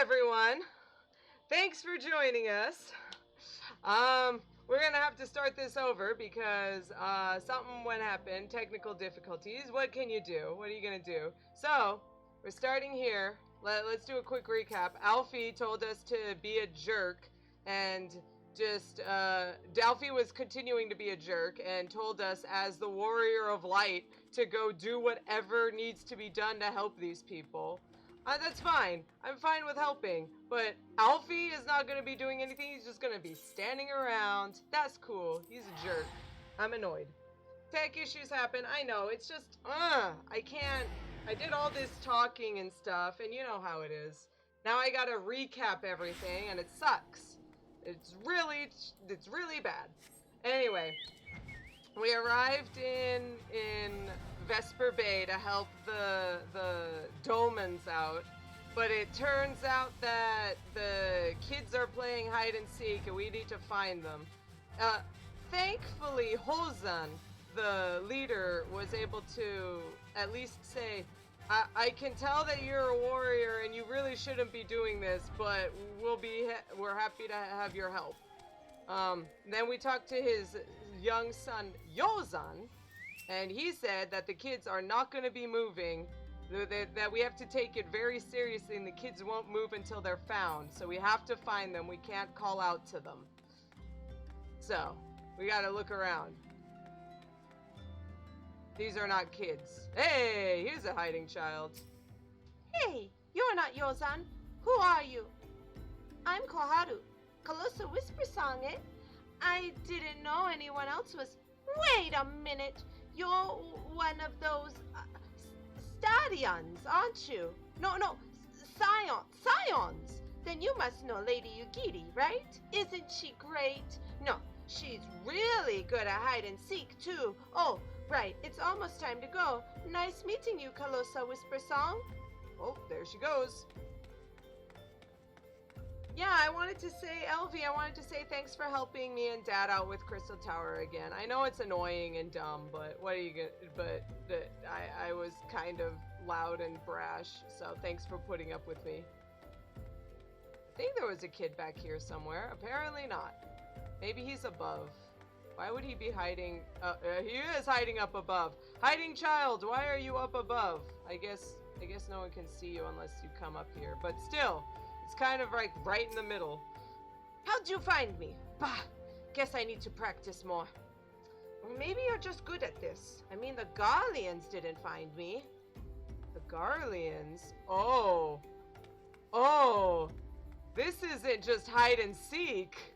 everyone. Thanks for joining us. We're gonna have to start this over because something went happen, technical difficulties. What can you do? What are you gonna do? So, we're starting here. Let's do a quick recap. Alfie told us to be a jerk and just, Alfie was continuing to be a jerk and told us as the warrior of light to go do whatever needs to be done to help these people. That's fine. I'm fine with helping. But Alfie is not going to be doing anything. He's just going to be standing around. That's cool. He's a jerk. I'm annoyed. Tech issues happen. I know. It's just, I can't. I did all this talking and stuff, and you know how it is. Now I got to recap everything, and it sucks. It's really bad. Anyway, we arrived in Vesper Bay to help the Domans out, but it turns out that the kids are playing hide and seek and we need to find them. Thankfully, Eorzean, the leader, was able to at least say, I can tell that you're a warrior and you really shouldn't be doing this, but we're happy to have your help. Then we talked to his young son, Eorzean, and he said that the kids are not going to be moving, that we have to take it very seriously and the kids won't move until they're found. So we have to find them. We can't call out to them. So, we got to look around. These are not kids. Hey, here's a hiding child. Hey, you're not Eorzean. Who are you? I'm Koharu. Calosa Whispersong, eh? I didn't know anyone else was... Wait a minute. You're one of those stallions, aren't you? No, scions. Then you must know Lady Yugiri, right? Isn't she great? No, she's really good at hide and seek, too. Oh, right, it's almost time to go. Nice meeting you, Calosa Whispersong. Oh, there she goes. Yeah, I wanted to say thanks for helping me and Dad out with Crystal Tower again. I know it's annoying and dumb, but what are you gonna, I was kind of loud and brash, so thanks for putting up with me. I think there was a kid back here somewhere. Apparently not. Maybe he's above. Why would he be hiding? He is hiding up above. Hiding child, why are you up above? I guess no one can see you unless you come up here, but still. It's kind of like right in the middle. How'd you find me? Bah, guess I need to practice more. Or maybe you're just good at this. I mean, the Garleans didn't find me. The Garleans? Oh, this isn't just hide and seek.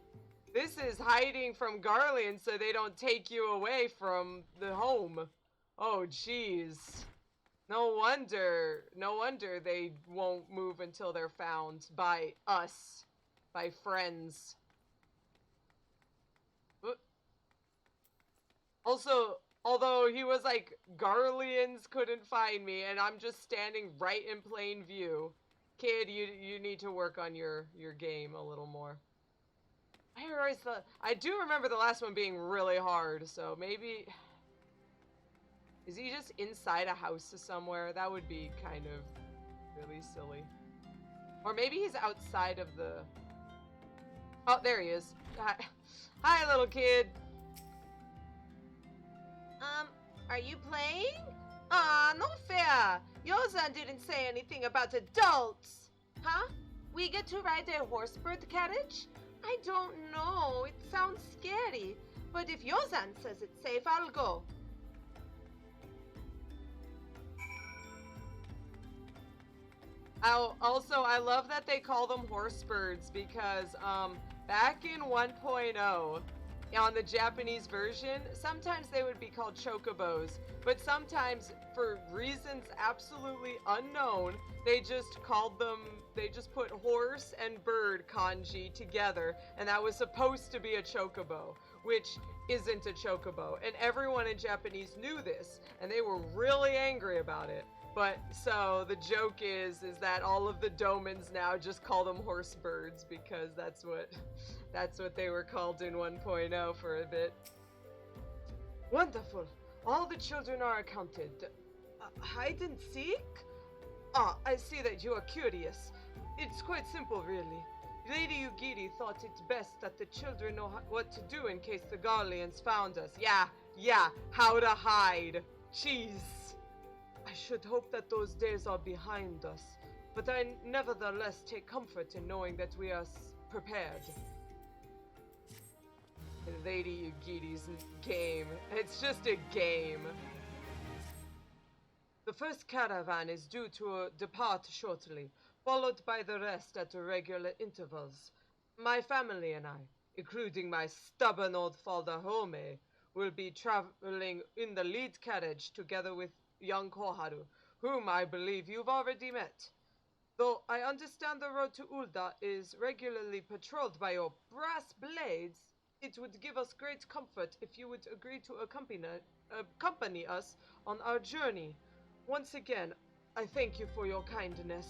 This is hiding from Garleans so they don't take you away from the home. Oh, jeez. No wonder they won't move until they're found by us, by friends. Also, although he was like, Garleans couldn't find me, and I'm just standing right in plain view. Kid, you need to work on your game a little more. I do remember the last one being really hard, so maybe... Is he just inside a house somewhere? That would be kind of really silly. Or maybe he's outside of the... Oh, there he is. Hi, little kid. Are you playing? No fair. Eorzean didn't say anything about adults. Huh? We get to ride a horsebird carriage? I don't know. It sounds scary. But if Eorzean says it's safe, I'll go. Also, I love that they call them horsebirds because back in 1.0, on the Japanese version, sometimes they would be called chocobos, but sometimes, for reasons absolutely unknown, they just put horse and bird kanji together, and that was supposed to be a chocobo, which isn't a chocobo. And everyone in Japanese knew this, and they were really angry about it. But, so, the joke is that all of the Domans now just call them horse birds, because that's what they were called in 1.0 for a bit. Wonderful. All the children are accounted. Hide and seek? Ah, I see that you are curious. It's quite simple, really. Lady Ugiri thought it best that the children know what to do in case the Garleans found us. Yeah, how to hide. Jeez. I should hope that those days are behind us, but I nevertheless take comfort in knowing that we are prepared. Lady Ugiri's game. It's just a game. The first caravan is due to depart shortly, followed by the rest at irregular intervals. My family and I, including my stubborn old father Home, will be traveling in the lead carriage together with young Koharu, whom I believe you've already met. Though I understand the road to Ul'dah is regularly patrolled by your brass blades, it would give us great comfort if you would agree to accompany us on our journey. Once again, I thank you for your kindness.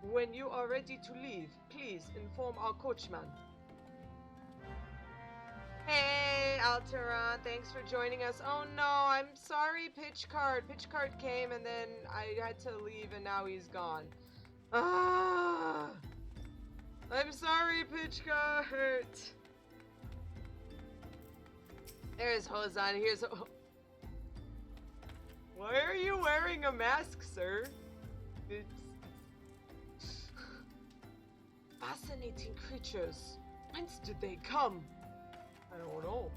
When you are ready to leave, please inform our coachman. Hey, Alteron, thanks for joining us. Oh no, I'm sorry, Pitchcart. Pitchcart came and then I had to leave and now he's gone. Ah! I'm sorry, Pitchcart. There's Hozan. Here's... Why are you wearing a mask, sir? It's... Fascinating creatures. Whence did they come? I don't know.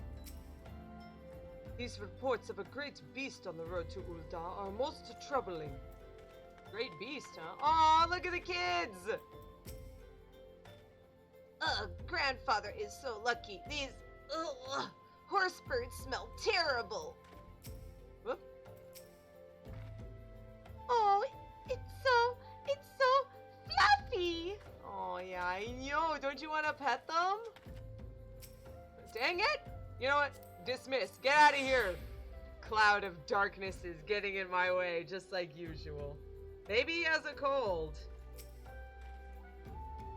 These reports of a great beast on the road to Ul'dah are most troubling. Great beast, huh? Aw, look at the kids! Grandfather is so lucky. These, horse birds smell terrible. Whoop. Oh, it's so fluffy. Oh, yeah, I know. Don't you want to pet them? Dang it! You know what? Dismiss. Get out of here. Cloud of darkness is getting in my way, just like usual. Maybe he has a cold.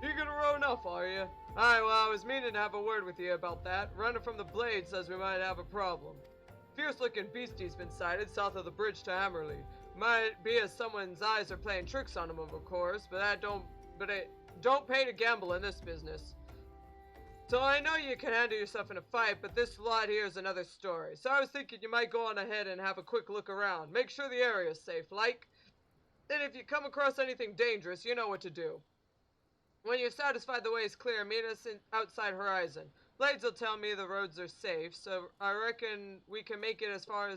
You're gonna row enough, are you? Alright, well, I was meaning to have a word with you about that. Running from the blade says we might have a problem. Fierce-looking beastie's been sighted south of the bridge to Hammerley. Might be as someone's eyes are playing tricks on him, of course, but it don't pay to gamble in this business. So I know you can handle yourself in a fight, but this lot here is another story. So I was thinking you might go on ahead and have a quick look around. Make sure the area is safe, like. Then if you come across anything dangerous, you know what to do. When you're satisfied the way is clear, meet us outside Horizon. Blades will tell me the roads are safe, so I reckon we can make it as far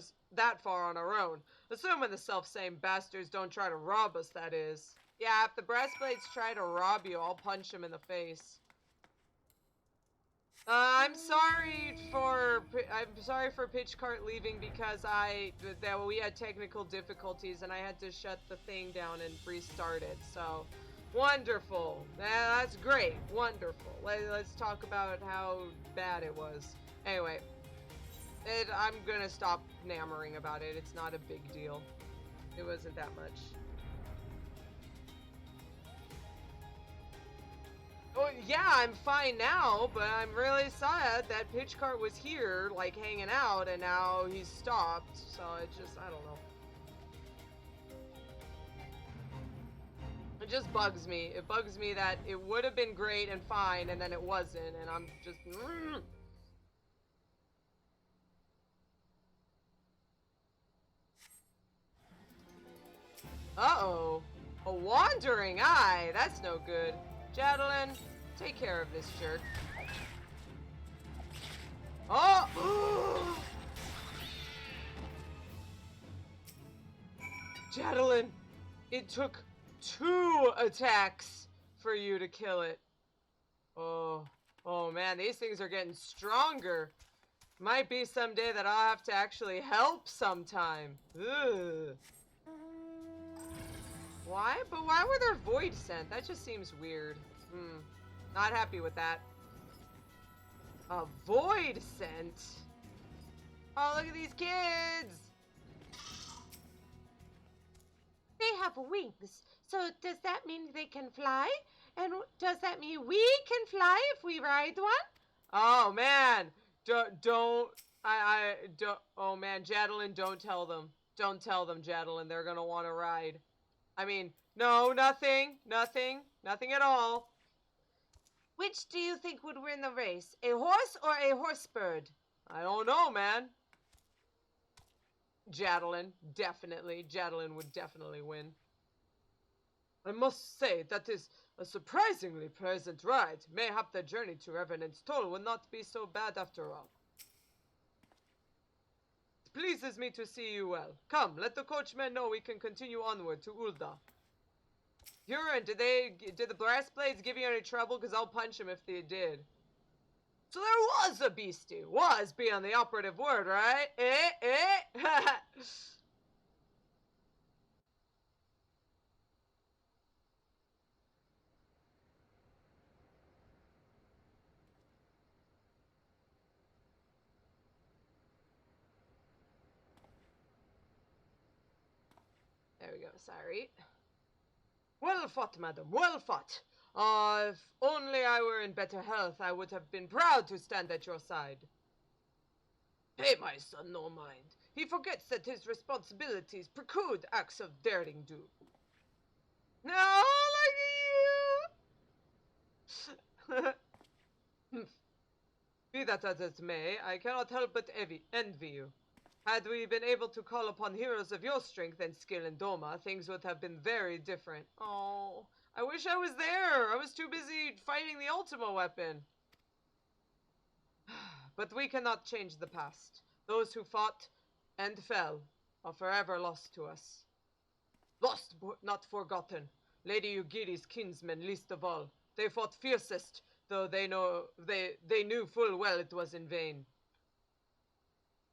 on our own. Assuming the self-same bastards don't try to rob us, that is. Yeah, if the brass blades try to rob you, I'll punch them in the face. I'm sorry for Pitchcart leaving because we had technical difficulties and I had to shut the thing down and restart it. So, wonderful. That's great. Wonderful. Let's talk about how bad it was. Anyway, I'm gonna stop nammering about it. It's not a big deal. It wasn't that much. Oh, yeah, I'm fine now, but I'm really sad that Pitchcart was here, like, hanging out, and now he's stopped, so it just, I don't know. It just bugs me. It bugs me that it would have been great and fine, and then it wasn't, and I'm just... Uh-oh. A wandering eye. That's no good. Jadelin, take care of this jerk. Oh! Jadelin, it took 2 attacks for you to kill it. Oh man, these things are getting stronger. Might be someday that I'll have to actually help sometime. Ugh. Why? But why were there void sent? That just seems weird. Not happy with that. A void sent? Oh, look at these kids! They have wings, so does that mean they can fly? And does that mean we can fly if we ride one? Oh man! Don't, oh man, Jadelin, don't tell them. Don't tell them, Jadelin, they're gonna want to ride. I mean, No, nothing. Nothing at all. Which do you think would win the race, a horse or a horse bird? I don't know, man. Jadelin, definitely. Jadelin would definitely win. I must say, that is a surprisingly pleasant ride. Mayhap the journey to Revenant's Toll will not be so bad after all. It pleases me to see you well. Come, let the coachmen know we can continue onward to Ul'dah. Huron, did the brass blades give you any trouble? Because I'll punch them if they did. So there was a beastie. Was being the operative word, right? There we go, sorry. Well fought, madam, well fought. If only I were in better health, I would have been proud to stand at your side. Pay my son no mind. He forgets that his responsibilities preclude acts of daring-do. No, like you! Be that as it may, I cannot help but envy you. Had we been able to call upon heroes of your strength and skill in Doma, things would have been very different. Oh, I wish I was there. I was too busy fighting the Ultima weapon. But we cannot change the past. Those who fought and fell are forever lost to us. Lost, but not forgotten. Lady Ugiri's kinsmen least of all. They fought fiercest, though they knew full well it was in vain.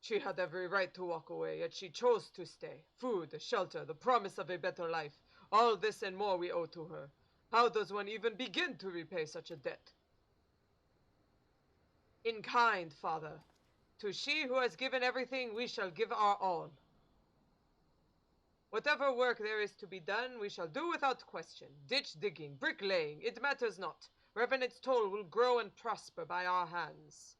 She had every right to walk away, yet she chose to stay. Food, shelter, the promise of a better life. All this and more we owe to her. How does one even begin to repay such a debt? In kind, Father. To she who has given everything, we shall give our all. Whatever work there is to be done, we shall do without question. Ditch digging, bricklaying, it matters not. Revenant's Toll will grow and prosper by our hands.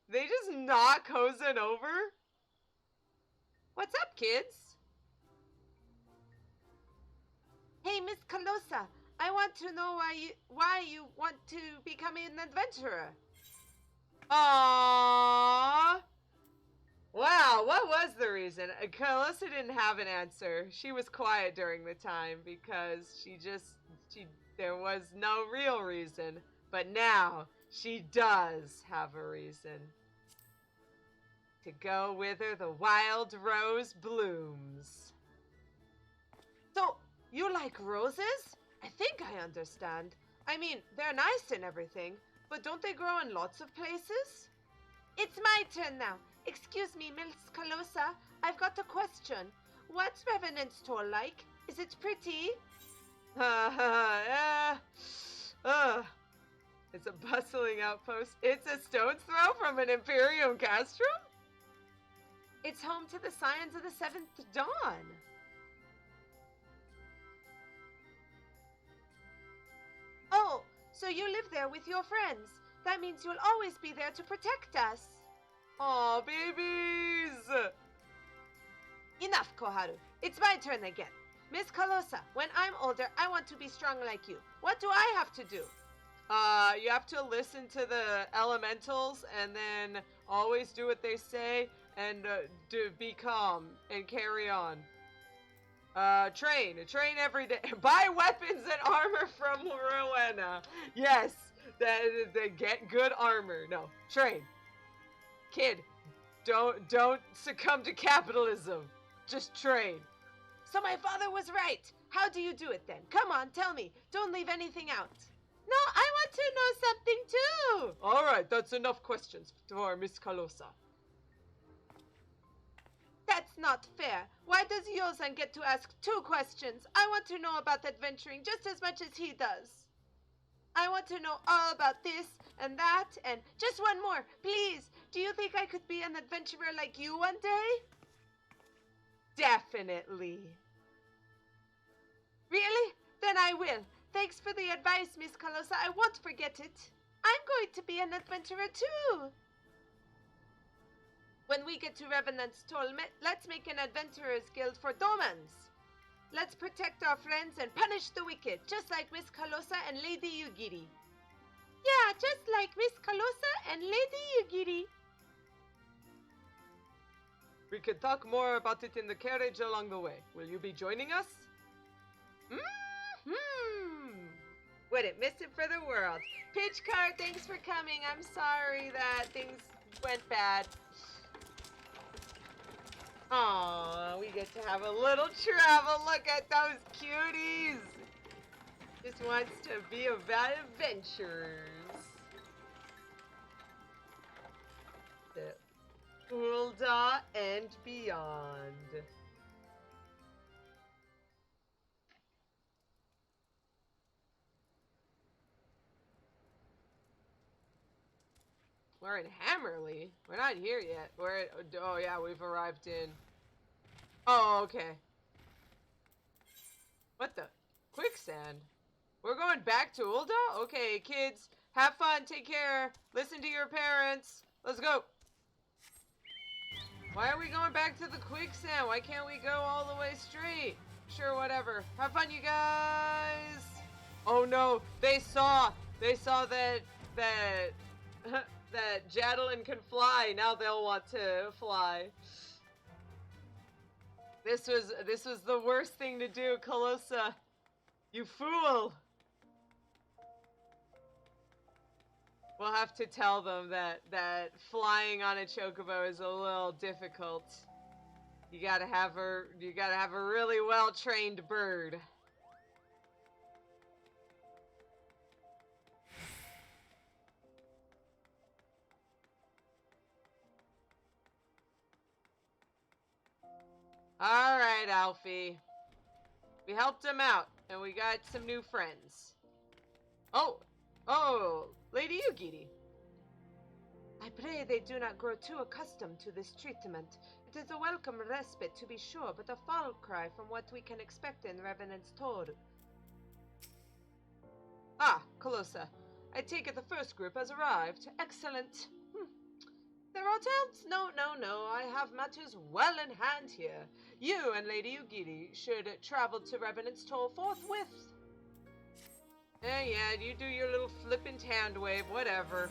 They just knock Hosen over? What's up, kids? Hey, Miss Calosa, I want to know why you want to become an adventurer. Aww. Wow, what was the reason? Calosa didn't have an answer. She was quiet during the time because there was no real reason. But now, she does have a reason. To go whither the wild rose blooms. So, you like roses? I think I understand. I mean, they're nice and everything, but don't they grow in lots of places? It's my turn now. Excuse me, Miss Calosa. I've got a question. What's Revenant's Toll like? Is it pretty? It's a bustling outpost. It's a stone's throw from an Imperium castrum? It's home to the Scions of the Seventh Dawn. Oh, so you live there with your friends. That means you'll always be there to protect us. Aw, babies! Enough, Koharu. It's my turn again. Miss Calosa, when I'm older, I want to be strong like you. What do I have to do? You have to listen to the elementals and then always do what they say and be calm and carry on. Train every day. Buy weapons and armor from Rowena. Yes, they get good armor. No, train. Kid, don't succumb to capitalism. Just train. So my father was right. How do you do it then? Come on, tell me. Don't leave anything out. No, I want to know something too. All right, that's enough questions for Miss Calosa. That's not fair. Why does Eorzean get to ask 2 questions? I want to know about adventuring just as much as he does. I want to know all about this and that and just one more, please. Do you think I could be an adventurer like you one day? Definitely. Really? Then I will. Thanks for the advice, Miss Calosa. I won't forget it. I'm going to be an adventurer too. When we get to Revenant's Toll, let's make an adventurers guild for Domans. Let's protect our friends and punish the wicked, just like Miss Calosa and Lady Yugiri. Yeah, just like Miss Calosa and Lady Yugiri. We can talk more about it in the carriage along the way. Will you be joining us? Wouldn't miss it for the world. Pitch Card, thanks for coming. I'm sorry that things went bad. Aw, we get to have a little travel. Look at those cuties. Just wants to be about adventures. The Ul'dah and beyond. We're in Hammerley. We're not here yet. We're at, oh yeah, we've arrived in. Oh, okay. What the? Quicksand. We're going back to Ul'dah? Okay, kids, have fun, take care, listen to your parents. Let's go. Why are we going back to the quicksand? Why can't we go all the way straight? Sure, whatever. Have fun, you guys. Oh no, they saw that that Jadelin can fly. Now they'll want to fly. This was the worst thing to do, Calosa. You fool. We'll have to tell them that flying on a chocobo is a little difficult. You gotta have a really well-trained bird. Alright, Alfie. We helped him out, and we got some new friends. Oh, Lady Yugiri. I pray they do not grow too accustomed to this treatment. It is a welcome respite, to be sure, but a far cry from what we can expect in Revenant's Toll. Ah, Calosa. I take it the first group has arrived. Excellent. There are towns? No. I have matters well in hand here. You and Lady Yugiri should travel to Revenant's Toll forthwith. Yeah, you do your little flippant hand wave, whatever.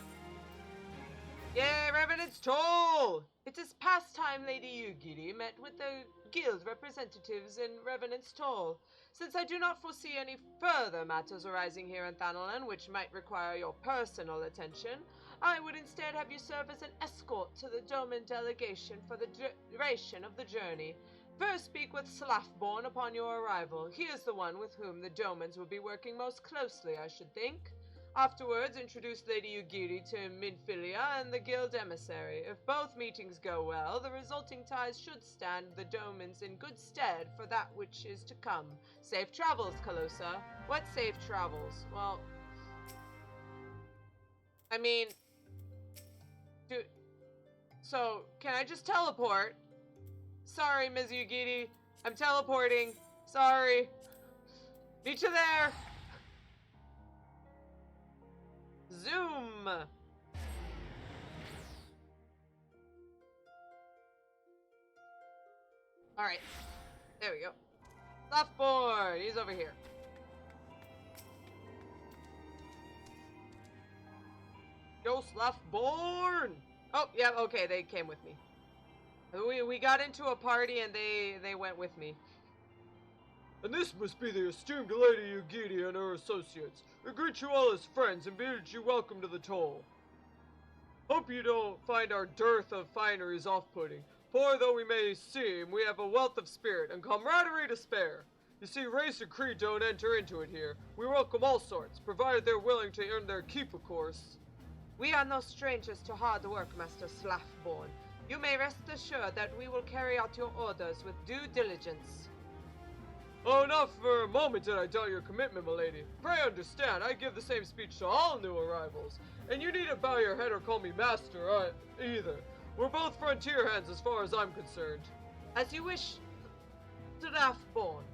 Yeah, Revenant's Toll! It is past time Lady Yugiri met with the guild representatives in Revenant's Toll. Since I do not foresee any further matters arising here in Thanalan which might require your personal attention, I would instead have you serve as an escort to the Doman delegation for the duration of the journey. First speak with Slaffborn upon your arrival. He is the one with whom the Domans will be working most closely, I should think. Afterwards, introduce Lady Yugiri to Minfilia and the guild emissary. If both meetings go well, the resulting ties should stand the Domans in good stead for that which is to come. Safe travels, Calosa. What safe travels? Well, I mean, so, can I just teleport? Sorry, Ms. Yugiri. I'm teleporting. Sorry. Meet you there. Zoom. Alright. There we go. Softboard. He's over here. Yo, Slaffborn! Oh, yeah, okay, they came with me. We got into a party and they went with me. And this must be the esteemed Lady Yugiri and her associates. We greet you all as friends and bid you welcome to the toll. Hope you don't find our dearth of fineries off-putting. Poor though we may seem, we have a wealth of spirit and camaraderie to spare. You see, race and creed don't enter into it here. We welcome all sorts, provided they're willing to earn their keep, of course. We are no strangers to hard work, Master Slaffborn. You may rest assured that we will carry out your orders with due diligence. Oh, not for a moment did I doubt your commitment, milady. Pray understand, I give the same speech to all new arrivals. And you needn't bow your head or call me master, either. We're both frontier hands as far as I'm concerned. As you wish, Slaffborn.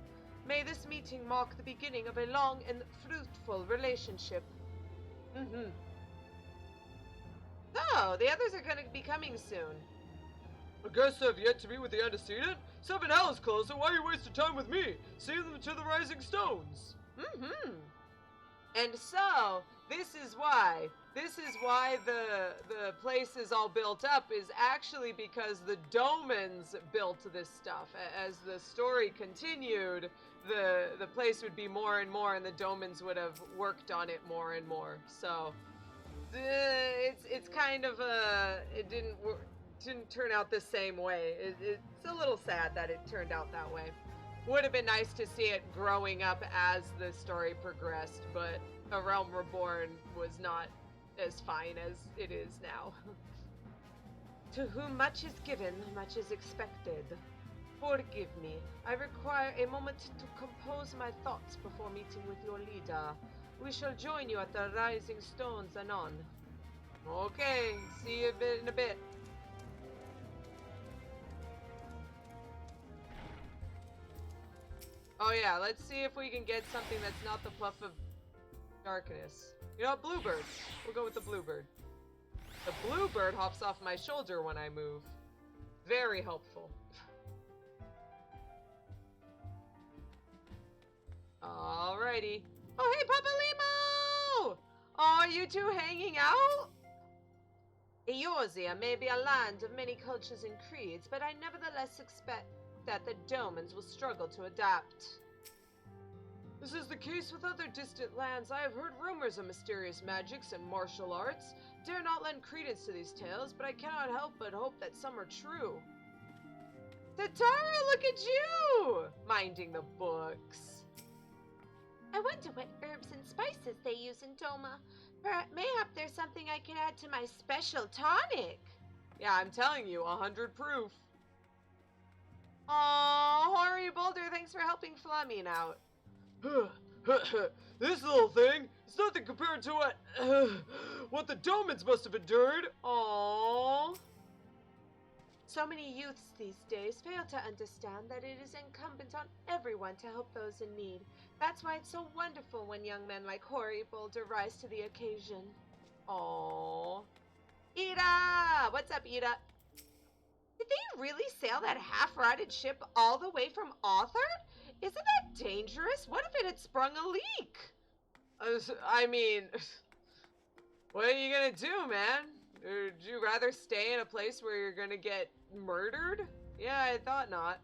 May this meeting mark the beginning of a long and fruitful relationship. So, the others are going to be coming soon. I guess I've yet to meet with the antecedent. 7 hells, Calosa. Why are you wasting time with me? Save them to the rising stones. Mm-hmm. And so, this is why the place is all built up is actually because the Domans built this stuff. As the story continued, the place would be more and more, and the Domans would have worked on it more and more. So, it's kind of it didn't turn out the same way. It's a little sad that it turned out that way. Would have been nice to see it growing up as the story progressed, but A Realm Reborn was not as fine as it is now. To whom much is given, much is expected. Forgive me, I require a moment to compose my thoughts before meeting with your leader. We shall join you at the Rising Stones anon. Okay, see you in a bit. Oh yeah, let's see if we can get something that's not the puff of darkness. You know, bluebird. We'll go with the bluebird. The bluebird hops off my shoulder when I move. Very helpful. Alrighty. Oh, hey, Papa Limo! Oh, are you two hanging out? Eorzean may be a land of many cultures and creeds, but I nevertheless expect that the Domans will struggle to adapt. This is the case with other distant lands. I have heard rumors of mysterious magics and martial arts. Dare not lend credence to these tales, but I cannot help but hope that some are true. Tatara, look at you! Minding the books. I wonder what herbs and spices they use in Doma. Mayhap there's something I can add to my special tonic. Yeah, I'm telling you, 100 proof. Aw, Hoary Boulder, thanks for helping Flamine out. This little thing is nothing compared to what the Domans must have endured. Aww. So many youths these days fail to understand that it is incumbent on everyone to help those in need. That's why it's so wonderful when young men like Hoary Boulder rise to the occasion. Aww. Ida! What's up, Ida? Did they really sail that half-rotted ship all the way from Authard? Isn't that dangerous? What if it had sprung a leak? I mean, what are you gonna do, man? Would you rather stay in a place where you're gonna get murdered? Yeah, I thought not.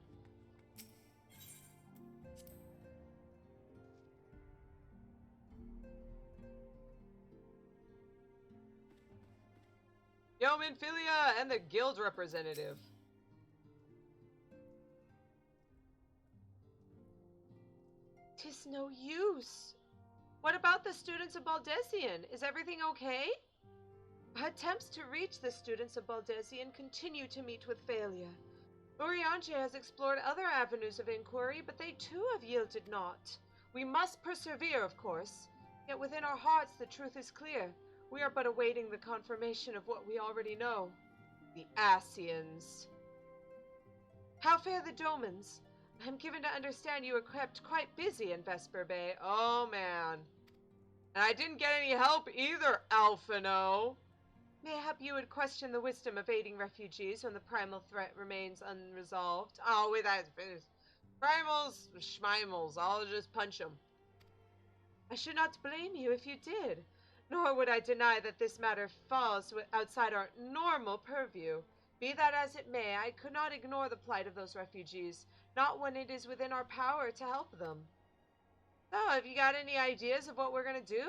Yeoman Philia and the guild representative. Tis no use. What about the students of Baldesion? Is everything okay? Attempts to reach the students of Baldesion continue to meet with failure. Urianger has explored other avenues of inquiry, but they too have yielded naught. We must persevere, of course. Yet within our hearts the truth is clear. We are but awaiting the confirmation of what we already know. The Asians. How fare the Domans? I'm given to understand you were kept quite busy in Vesper Bay. Oh, man. And I didn't get any help either, Alphino. Mayhap you would question the wisdom of aiding refugees when the primal threat remains unresolved. Oh, wait, that's finished. Primals, schmimals, I'll just punch them. I should not blame you if you did. Nor would I deny that this matter falls outside our normal purview. Be that as it may, I could not ignore the plight of those refugees, not when it is within our power to help them. So, have you got any ideas of what we're going to do?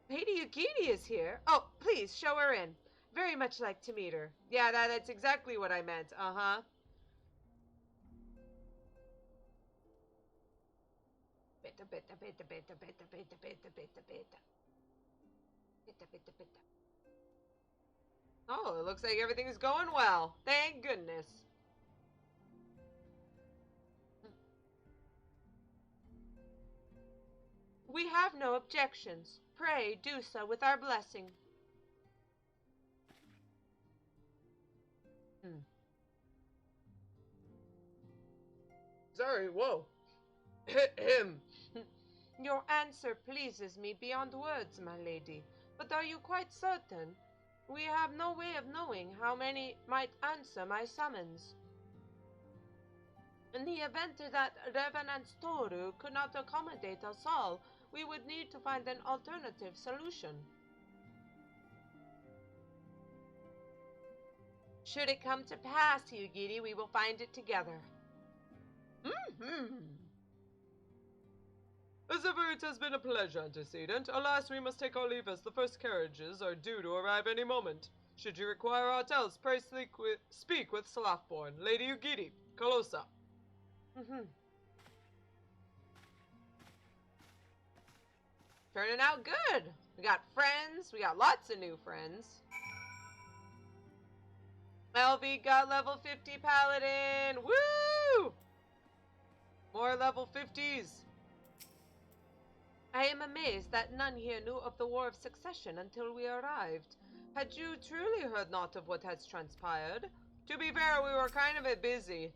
Lady Yugini is here. Oh, please, show her in. Very much like to meet her. Yeah, that's exactly what I meant. Uh-huh. Beta, beta, beta, beta, beta, beta, beta, beta, beta. Beta, beta, beta. Oh, it looks like everything's going well. Thank goodness. We have no objections. Pray do so with our blessing. Sorry, whoa. Him. Your answer pleases me beyond words, my lady. But are you quite certain? We have no way of knowing how many might answer my summons. In the event that Revenant Toru could not accommodate us all, we would need to find an alternative solution. Should it come to pass, Hyugiri, we will find it together. As ever, it has been a pleasure, Antecedent. Alas, we must take our leave as the first carriages are due to arrive any moment. Should you require aught else, pray speak with Slothborn, Lady Ugiri, Calosa. Turning out good. We got friends. We got lots of new friends. LV got level 50 paladin. Woo! More level 50s. I am amazed that none here knew of the War of Succession until we arrived. Had you truly heard naught of what has transpired? To be fair, we were kind of a busy.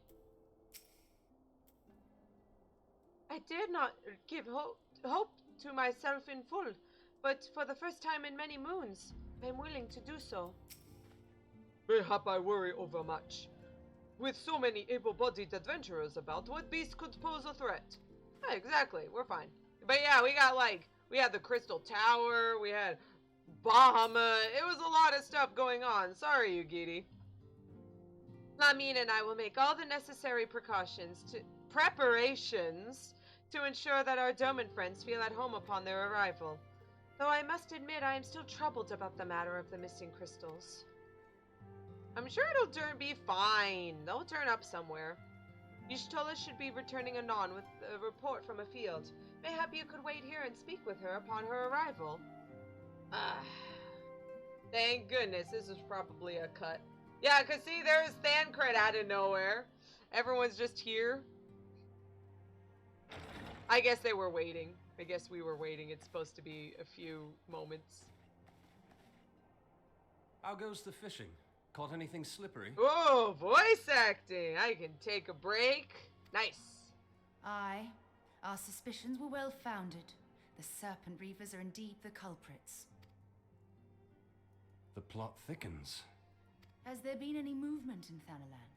I dared not give hope to myself in full, but for the first time in many moons, I am willing to do so. Mayhap I worry overmuch. With so many able-bodied adventurers about, what beast could pose a threat? Yeah, exactly, we're fine. But yeah, we had the Crystal Tower, we had Bahamut, it was a lot of stuff going on. Sorry, Ugiri. Lamine and I will make all the necessary preparations to ensure that our Doman friends feel at home upon their arrival. Though I must admit I am still troubled about the matter of the missing crystals. I'm sure it'll be fine. They'll turn up somewhere. Y'shtola should be returning anon with a report from a field. Mayhap you could wait here and speak with her upon her arrival. Thank goodness, this is probably a cut. Yeah, cause see, there's Thancred out of nowhere. Everyone's just here. I guess they were waiting. I guess we were waiting. It's supposed to be a few moments. How goes the fishing? Caught anything slippery? Oh, voice acting! I can take a break. Nice. Aye. Our suspicions were well founded. The Serpent Reavers are indeed the culprits. The plot thickens. Has there been any movement in Thanalan?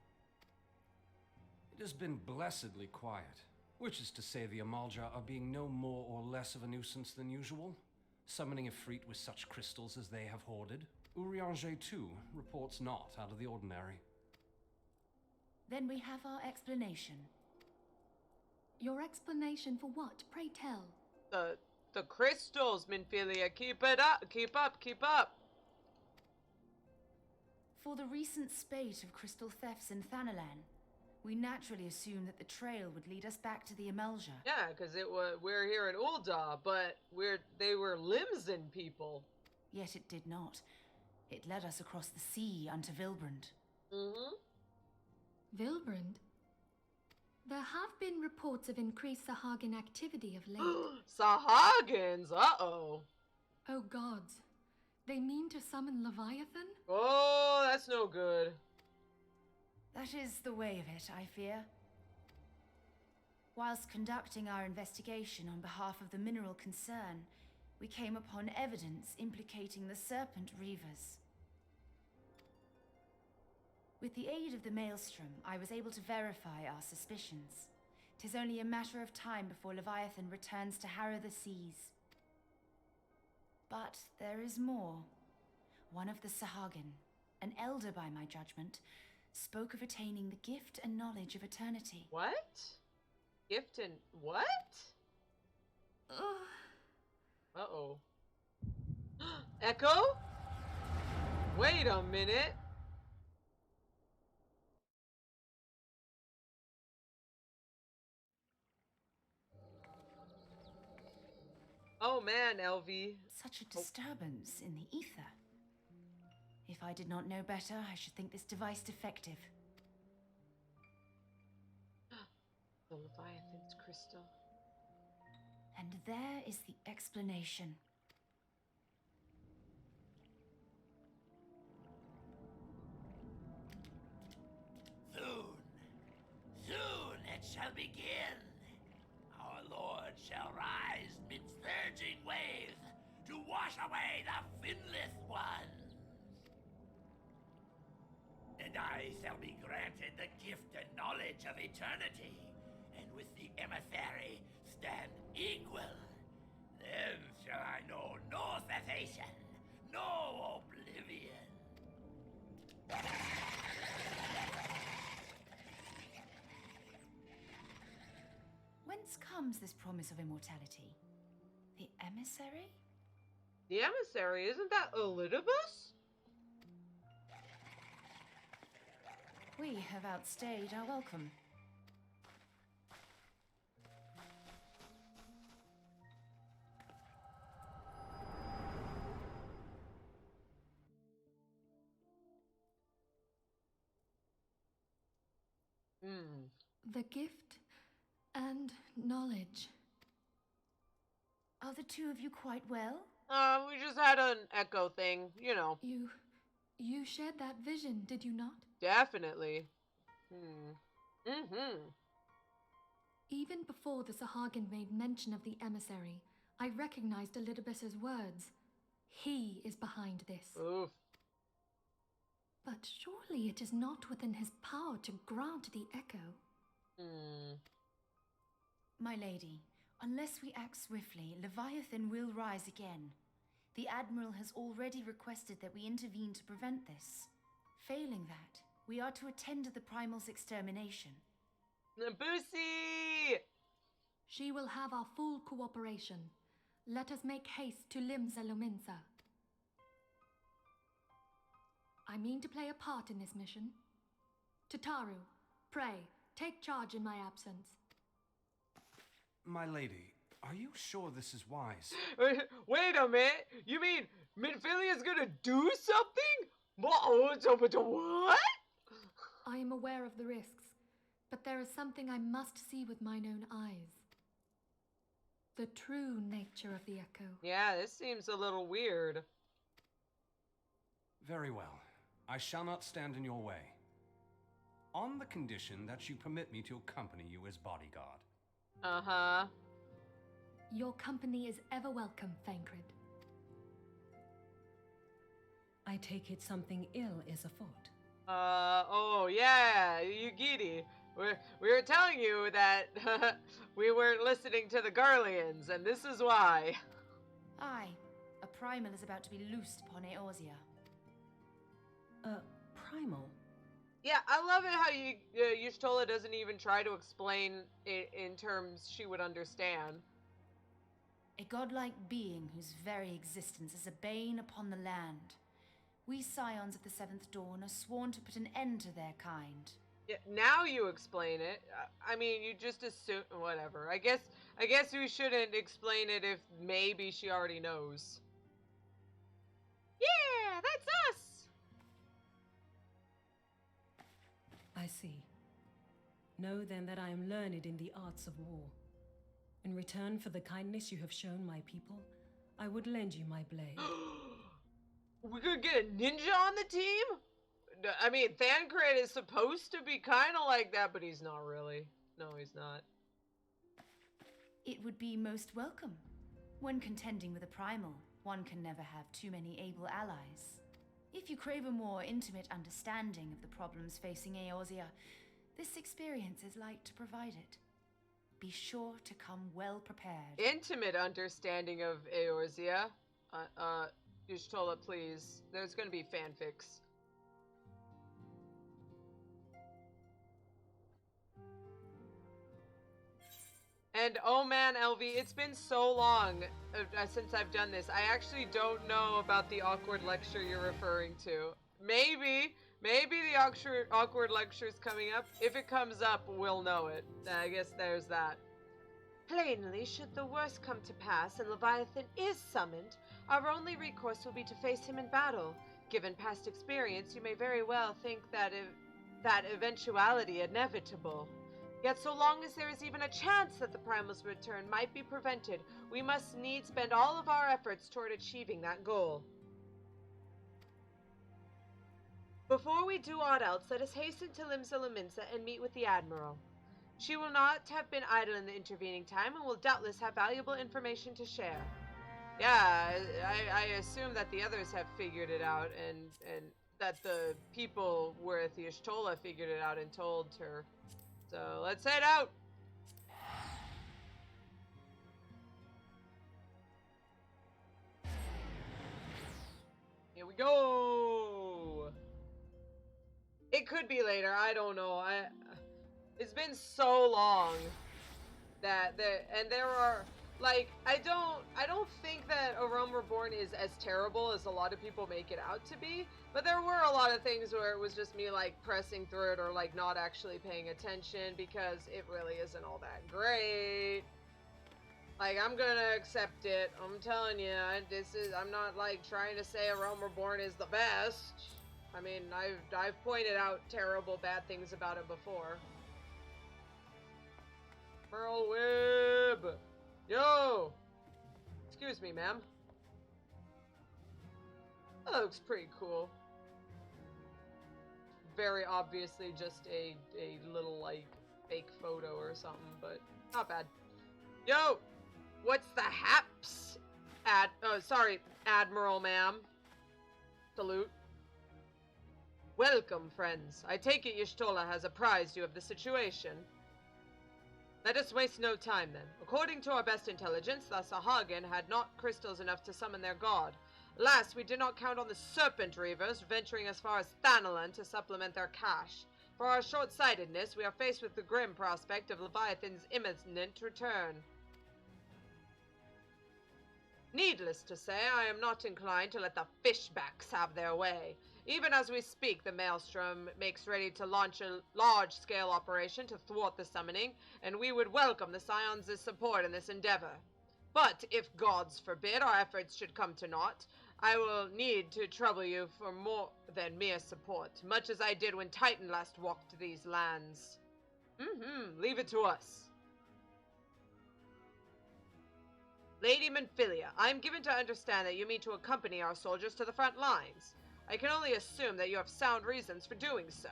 It has been blessedly quiet, which is to say the Ul'dah are being no more or less of a nuisance than usual, summoning a fleet with such crystals as they have hoarded. Eorzean too reports not out of the ordinary. Then we have our explanation. Your explanation for what? Pray tell. The crystals, Minfilia. Keep it up. Keep up. Keep up. For the recent spate of crystal thefts in Thanalan, we naturally assumed that the trail would lead us back to the Ul'dah. Yeah, because we're here in Ul'dah, but they were Limsan people. Yet it did not. It led us across the sea unto Vilbrand. Vilbrand? There have been reports of increased Sahagin activity of late. Sahagins, uh-oh. Oh gods. They mean to summon Leviathan? Oh, that's no good. That is the way of it, I fear. Whilst conducting our investigation on behalf of the mineral concern, we came upon evidence implicating the Serpent Reavers. With the aid of the Maelstrom, I was able to verify our suspicions. 'Tis only a matter of time before Leviathan returns to harrow the seas. But there is more. One of the Sahagin, an elder by my judgment, spoke of attaining the gift and knowledge of eternity. What? Gift and what? Uh-oh. Echo? Wait a minute. Oh man, LV. Such a disturbance in the ether. If I did not know better, I should think this device defective. The Leviathan's crystal. And there is the explanation. Soon it shall begin. Our Lord shall rise midst surging waves to wash away the finless ones. knowledge of eternity, and with the emissary stand equal. Then shall I know no cessation, no oblivion. Whence comes this promise of immortality? The emissary? The emissary, isn't that Ul'dah? We have outstayed our welcome. The gift and knowledge. Are the two of you quite well? We just had an echo thing, you know. You shared that vision, did you not? Definitely. Even before the Sahagin made mention of the emissary, I recognized Elidibus's words. He is behind this. Oof. But surely it is not within his power to grant the echo. My lady, unless we act swiftly, Leviathan will rise again. The Admiral has already requested that we intervene to prevent this. Failing that, we are to attend to the Primal's extermination. Boosie! She will have our full cooperation. Let us make haste to Limsans. I mean to play a part in this mission. Tataru, pray, take charge in my absence. My lady, are you sure this is wise? Wait a minute! You mean Minfilia's gonna do something? What? I am aware of the risks, but there is something I must see with mine own eyes. The true nature of the echo. Yeah, this seems a little weird. Very well. I shall not stand in your way. On the condition that you permit me to accompany you as bodyguard. Uh-huh. Your company is ever welcome, Thancred. I take it something ill is afoot. Oh yeah, Yugiri. We were telling you that we weren't listening to the Garleans, and this is why. Aye, a primal is about to be loosed upon Eorzea. Primal? Yeah, I love it how Y'shtola doesn't even try to explain it in terms she would understand. A godlike being whose very existence is a bane upon the land. We scions of the Seventh Dawn are sworn to put an end to their kind. Yeah, now you explain it. I mean, you just assume whatever. I guess we shouldn't explain it if maybe she already knows. Yeah, that's us. I see. Know then that I am learned in the arts of war. In return for the kindness you have shown my people, I would lend you my blade. We could get a ninja on the team? I mean, Thancred is supposed to be kind of like that, but he's not really. No, he's not. It would be most welcome. When contending with a primal, one can never have too many able allies. If you crave a more intimate understanding of the problems facing Eorzea, this experience is like to provide it. Be sure to come well prepared. Intimate understanding of Eorzea. Y'shtola, please. There's gonna be fanfics. And oh man, LV, it's been so long since I've done this. I actually don't know about the awkward lecture you're referring to. Maybe the awkward lecture's coming up. If it comes up, we'll know it. I guess there's that. Plainly, should the worst come to pass and Leviathan is summoned, our only recourse will be to face him in battle. Given past experience, you may very well think that eventuality inevitable. Yet so long as there is even a chance that the Primal's return might be prevented, we must needs spend all of our efforts toward achieving that goal. Before we do aught else, let us hasten to Limsans and meet with the Admiral. She will not have been idle in the intervening time and will doubtless have valuable information to share. Yeah, I assume that the others have figured it out and that the people with Y'shtola figured it out and told her. So let's head out. Here we go. It could be later. I don't know. It's been so long that there are like I don't think that A Realm Reborn is as terrible as a lot of people make it out to be, but there were a lot of things where it was just me like pressing through it or like not actually paying attention because it really isn't all that great. Like, I'm gonna accept it. I'm telling you, I'm not like trying to say A Realm Reborn is the best. I mean, I've pointed out terrible bad things about it before. Pearl Whip! Yo! Excuse me, ma'am. That looks pretty cool. Very obviously just a little, like, fake photo or something, but not bad. Yo! What's the haps? Admiral, ma'am. Salute. Welcome, friends. I take it Y'shtola has apprised you of the situation. Let us waste no time, then. According to our best intelligence, the Sahagin had not crystals enough to summon their god. Alas, we did not count on the Serpent Reavers venturing as far as Thanalan to supplement their cache. For our short-sightedness, we are faced with the grim prospect of Leviathan's imminent return. Needless to say, I am not inclined to let the fishbacks have their way. Even as we speak, the Maelstrom makes ready to launch a large-scale operation to thwart the summoning, and we would welcome the Scions' support in this endeavor. But if gods forbid our efforts should come to naught, I will need to trouble you for more than mere support, much as I did when Titan last walked these lands. Leave it to us. Lady Manphilia, I am given to understand that you mean to accompany our soldiers to the front lines. I can only assume that you have sound reasons for doing so.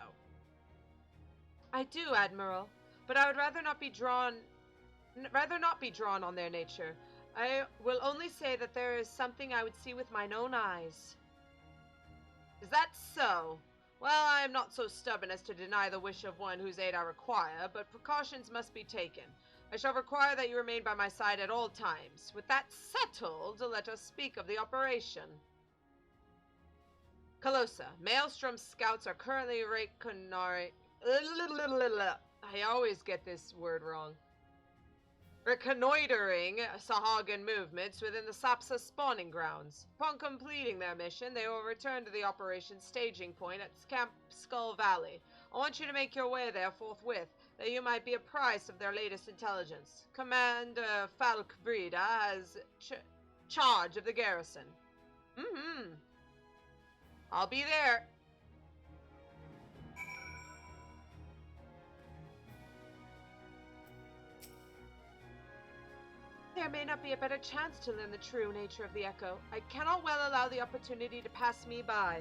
I do, Admiral, but I would rather not be drawn on their nature. I will only say that there is something I would see with mine own eyes. Is that so? Well, I am not so stubborn as to deny the wish of one whose aid I require, but precautions must be taken. I shall require that you remain by my side at all times. With that settled, let us speak of the operation. Calosa, Maelstrom scouts are currently I always get this word wrong. Reconnoitering Sahagin movements within the Sapsa spawning grounds. Upon completing their mission, they will return to the operation staging point at Camp Skull Valley. I want you to make your way there forthwith, that you might be apprised of their latest intelligence. Commander Falk Breda has charge of the garrison. I'll be there. There may not be a better chance to learn the true nature of the Echo. I cannot well allow the opportunity to pass me by.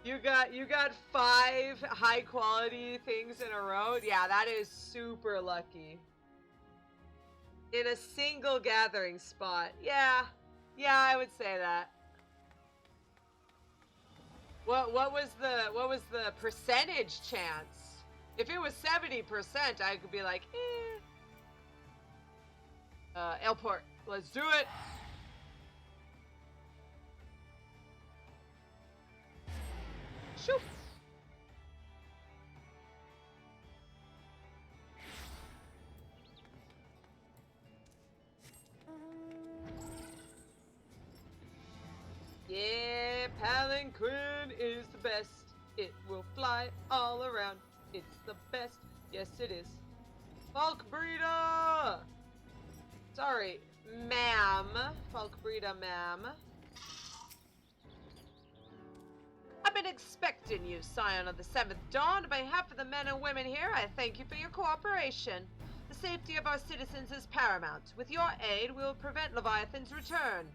You got 5 high quality things in a row? Yeah, that is super lucky. In a single gathering spot. Yeah, I would say that. What was the percentage chance? If it was 70%, I could be like, Elport, let's do it. Shoot. Yeah, Palanquin is the best. It will fly all around. It's the best. Yes, it is. Falk Breda! Sorry, ma'am. Falk Breda, ma'am. I've been expecting you, Scion of the 7th Dawn. On behalf of the men and women here, I thank you for your cooperation. The safety of our citizens is paramount. With your aid, we will prevent Leviathan's return.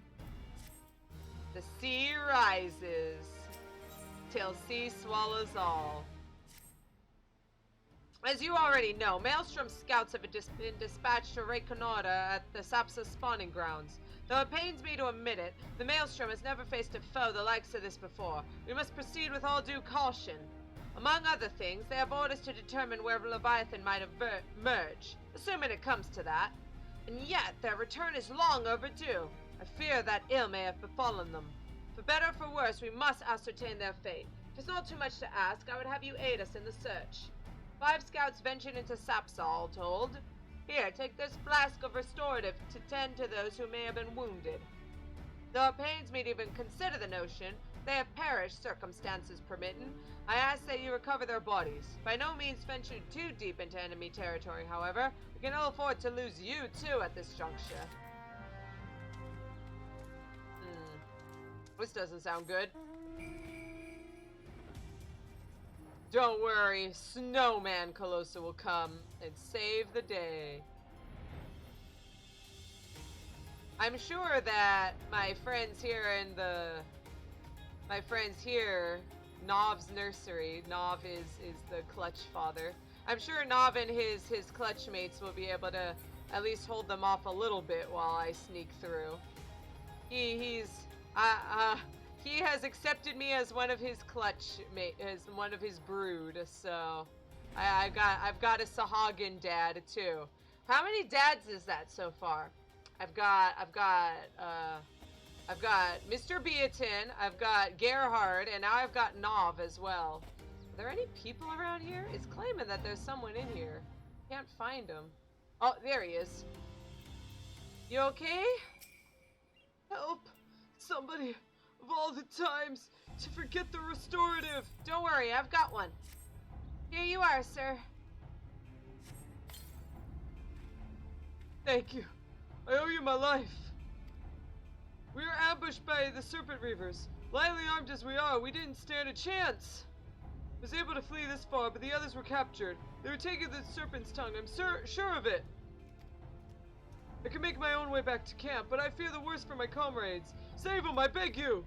The sea rises, till sea swallows all. As you already know, Maelstrom scouts have been dispatched to reconnoiter at the Sapsa spawning grounds. Though it pains me to admit it, the Maelstrom has never faced a foe the likes of this before. We must proceed with all due caution. Among other things, they have orders to determine where Leviathan might emerge, assuming it comes to that. And yet, their return is long overdue. I fear that ill may have befallen them. For better or for worse, we must ascertain their fate. If it's not too much to ask, I would have you aid us in the search. 5 scouts ventured into Sapsa, all told. Here, take this flask of restorative to tend to those who may have been wounded. Though it pains me to even consider the notion, they have perished, circumstances permitting. I ask that you recover their bodies. By no means venture too deep into enemy territory, however. We can ill afford to lose you, too, at this juncture. This doesn't sound good. Don't worry, Snowman Calosa will come and save the day. I'm sure that my friends here, Nov's nursery, Nov is the clutch father. I'm sure Nov and his clutch mates will be able to at least hold them off a little bit while I sneak through. He has accepted me as one of his as one of his brood, so I've got a Sahagin dad too. How many dads is that so far? I've got Mr. Beaton, I've got Gerhard, and now I've got Nov as well. Are there any people around here? It's claiming that there's someone in here. Can't find him. Oh, there he is. You okay? Help! Somebody, of all the times, to forget the restorative! Don't worry, I've got one. Here you are, sir. Thank you. I owe you my life. We were ambushed by the Serpent Reavers. Lightly armed as we are, we didn't stand a chance. I was able to flee this far, but the others were captured. They were taking the Serpent's Tongue, I'm sure of it. I can make my own way back to camp, but I fear the worst for my comrades. Save them, I beg you!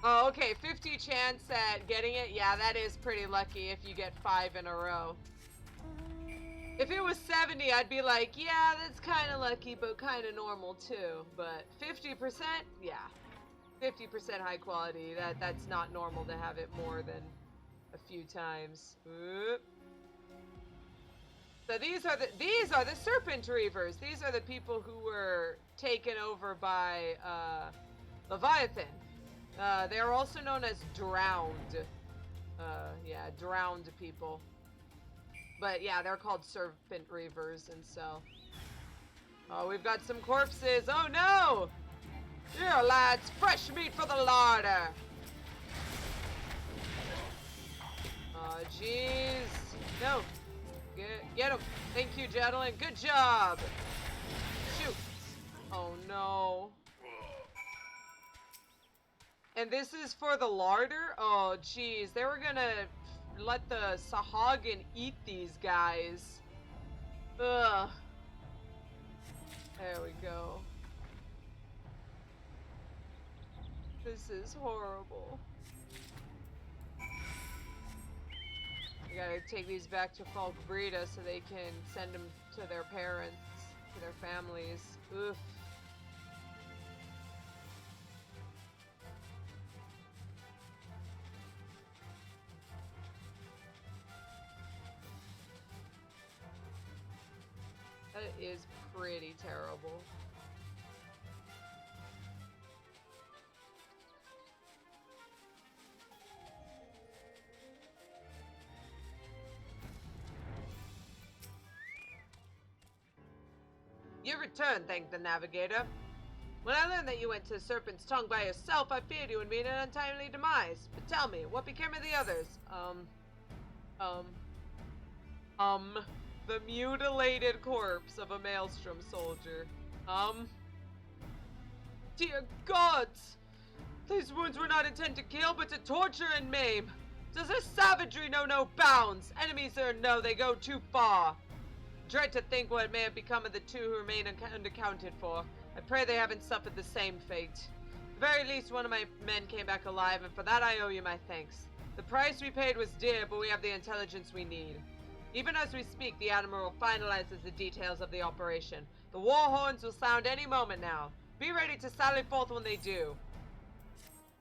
Oh, okay, 50 chance at getting it. Yeah, that is pretty lucky if you get 5 in a row. If it was 70, I'd be like, yeah, that's kind of lucky, but kind of normal too. But 50%, yeah. 50% high quality. That's not normal to have it more than a few times. Oop. So these are the Serpent Reavers. These are the people who were taken over by Leviathan. They're also known as drowned. Yeah, drowned people. But yeah, they're called Serpent Reavers, and so... Oh, we've got some corpses. Oh no! Here, lads, fresh meat for the larder. Oh, jeez. No. Get him. Thank you, gentlemen. Good job. Shoot. Oh no. And this is for the larder? Oh, jeez. They were gonna let the Sahagin eat these guys. Ugh. There we go. This is horrible. We gotta take these back to Falk Breda so they can send them to their parents, to their families. Oof. That is pretty terrible. You returned, thank the navigator. When I learned that you went to Serpent's Tongue by yourself, I feared you would meet an untimely demise. But tell me, what became of the others? The mutilated corpse of a Maelstrom soldier. Dear gods! These wounds were not intended to kill, but to torture and maim. Does this savagery know no bounds? Enemies there know they go too far. Dread to think what may have become of the 2 who remain unaccounted for. I pray they haven't suffered the same fate. At the very least, one of my men came back alive, and for that I owe you my thanks. The price we paid was dear, but we have the intelligence we need. Even as we speak, the Admiral finalizes the details of the operation. The war horns will sound any moment now. Be ready to sally forth when they do.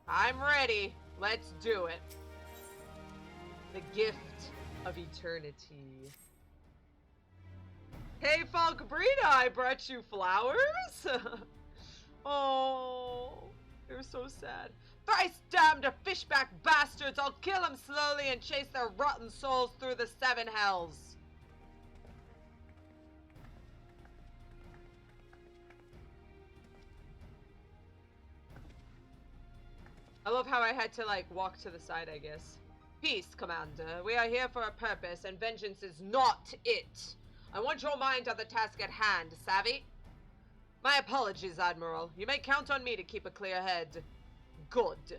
I'm ready. Let's do it. The gift of eternity. Hey, Falcabrita, I brought you flowers. Oh, you're so sad. Thrice damned fishback bastards! I'll kill them slowly and chase their rotten souls through the 7 hells. I love how I had to, like, walk to the side, I guess. Peace, Commander. We are here for a purpose, and vengeance is not it. I want your mind on the task at hand, savvy? My apologies, Admiral. You may count on me to keep a clear head. Good.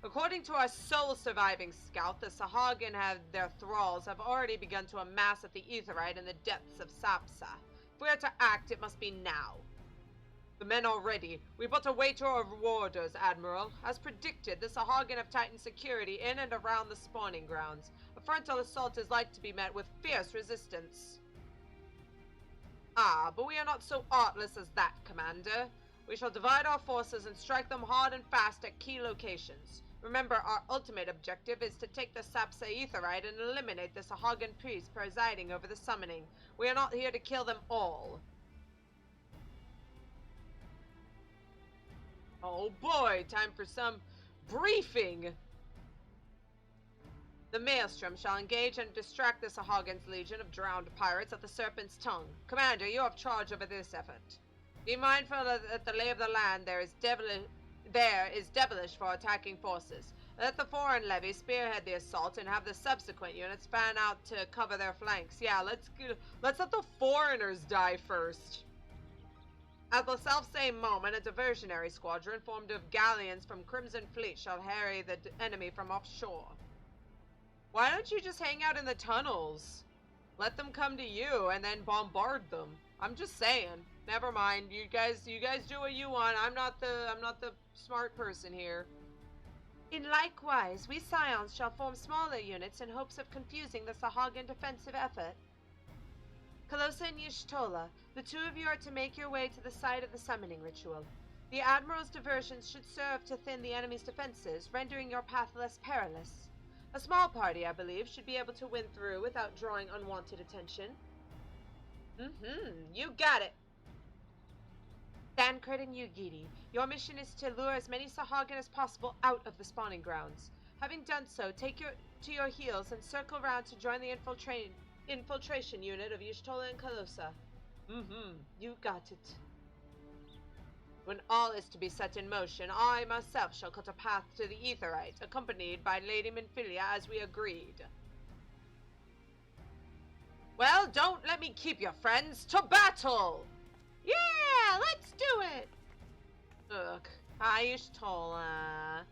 According to our sole surviving scout, the Sahagin and their thralls have already begun to amass at the Aetheryte in the depths of Sapsa. If we are to act, it must be now. The men are ready. We but await your orders, Admiral. As predicted, the Sahagin have tightened security in and around the spawning grounds. A frontal assault is like to be met with fierce resistance. Ah, but we are not so artless as that, Commander. We shall divide our forces and strike them hard and fast at key locations. Remember, our ultimate objective is to take the Sapsa Aetheryte and eliminate the Sahagin priest presiding over the summoning. We are not here to kill them all. Oh boy, time for some briefing. The Maelstrom shall engage and distract the Sahagin's legion of drowned pirates at the Serpent's Tongue. Commander, you have charge over this effort. Be mindful that the lay of the land there is devilish for attacking forces. Let the foreign levy spearhead the assault and have the subsequent units fan out to cover their flanks. Yeah, let's let the foreigners die first. At the self-same moment, a diversionary squadron formed of galleons from Crimson Fleet shall harry the enemy from offshore. Why don't you just hang out in the tunnels? Let them come to you and then bombard them. I'm just saying. Never mind. You guys do what you want. I'm not the smart person here. In likewise, we Scions shall form smaller units in hopes of confusing the Sahagin defensive effort. Calosa and Y'shtola, the two of you are to make your way to the site of the summoning ritual. The Admiral's diversions should serve to thin the enemy's defenses, rendering your path less perilous. A small party, I believe, should be able to win through without drawing unwanted attention. You got it. Dankred and Yugiri, your mission is to lure as many Sahagin as possible out of the spawning grounds. Having done so, take to your heels and circle round to join the infiltration unit of Y'shtola and Calosa. You got it. When all is to be set in motion, I myself shall cut a path to the Aetheryte, accompanied by Lady Minfilia as we agreed. Well, don't let me keep you, friends. To battle! Yeah, let's do it! Ugh, hi, Y'shtola.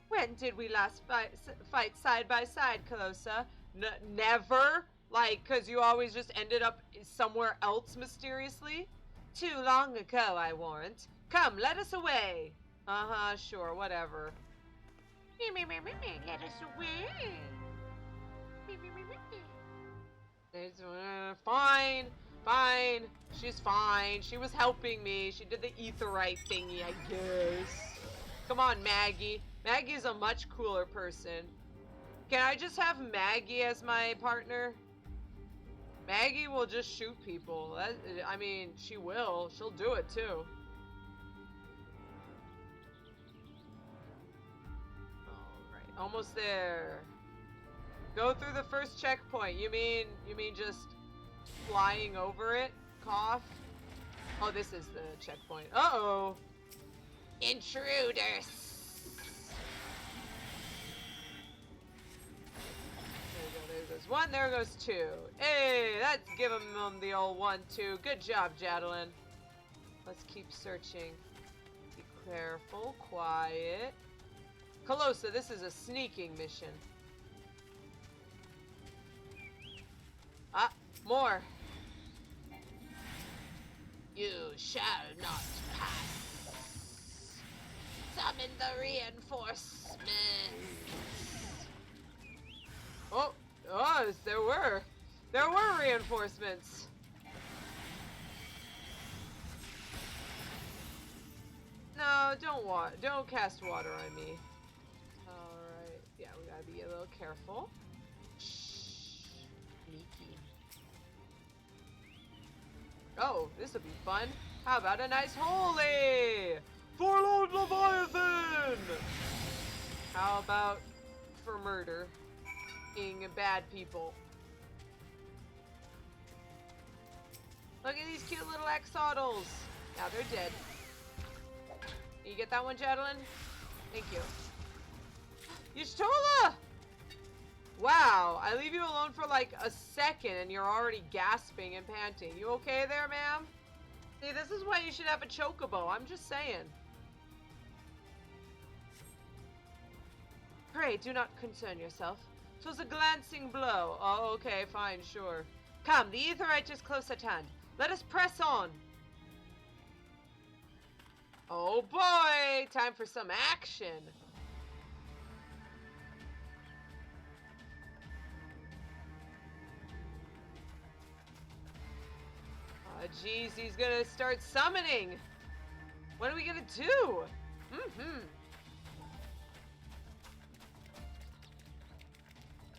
When did we last fight side by side, Calosa? Never? Like, 'cause you always just ended up somewhere else mysteriously? Too long ago, I warrant. Come, let us away. Sure, whatever. Let us away. It's, fine. She's fine. She was helping me. She did the Aetheryte thingy, I guess. Come on, Maggie. Maggie's a much cooler person. Can I just have Maggie as my partner? Maggie will just shoot people. I mean, she will. She'll do it too. Alright, almost there. Go through the first checkpoint. You mean just flying over it? Cough. Oh, this is the checkpoint. Uh-oh. Intruders. There goes one, there goes two. Hey, let's give him the old 1-2. Good job, Jadalyn. Let's keep searching. Be careful, quiet. Calosa, this is a sneaking mission. Ah, more. You shall not pass. Summon the reinforcements. Oh, oh, there were. There were reinforcements. No, don't cast water on me. Alright, yeah, we gotta be a little careful. Shh. Sneaky. Oh, this'll be fun. How about a nice holy? For Lord Leviathan! How about for murder? Being bad people. Look at these cute little axolotls. Now they're dead. You get that one, Jadelyn? Thank you. Y'shtola! Wow, I leave you alone for like a second and you're already gasping and panting. You okay there, ma'am? See, this is why you should have a chocobo. I'm just saying. Pray, do not concern yourself. 'Twas a glancing blow. Oh, okay, fine, sure. Come, the Aetherite is close at hand. Let us press on. Oh boy, time for some action. Oh geez, he's gonna start summoning. What are we gonna do?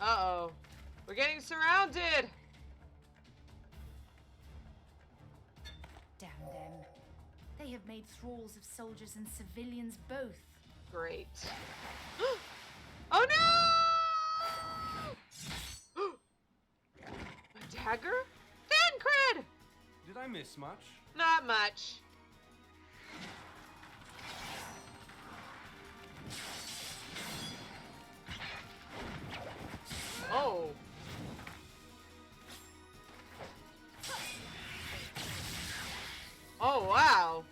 Uh-oh. We're getting surrounded. Damn them. They have made thralls of soldiers and civilians both. Great. Oh no! A dagger? Thancred! Did I miss much? Not much. Oh. Oh, wow.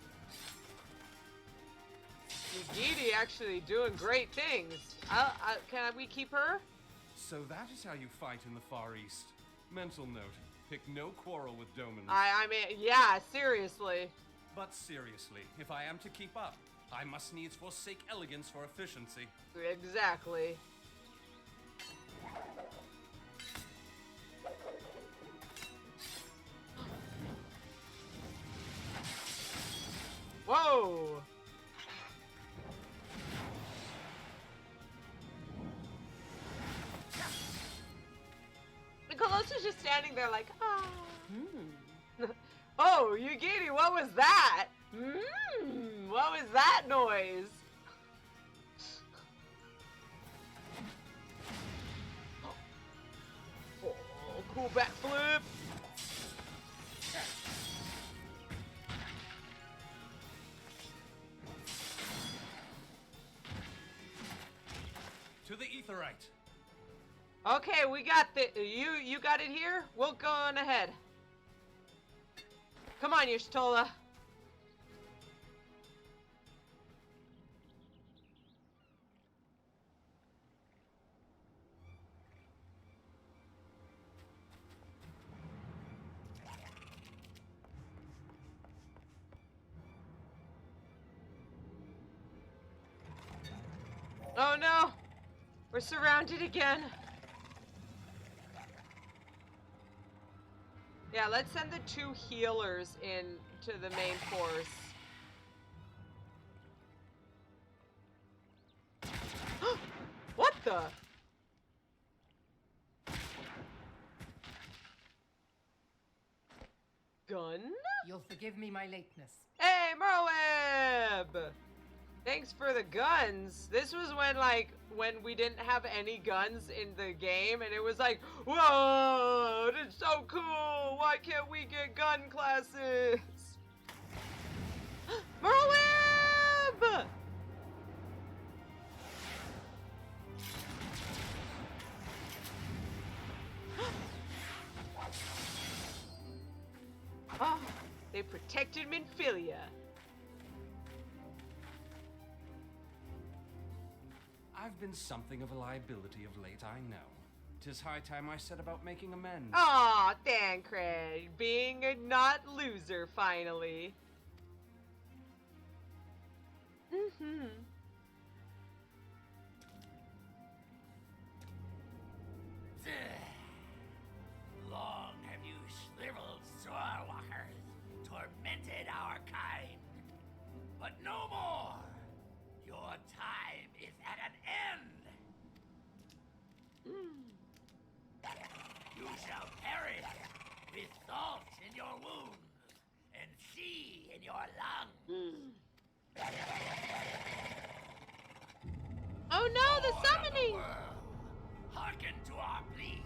Yugiti actually doing great things. Can we keep her? So that is how you fight in the Far East. Mental note, pick no quarrel with Doman. I mean, yeah, seriously. But seriously, if I am to keep up, I must needs forsake elegance for efficiency. Exactly. Whoa! Calosa's just standing there like, ah. Oh, Yugiti, what was that? What was that noise? Oh, cool backflip. To the Aetherite. Okay, we got you got it here? We'll go on ahead. Come on, Y'shtola. Oh no! We're surrounded again. Yeah, let's send the 2 healers in to the main force. What the? Gun? You'll forgive me my lateness. Hey, Merweb! Thanks for the guns. This was when we didn't have any guns in the game, and it was like, whoa, it's so cool. Why can't we get gun classes? Merweb! Oh, they protected Minfilia. I've been something of a liability of late, I know. 'Tis high time I set about making amends. Aw, Thancred, being a not loser finally. your lungs. Oh no, the Lord of summoning! world, hearken to our plea.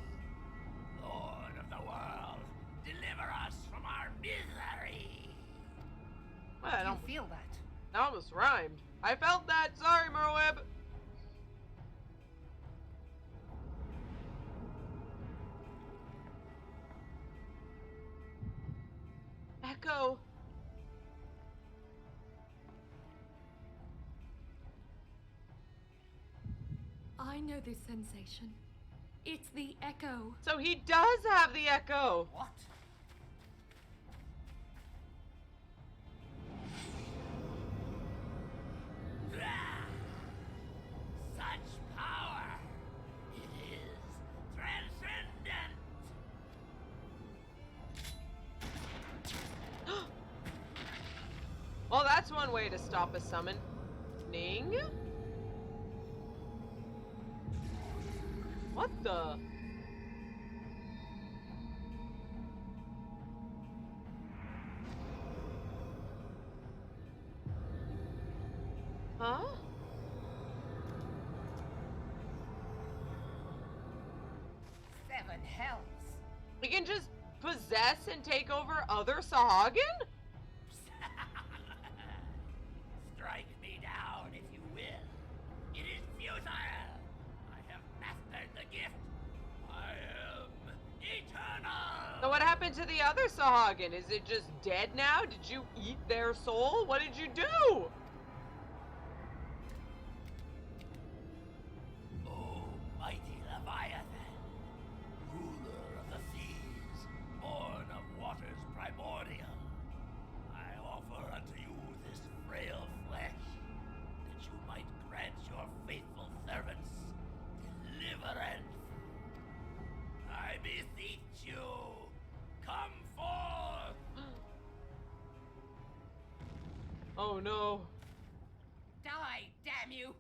Lord of the world, deliver us from our misery. Well, I You don't. feel that? That almost rhymed. I felt that. Sorry, Merweb. Echo. I know this sensation. It's the echo. So he does have the echo. What? Such power! It is transcendent! Well, that's one way to stop a summon. Ning? What the? Huh? Seven hells. We can just possess and take over other Sahagin? Strike me down if you will. It is futile. I have mastered the gift. I am eternal. So what happened to the other Sahagin? Is it just dead now? Did you eat their soul? What did you do? O mighty Leviathan, ruler of the seas, born of waters primordial, I offer unto you this frail flesh, that you might grant your faithful servants deliverance. I beseech you, come forth! Oh no. Die, damn you!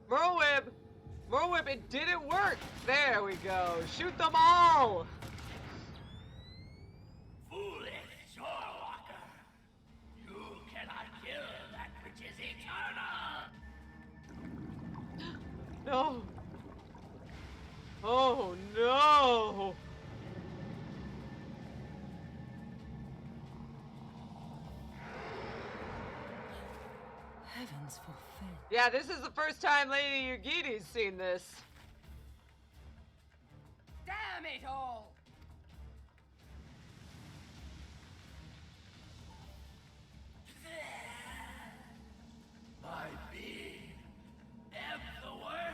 Merweb, it didn't work. There we go. Shoot them all. Foolish shorewalker! You cannot kill that which is eternal! No. Oh no. Heavens forfend. Yeah, this is the first time Lady Yugiti's seen this. Damn it all! My being ebbs away.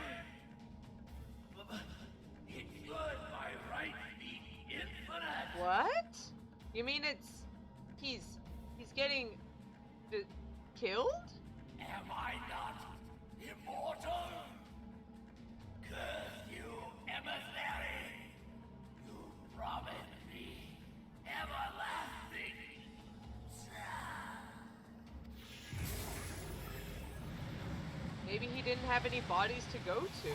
It should by right be infinite. What? You mean he's getting killed? Am I not immortal? Curse you, emissary! You promised me everlasting. Maybe he didn't have any bodies to go to.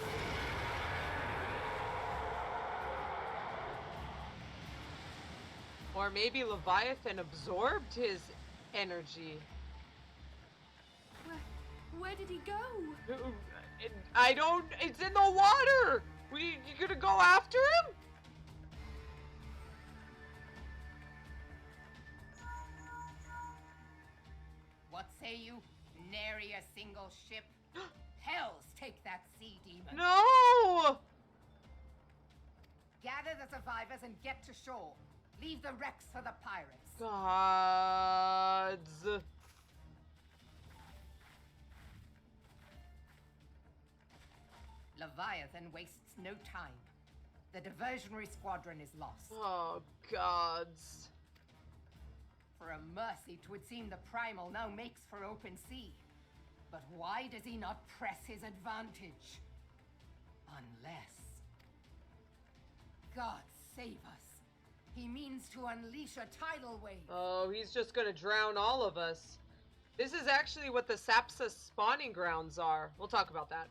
Or maybe Leviathan absorbed his energy. Where did he go? I don't. It's in the water. You gonna go after him? What say you? Nary a single ship? Hells take that sea demon. No. Gather the survivors and get to shore. Leave the wrecks for the pirates. Gods. Leviathan wastes no time. The diversionary squadron is lost. Oh, gods. For a mercy, 'twould seem the primal now makes for open sea. But why does he not press his advantage? Unless... God save us. He means to unleash a tidal wave. Oh, he's just gonna drown all of us. This is actually what the Sapsa spawning grounds are. We'll talk about that.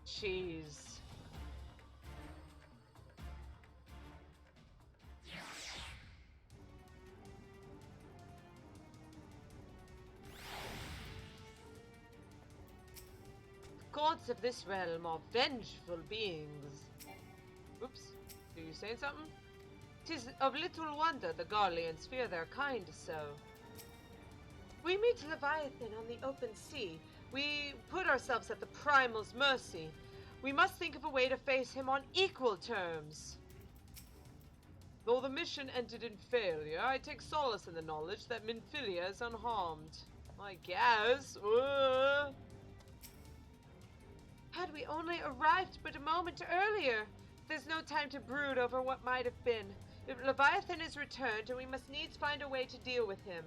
Jeez. gods of this realm are vengeful beings. Oops, are you saying something? 'Tis of little wonder the Garleans fear their kind so. We meet Leviathan on the open sea. We put ourselves at the Primal's mercy. We must think of a way to face him on equal terms. Though the mission ended in failure, I take solace in the knowledge that Minfilia is unharmed. I guess. Had we only arrived but a moment earlier! There's no time to brood over what might have been. If Leviathan is returned, we must needs find a way to deal with him.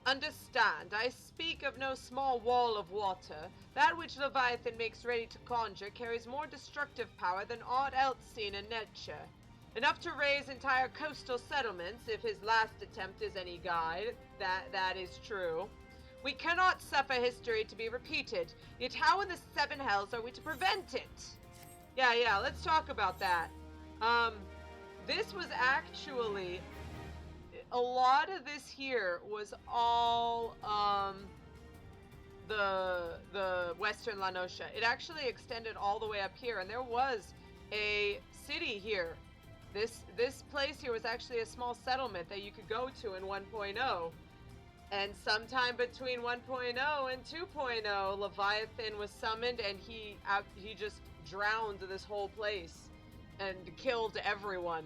Understand, I speak of no small wall of water. That which Leviathan makes ready to conjure carries more destructive power than aught else seen in nature. Enough to raise entire coastal settlements, if his last attempt is any guide. That is true. We cannot suffer history to be repeated, yet how in the seven hells are we to prevent it? Yeah, let's talk about that. This was actually... A lot of this here was all, the western La Noscea. It actually extended all the way up here, and there was a city here. This place here was actually a small settlement that you could go to in 1.0. And sometime between 1.0 and 2.0, Leviathan was summoned, and he just drowned this whole place and killed everyone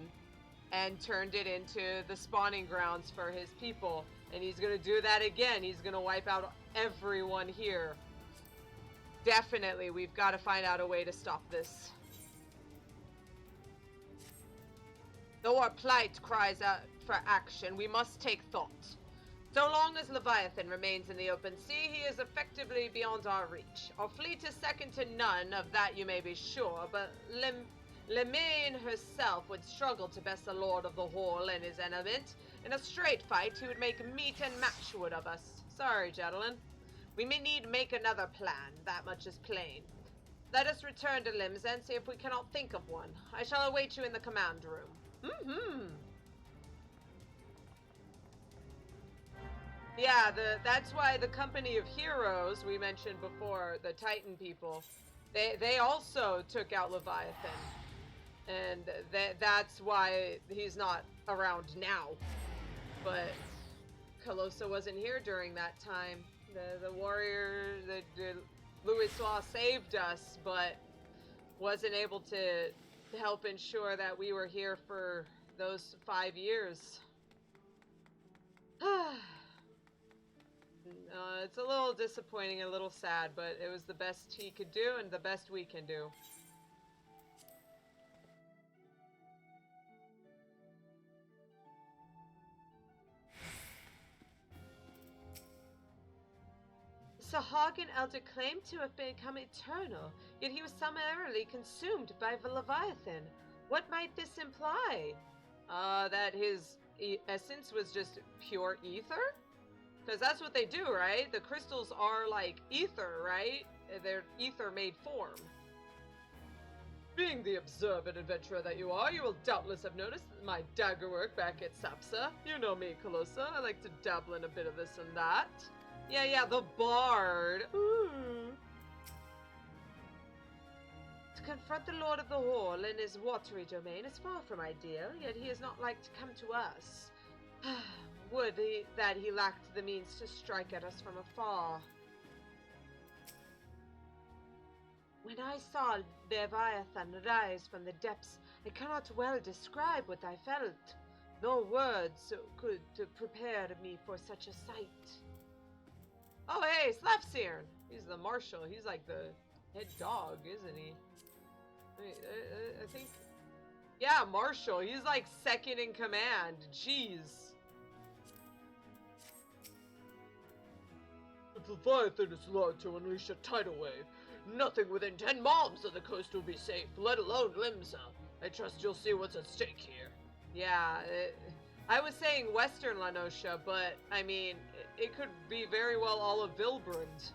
and turned it into the spawning grounds for his people. And he's gonna do that again. He's gonna wipe out everyone here. Definitely, we've got to find out a way to stop this. Though our plight cries out for action, we must take thought. So long as Leviathan remains in the open sea, he is effectively beyond our reach. Our fleet is second to none, of that you may be sure, but Lemane herself would struggle to best the Lord of the Hall and his element. In a straight fight, he would make meat and matchwood of us. Sorry, gentlemen. We may need make another plan, that much is plain. Let us return to Limsans and see if we cannot think of one. I shall await you in the command room. Yeah, that's why the company of heroes we mentioned before, the Titan people, they also took out Leviathan. And that's why he's not around now. But Calosa wasn't here during that time. The warrior, the Louisois saved us, but wasn't able to help ensure that we were here for those 5 years. It's a little disappointing, a little sad, but it was the best he could do and the best we can do. Sahagin Elder claimed to have become eternal, yet he was summarily consumed by the Leviathan. What might this imply? That his essence was just pure ether? Because that's what they do, right? The crystals are like ether, right? They're ether-made form. Being the observant adventurer that you are, you will doubtless have noticed my dagger work back at Sapsa. You know me, Calosa. I like to dabble in a bit of this and that. Yeah, the bard. Ooh. To confront the Lord of the Hall in his watery domain is far from ideal, yet he is not like to come to us. Would that he lacked the means to strike at us from afar. When I saw Leviathan rise from the depths, I cannot well describe what I felt. No words could prepare me for such a sight. Oh, hey, Slafsirn! He's the marshal. He's like the head dog, isn't he? I think... Yeah, marshal. He's like second in command. Jeez. If Leviathan is allowed to unleash a tidal wave, nothing within 10 miles of the coast will be safe, let alone Limsa. I trust you'll see what's at stake here. Yeah, I was saying Western La Noscea, but, I mean, it could be very well all of Vilbrund.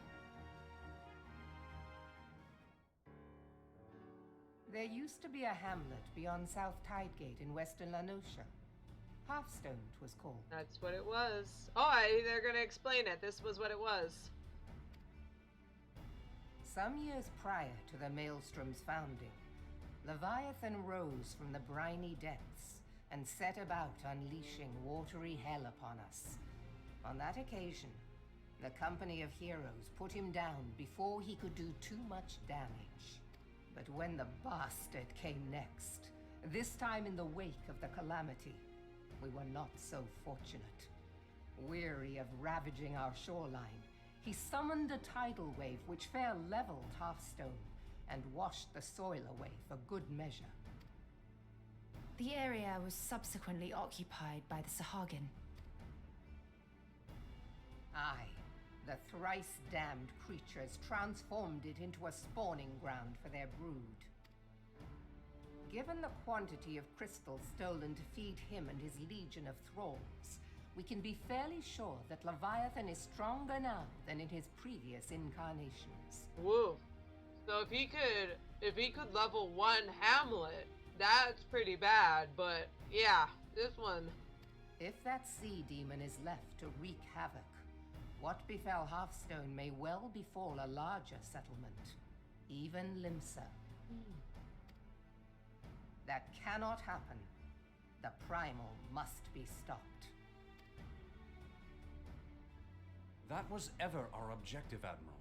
There used to be a hamlet beyond South Tidegate in Western La Noscea. Halfstone, 'twas called. That's what it was. Oh, they're gonna explain it. This was what it was. Some years prior to the Maelstrom's founding, Leviathan rose from the briny depths and set about unleashing watery hell upon us. On that occasion, the Company of Heroes put him down before he could do too much damage. But when the bastard came next, this time in the wake of the calamity, we were not so fortunate. Weary of ravaging our shoreline, he summoned a tidal wave which fair leveled Hearthstone and washed the soil away for good measure. The area was subsequently occupied by the Sahagin. Aye, the thrice-damned creatures transformed it into a spawning ground for their brood. Given the quantity of crystals stolen to feed him and his legion of thralls, we can be fairly sure that Leviathan is stronger now than in his previous incarnations. Whoa. So if he could level 1 Hamlet, that's pretty bad, but yeah, this one. If that sea demon is left to wreak havoc, what befell Hearthstone may well befall a larger settlement, even Limsa. That cannot happen. The primal must be stopped. That was ever our objective, Admiral.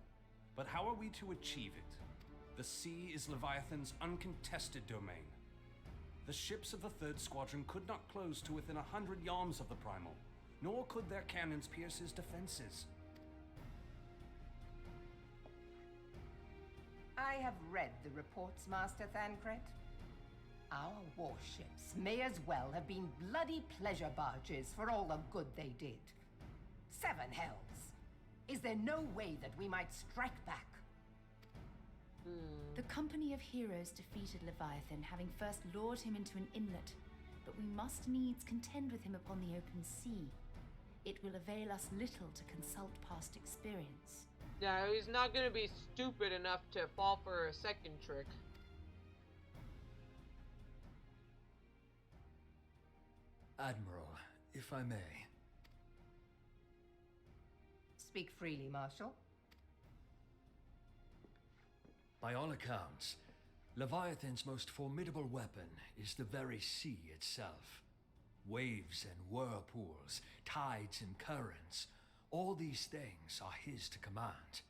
But how are we to achieve it? The sea is Leviathan's uncontested domain. The ships of the 3rd Squadron could not close to within 100 yards of the primal, nor could their cannons pierce his defenses. I have read the reports, Master Thancred. Our warships may as well have been bloody pleasure barges for all the good they did. 7 hells! Is there no way that we might strike back? The Company of Heroes defeated Leviathan, having first lured him into an inlet, but we must needs contend with him upon the open sea. It will avail us little to consult past experience. Yeah, he's not gonna be stupid enough to fall for a second trick. Admiral, if I may. Speak freely, Marshal. By all accounts, Leviathan's most formidable weapon is the very sea itself. Waves and whirlpools, tides and currents, all these things are his to command.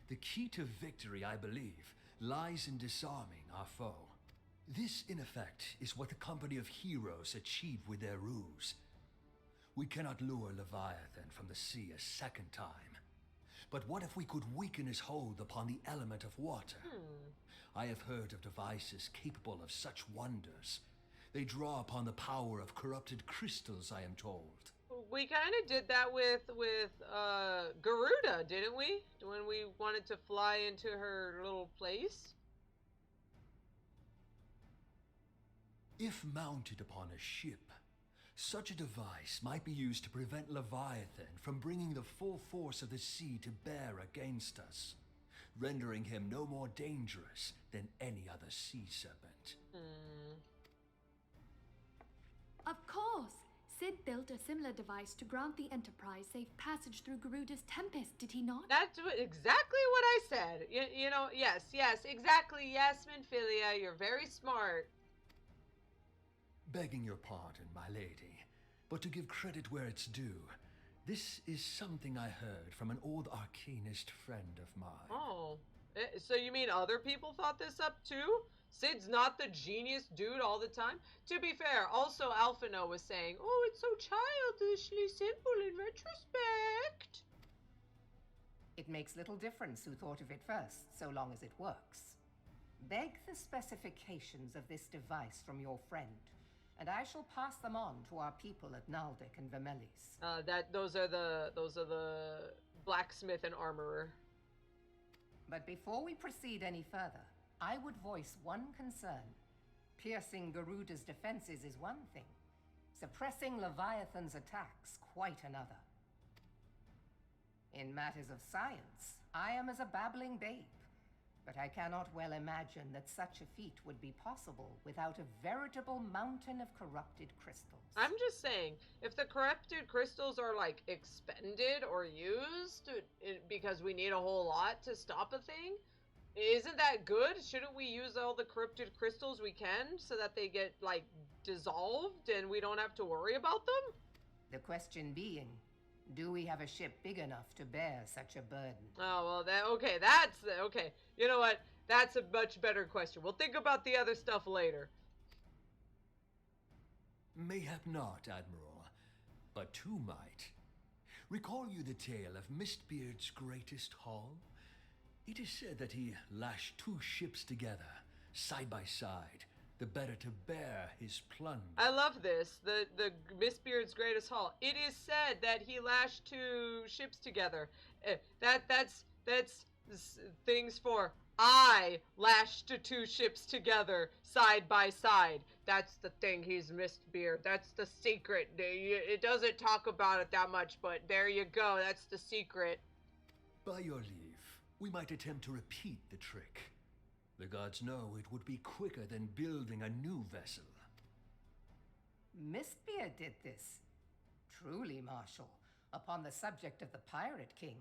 The key to victory, I believe, lies in disarming our foe. This, in effect, is what the Company of Heroes achieved with their ruse. We cannot lure Leviathan from the sea a second time. But what if we could weaken his hold upon the element of water? I have heard of devices capable of such wonders. They draw upon the power of corrupted crystals, I am told. We kind of did that with Garuda, didn't we? When we wanted to fly into her little place? If mounted upon a ship, such a device might be used to prevent Leviathan from bringing the full force of the sea to bear against us, rendering him no more dangerous than any other sea serpent. Of course! Sid built a similar device to grant the Enterprise safe passage through Garuda's Tempest, did he not? That's exactly what I said. You know, yes, exactly. Yes, Minfilia, you're very smart. Begging your pardon, my lady, but to give credit where it's due, this is something I heard from an old arcanist friend of mine. Oh, so you mean other people thought this up too? Sid's not the genius dude all the time? To be fair, also Alphino was saying, oh, it's so childishly simple in retrospect. It makes little difference who thought of it first, so long as it works. Beg the specifications of this device from your friend, and I shall pass them on to our people at Naldic and Vermelis. Those are the blacksmith and armorer. But before we proceed any further, I would voice one concern. Piercing Garuda's defenses is one thing. Suppressing Leviathan's attacks, quite another. In matters of science, I am as a babbling babe. But I cannot well imagine that such a feat would be possible without a veritable mountain of corrupted crystals. I'm just saying, if the corrupted crystals are, like, expended or used because we need a whole lot to stop a thing, Isn't that good? Shouldn't we use all the corrupted crystals we can so that they get, like, dissolved and we don't have to worry about them? The question being, do we have a ship big enough to bear such a burden? Oh, well, okay. You know what? That's a much better question. We'll think about the other stuff later. Mayhap not, Admiral, but two might. Recall you the tale of Mistbeard's greatest haul? It is said that he lashed two ships together, side by side, the better to bear his plunder. I love this. The Mistbeard's greatest haul. It is said that he lashed two ships together. That's things for I lashed two ships together side by side. That's the thing. He's Mistbeard. That's the secret. It doesn't talk about it that much, but there you go. That's the secret. By your leave, we might attempt to repeat the trick. The gods know it would be quicker than building a new vessel. Mistbeard did this. Truly, Marshal, upon the subject of the Pirate King,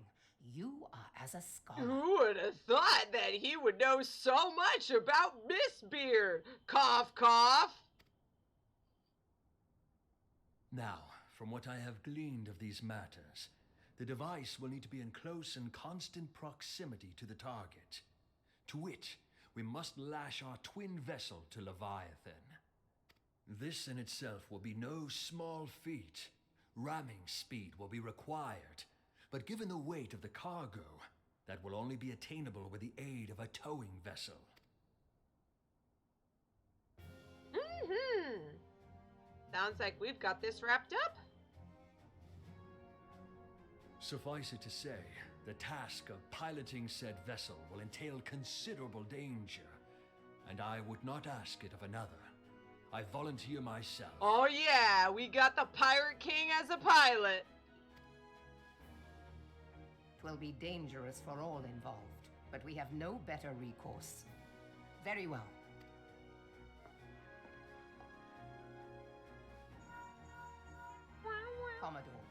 you are as a scholar. Who would have thought that he would know so much about Mistbeard? Cough, cough. Now, from what I have gleaned of these matters, the device will need to be in close and constant proximity to the target. To wit, we must lash our twin vessel to Leviathan. This in itself will be no small feat. Ramming speed will be required, but given the weight of the cargo, that will only be attainable with the aid of a towing vessel. Sounds like we've got this wrapped up. Suffice it to say, the task of piloting said vessel will entail considerable danger, and I would not ask it of another. I volunteer myself. Oh yeah, we got the Pirate King as a pilot. 'Twill be dangerous for all involved, but we have no better recourse. Very well. Commodore,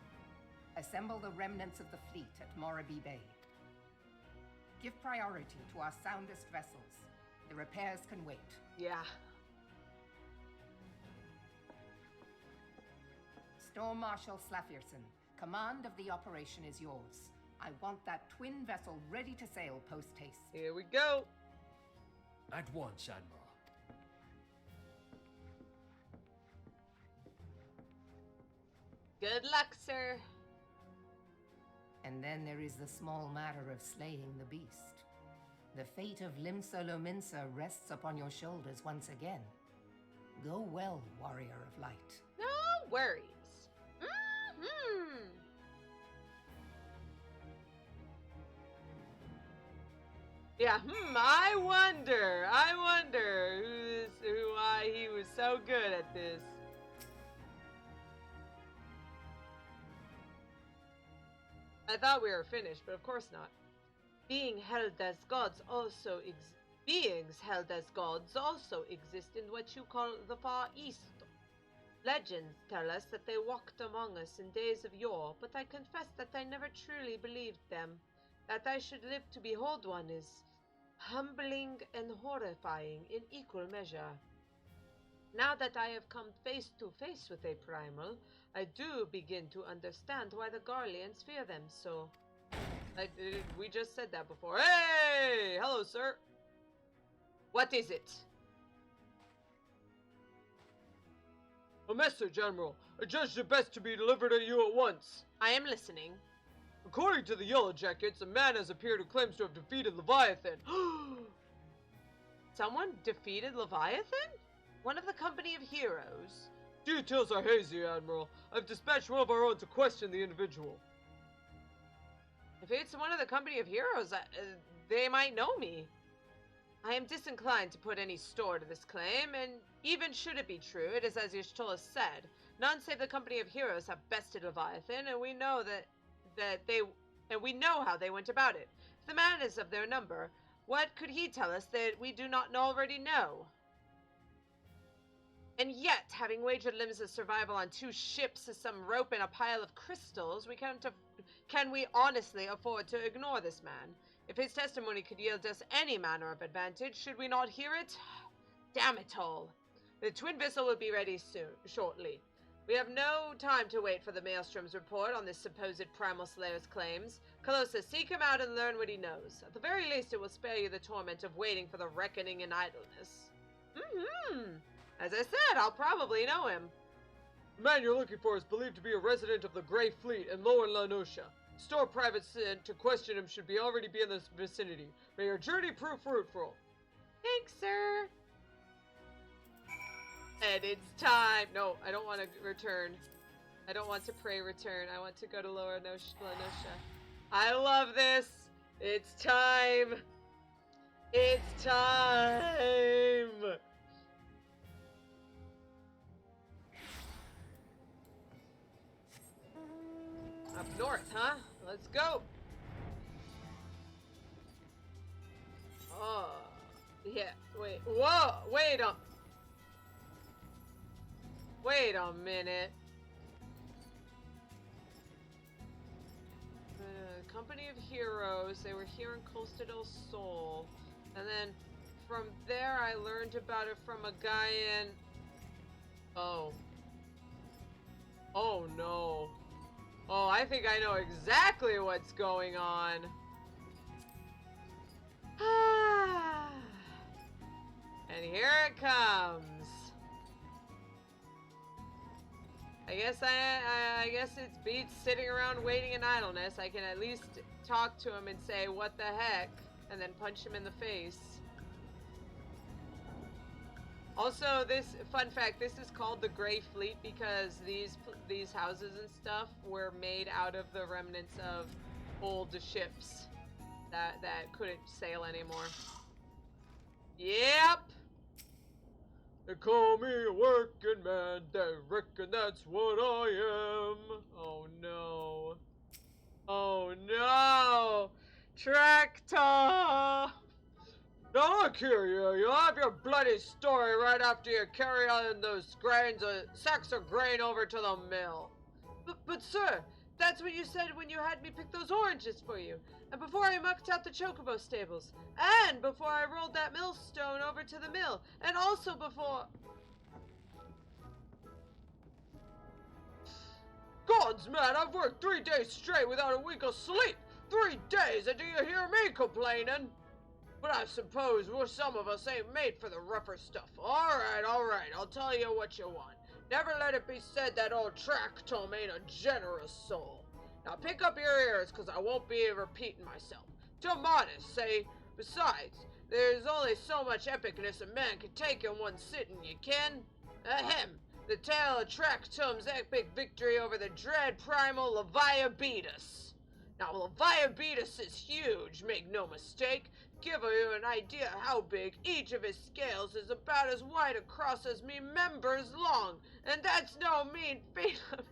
assemble the remnants of the fleet at Morabee Bay. Give priority to our soundest vessels. The repairs can wait. Yeah. Storm Marshal Slafierson, command of the operation is yours. I want that twin vessel ready to sail post-haste. Here we go. At once, Admiral. Good luck, sir. And then there is the small matter of slaying the beast. The fate of Limsa rests upon your shoulders once again. Go well, warrior of light. No worries. Yeah, I wonder why he was so good at this. I thought we were finished, but of course not. Beings held as gods also exist in what you call the Far East. Legends tell us that they walked among us in days of yore, but I confess that I never truly believed them. That I should live to behold one is humbling and horrifying in equal measure. Now that I have come face to face with a primal, I do begin to understand why the Garleans fear them so. We just said that before. Hey! Hello, sir. What is it? A message, Admiral. I judged it best to be delivered at you at once. I am listening. According to the Yellow Jackets, a man has appeared who claims to have defeated Leviathan. Someone defeated Leviathan? One of the company of heroes? Details are hazy, Admiral. I've dispatched one of our own to question the individual. If it's one of the company of heroes, they might know me. I am disinclined to put any store to this claim, and even should it be true, it is as Y'shtola said. None save the company of heroes have bested Leviathan, and we know we know how they went about it. If the man is of their number, what could he tell us that we do not already know? And yet, having wagered Limsa's survival on 2 ships as some rope and a pile of crystals, can we honestly afford to ignore this man? If his testimony could yield us any manner of advantage, should we not hear it? Damn it all. The twin vessel will be ready shortly. We have no time to wait for the Maelstrom's report on this supposed Primal Slayer's claims. Calosa, seek him out and learn what he knows. At the very least, it will spare you the torment of waiting for the reckoning in idleness. As I said, I'll probably know him. The man you're looking for is believed to be a resident of the Grey Fleet and lower Noscea. Store private sent to question him should already be in this vicinity. May your journey prove fruitful. Thanks, sir. And it's time. No, I don't want to return. I don't want to pray return. I want to go to lower Noscea. I love this. It's time. It's time. Up north, huh? Let's go. Oh, yeah. Wait. Whoa. Wait a minute. Company of Heroes. They were here in Costa del Sol. And then from there I learned about it from a guy in... Oh. Oh no. Oh, I think I know exactly what's going on. And here it comes. I guess it beats sitting around waiting in idleness. I can at least talk to him and say, what the heck? And then punch him in the face. Also, fun fact, this is called the Grey Fleet because these houses and stuff were made out of the remnants of old ships that couldn't sail anymore. Yep. They call me a working man, they reckon that's what I am. Oh no. Oh no! Tractor! Now look here, you'll have your bloody story right after you carry on those sacks of grain over to the mill. But sir, that's what you said when you had me pick those oranges for you. And before I mucked out the chocobo stables. And before I rolled that millstone over to the mill. And also before... Gods, man, I've worked 3 days straight without a wink of sleep. 3 days, and do you hear me complaining? But I suppose some of us ain't made for the rougher stuff. Alright, I'll tell you what you want. Never let it be said that old Tractome ain't a generous soul. Now pick up your ears, cause I won't be repeating myself. Too modest, say. Besides, there's only so much epicness a man can take in one sitting, you ken? Ahem. The tale of Tractome's epic victory over the dread primal Leviabetus. Now, Leviabetus is huge, make no mistake. Give you an idea how big, each of his scales is about as wide across as me members long, and that's no mean feat of it.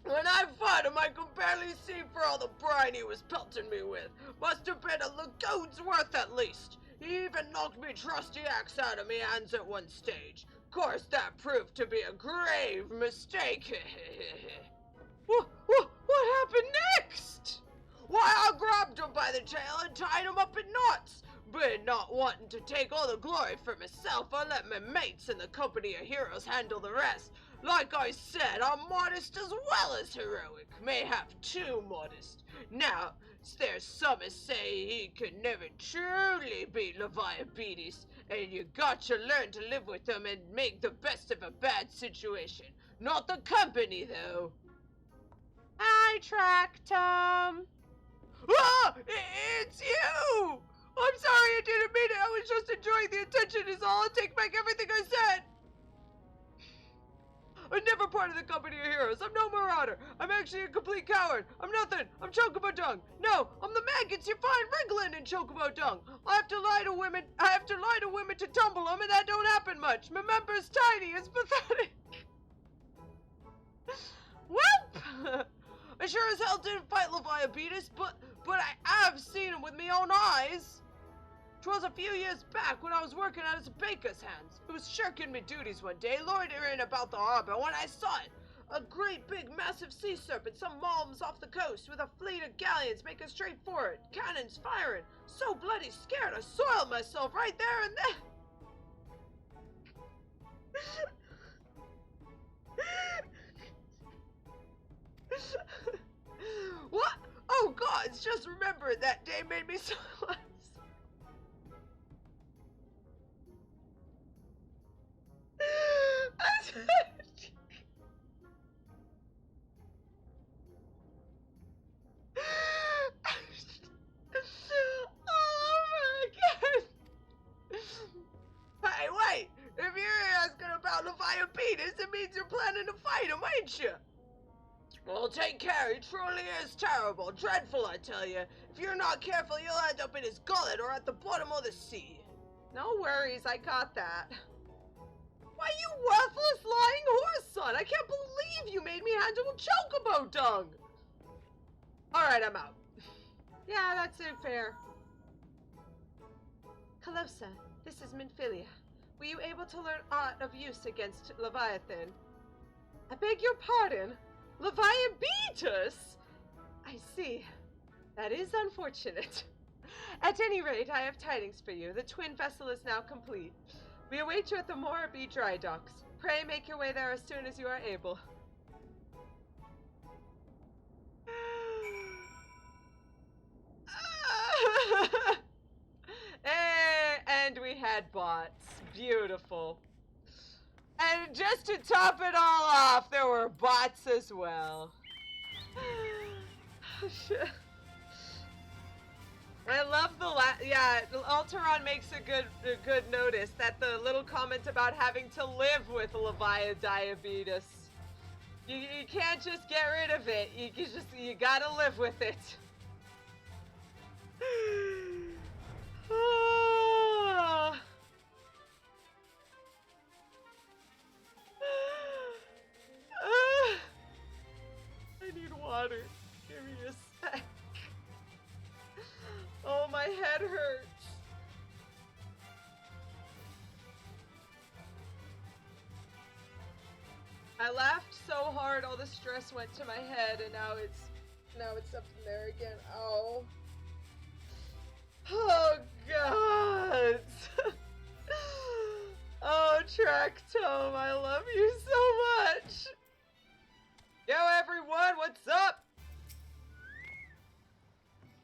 When I fought him, I could barely see for all the brine he was pelting me with. Must have been a lagoon's worth at least. He even knocked me trusty axe out of me hands at one stage. Course that proved to be a grave mistake. What happened next? Why, I grabbed him by the tail and tied him up in knots. But not wanting to take all the glory for myself, I let my mates in the company of heroes handle the rest. Like I said, I'm modest as well as heroic, mayhap too modest. Now, there's some as say he could never truly beat Leviabetes, and you gotcha learn to live with him and make the best of a bad situation. Not the company, though. Hi, Tractum. Ah! It's you! I'm sorry, I didn't mean it. I was just enjoying the attention is all. I'll take back everything I said. never part of the company of heroes. I'm no marauder. I'm actually a complete coward. I'm nothing. I'm Chocobo Dung. No, I'm the maggots you find wriggling in Chocobo Dung. I have to lie to women to tumble them, and that don't happen much. My member's tiny. It's pathetic. Well, I sure as hell didn't fight Leviathan, but I have seen him with my own eyes. 'Twas a few years back when I was working as a baker's hands. It was shirking me duties one day, loitering about the harbor, when I saw it. A great big massive sea serpent some miles off the coast, with a fleet of galleons making straight for it, cannons firing. So bloody scared I soiled myself right there and then. What? Oh gods, just remembering that day made me so less. Hey, wait! If you're asking about Leviathan, it means you're planning to fight him, ain't you? Well, take care. He truly is terrible. Dreadful, I tell you. If you're not careful, you'll end up in his gullet or at the bottom of the sea. No worries, I got that. Why, you worthless lying horse son! I can't believe you made me handle Chocobo Dung! Alright, I'm out. Yeah, that's fair. Calosa, this is Minfilia. Were you able to learn aught of use against Leviathan? I beg your pardon? Leviathan? I see. That is unfortunate. At any rate, I have tidings for you. The twin vessel is now complete. We await you at the Moraby dry docks. Pray make your way there as soon as you are able. And we had bots. Beautiful. And just to top it all off, there were bots as well. I love the Ul'dah makes a good notice that the little comment about having to live with Leviathan diabetes. You can't just get rid of it. You gotta live with it. I need water. Give me a sec. Oh, my head hurts. I laughed so hard, all the stress went to my head, and now it's up in there again. Oh. Oh, God. Oh, Tractome, I love you so much. Yo, everyone, what's up?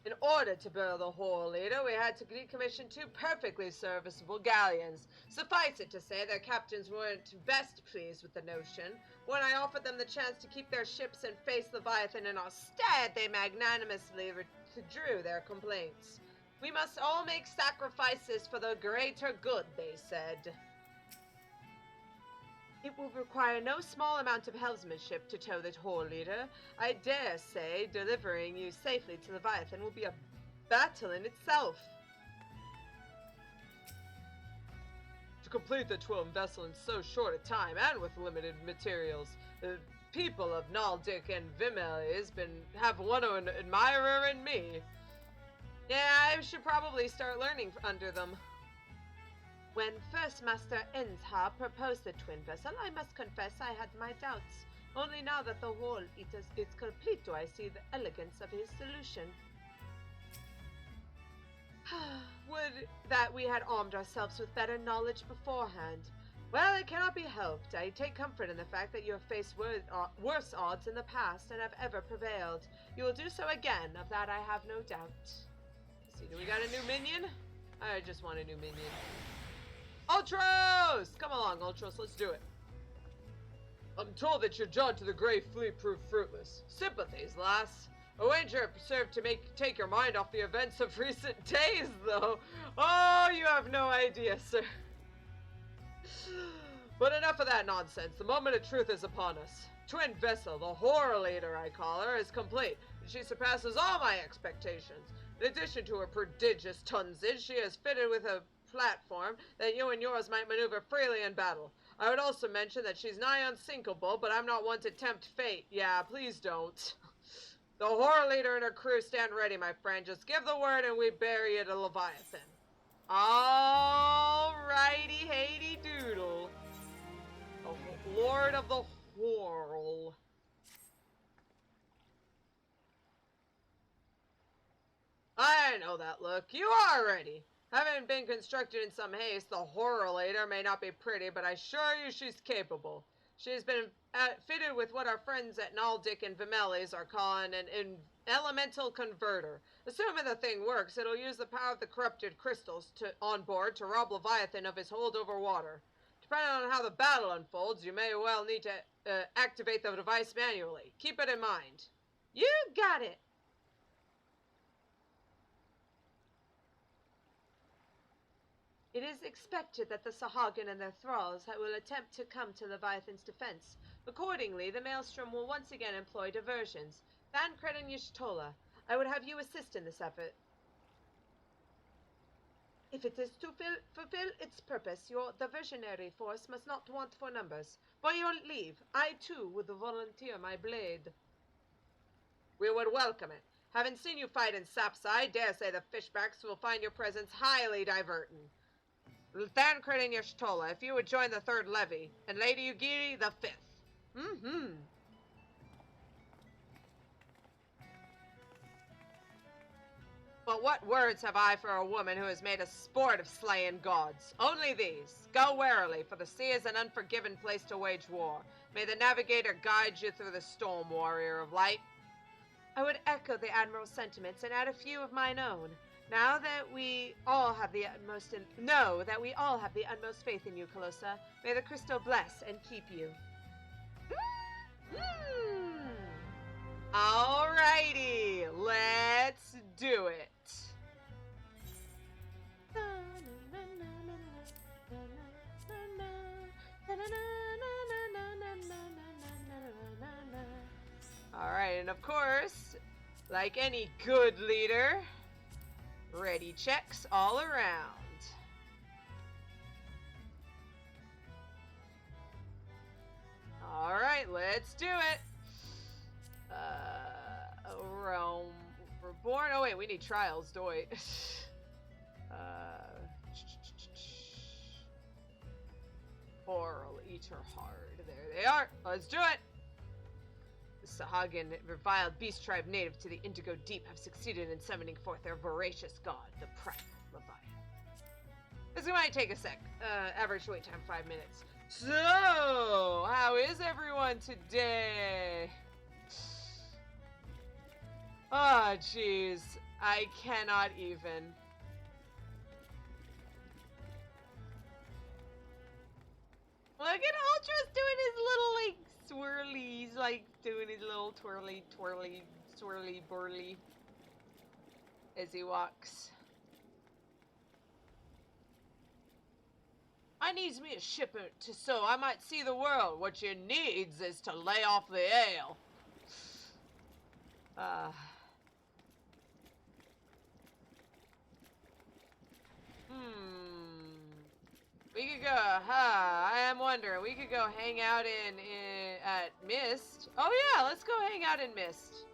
In order to build the Ul'dah, we had to decommission 2 perfectly serviceable galleons. Suffice it to say, their captains weren't best pleased with the notion. When I offered them the chance to keep their ships and face Leviathan in our stead, they magnanimously withdrew their complaints. We must all make sacrifices for the greater good, they said. It will require no small amount of helmsmanship to tow the Ul'dah. I dare say delivering you safely to Leviathan will be a battle in itself. To complete the twin vessel in so short a time and with limited materials, the people of Naldic and Vimel have one admirer in me. Yeah, I should probably start learning under them. When First Master Enzha proposed the twin vessel, I must confess I had my doubts. Only now that the Ul'dah is complete do I see the elegance of his solution. Would that we had armed ourselves with better knowledge beforehand. Well, it cannot be helped. I take comfort in the fact that you have faced worse odds in the past and have ever prevailed. You will do so again, of that I have no doubt. Let's see, do we got a new minion? I just want a new minion. Ultros! Come along, Ultros, let's do it. I'm told that you're drawn to the Grey Fleet prove fruitless. Sympathies, lass. A wager served to take your mind off the events of recent days, though. Oh, you have no idea, sir. But enough of that nonsense. The moment of truth is upon us. Twin vessel, the horror leader I call her, is complete, and she surpasses all my expectations. In addition to her prodigious tonsage, she is fitted with a platform that you and yours might maneuver freely in battle. I would also mention that she's nigh unsinkable, but I'm not one to tempt fate. Yeah, please don't. The horror leader and her crew stand ready, my friend. Just give the word and we bury it a Leviathan. Alrighty, Haty Doodle. The Lord of the Whirl. I know that look. You are ready. Having been constructed in some haste, the horror leader may not be pretty, but I assure you she's capable. She has been fitted with what our friends at Naldic and Vimelis are calling an elemental converter. Assuming the thing works, it'll use the power of the corrupted crystals on board to rob Leviathan of his hold over water. Depending on how the battle unfolds, you may well need to activate the device manually. Keep it in mind. You got it. It is expected that the Sahagin and their thralls will attempt to come to Leviathan's defense. Accordingly, the Maelstrom will once again employ diversions. Thancred and Y'shtola, I would have you assist in this effort. If it is to fulfill its purpose, your diversionary force must not want for numbers. By your leave, I too would volunteer my blade. We would welcome it. Having seen you fight in Sapsa, I dare say the fishbacks will find your presence highly diverting. Thancred and Y'shtola, if you would join the third levy, and Lady Ugiri the fifth. But what words have I for a woman who has made a sport of slaying gods? Only these. Go warily, for the sea is an unforgiving place to wage war. May the navigator guide you through the storm, warrior of light. I would echo the Admiral's sentiments and add a few of mine own. Now that we all have the utmost faith in you, Calosa, may the crystal bless and keep you. Alrighty, let's do it. Alright, and of course, like any good leader, ready checks all around. Alright, let's do it. Realm Reborn. Oh wait, we need trials, do we? Coral Eater Hard. There they are. Let's do it. The Sahagin, reviled beast tribe native to the Indigo Deep, have succeeded in summoning forth their voracious god, the Primal Leviathan. This might take a sec. Average wait time 5 minutes. So, how is everyone today? Oh, jeez. I cannot even. Look at Ultra's doing his little, like, swirlies, like, doing his little twirly, swirly, burly as he walks. I needs me a shipment so I might see the world. What you needs is to lay off the ale. We could go, I am wondering, we could go hang out at Mist. Oh yeah, let's go hang out in Mist.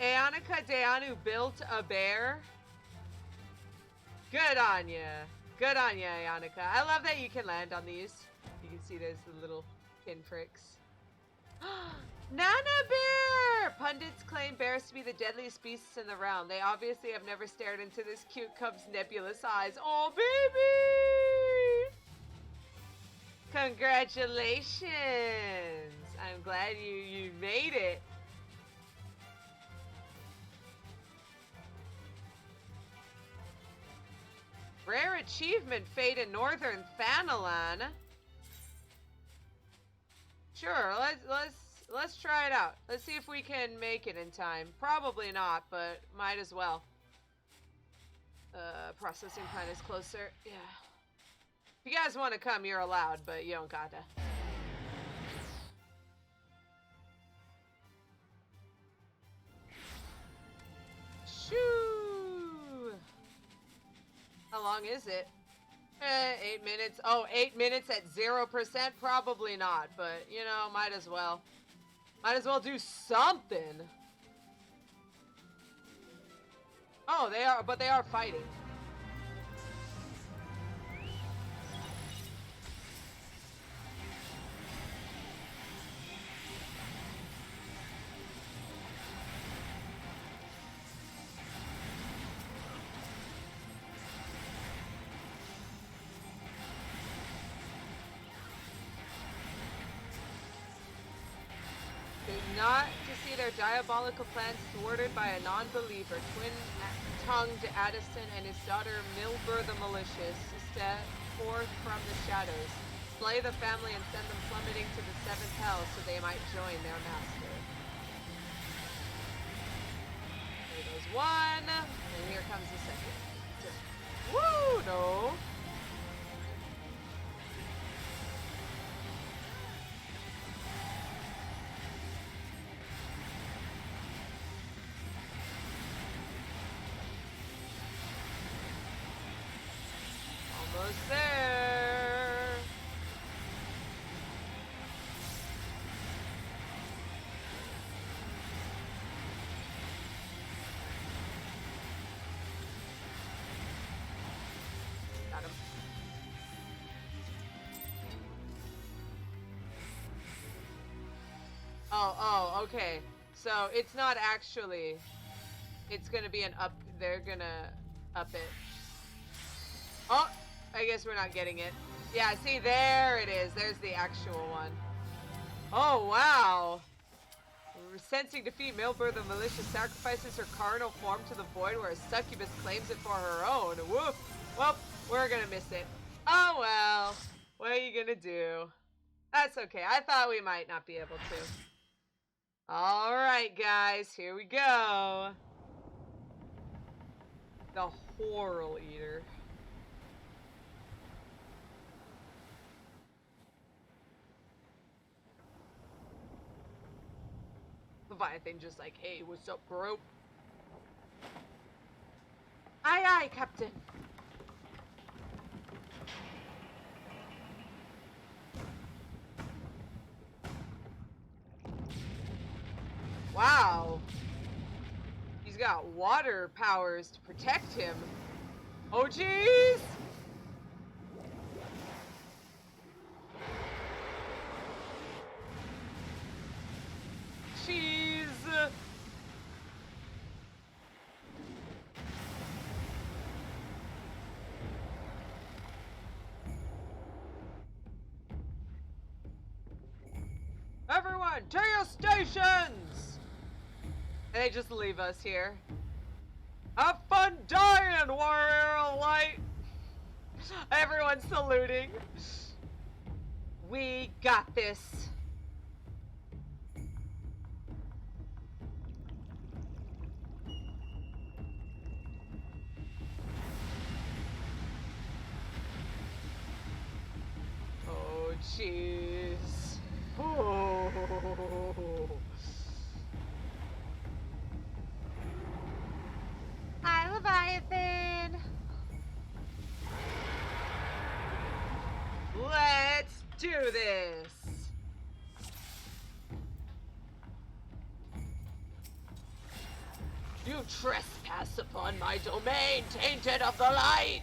Eonica Deanu built a bear. Good on ya. Good on ya, Eonica. I love that you can land on these. You can see there's the little pinpricks. Nana Bear! Pundits claim bears to be the deadliest beasts in the realm. They obviously have never stared into this cute cub's nebulous eyes. Oh, baby! Congratulations! I'm glad you made it. Rare achievement, fate in Northern Thanalan. Sure, let's let's try it out. Let's see if we can make it in time. Probably not, but might as well. Processing plant is closer. Yeah. If you guys want to come, you're allowed, but you don't gotta. Shoo! How long is it? 8 minutes. Oh, 8 minutes at 0%? Probably not, but, you know, might as well. Might as well do something. Oh, but they are fighting. Not to see their diabolical plans thwarted by a non-believer, twin-tongued Addison and his daughter Milber the Malicious step forth from the shadows, slay the family and send them plummeting to the seventh hell so they might join their master. There goes one, and here comes the second. Woo! No! Almost there. Got him. Oh, okay. So it's not actually. It's gonna be an up. They're gonna up it. Oh! I guess we're not getting it. Yeah, see, there it is. There's the actual one. Oh, wow. Sensing defeat, Milber the Malicious sacrifices her carnal form to the void where a succubus claims it for her own. Woof. Well, we're gonna miss it. Oh, well. What are you gonna do? That's okay. I thought we might not be able to. Alright, guys. Here we go. The Horror Eater. Leviathan just like, hey, what's up, bro? Aye, aye, Captain. Wow. He's got water powers to protect him. Oh, jeez! Jeez. Everyone, to your stations! And they just leave us here. Have fun dying, warrior of light! Everyone's saluting. We got this. Oh, jeez. Oh. Hi, Leviathan. Let's do this. You trespass upon my domain, tainted of the light.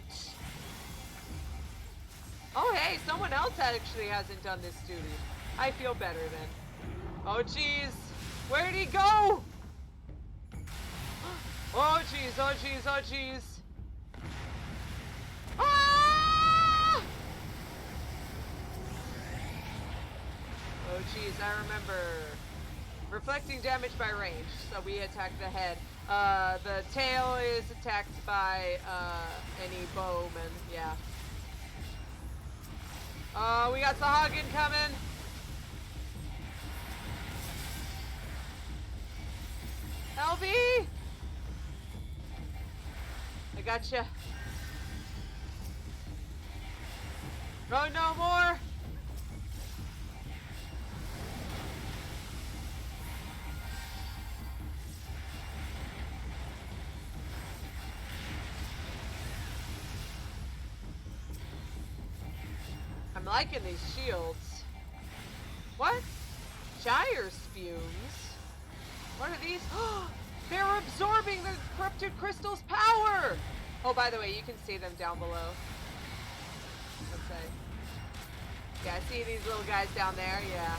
Oh, hey, someone else actually hasn't done this duty. I feel better then. Oh, jeez. Where'd he go? Oh, jeez, oh, jeez, oh, jeez. Ah! Oh, jeez, I remember. Reflecting damage by range, so we attack the head. The tail is attacked by any bowman, yeah. We got Sahagin coming. LV! I gotcha. Run no more! I'm liking these shields. What? Gyre spumes? What are these? They're absorbing the corrupted crystal's power! Oh, by the way, you can see them down below. Let's say. Yeah, I see these little guys down there, yeah.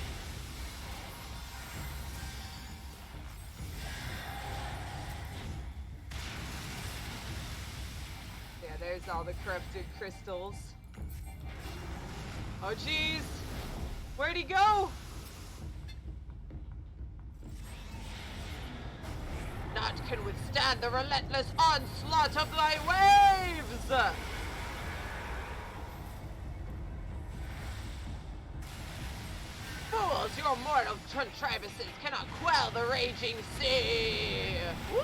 Yeah, there's all the corrupted crystals. Oh, jeez! Where'd he go? None can withstand the relentless onslaught of thy waves! Fools, your mortal contrivances cannot quell the raging sea! Woo!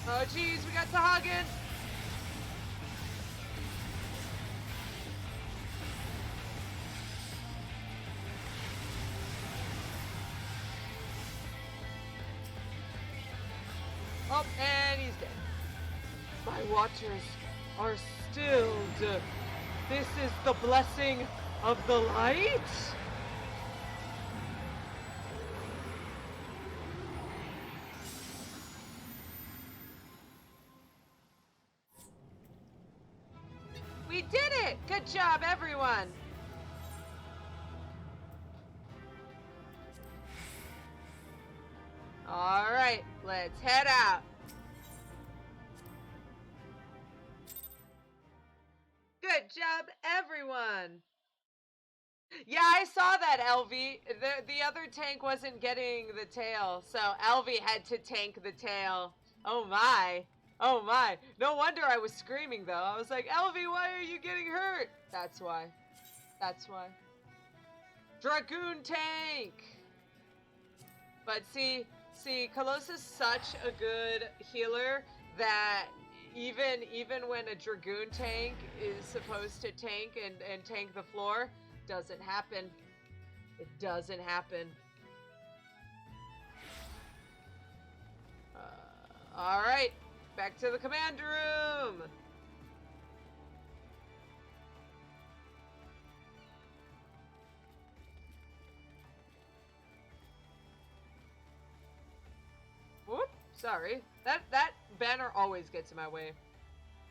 Oh jeez, we got Sahagin! Oh, and he's dead. My watchers are stilled. This is the blessing of the light? We did it! Good job, everyone! Alright, let's head out. Good job, everyone! Yeah, I saw that, LV. The other tank wasn't getting the tail, so LV had to tank the tail. Oh my. Oh my. No wonder I was screaming, though. I was like, LV, why are you getting hurt? That's why. That's why. Dragoon tank! But see, Calosa's such a good healer that even when a Dragoon tank is supposed to tank and tank the floor, doesn't happen. It doesn't happen. Alright, back to the command room! Whoop, sorry. That banner always gets in my way.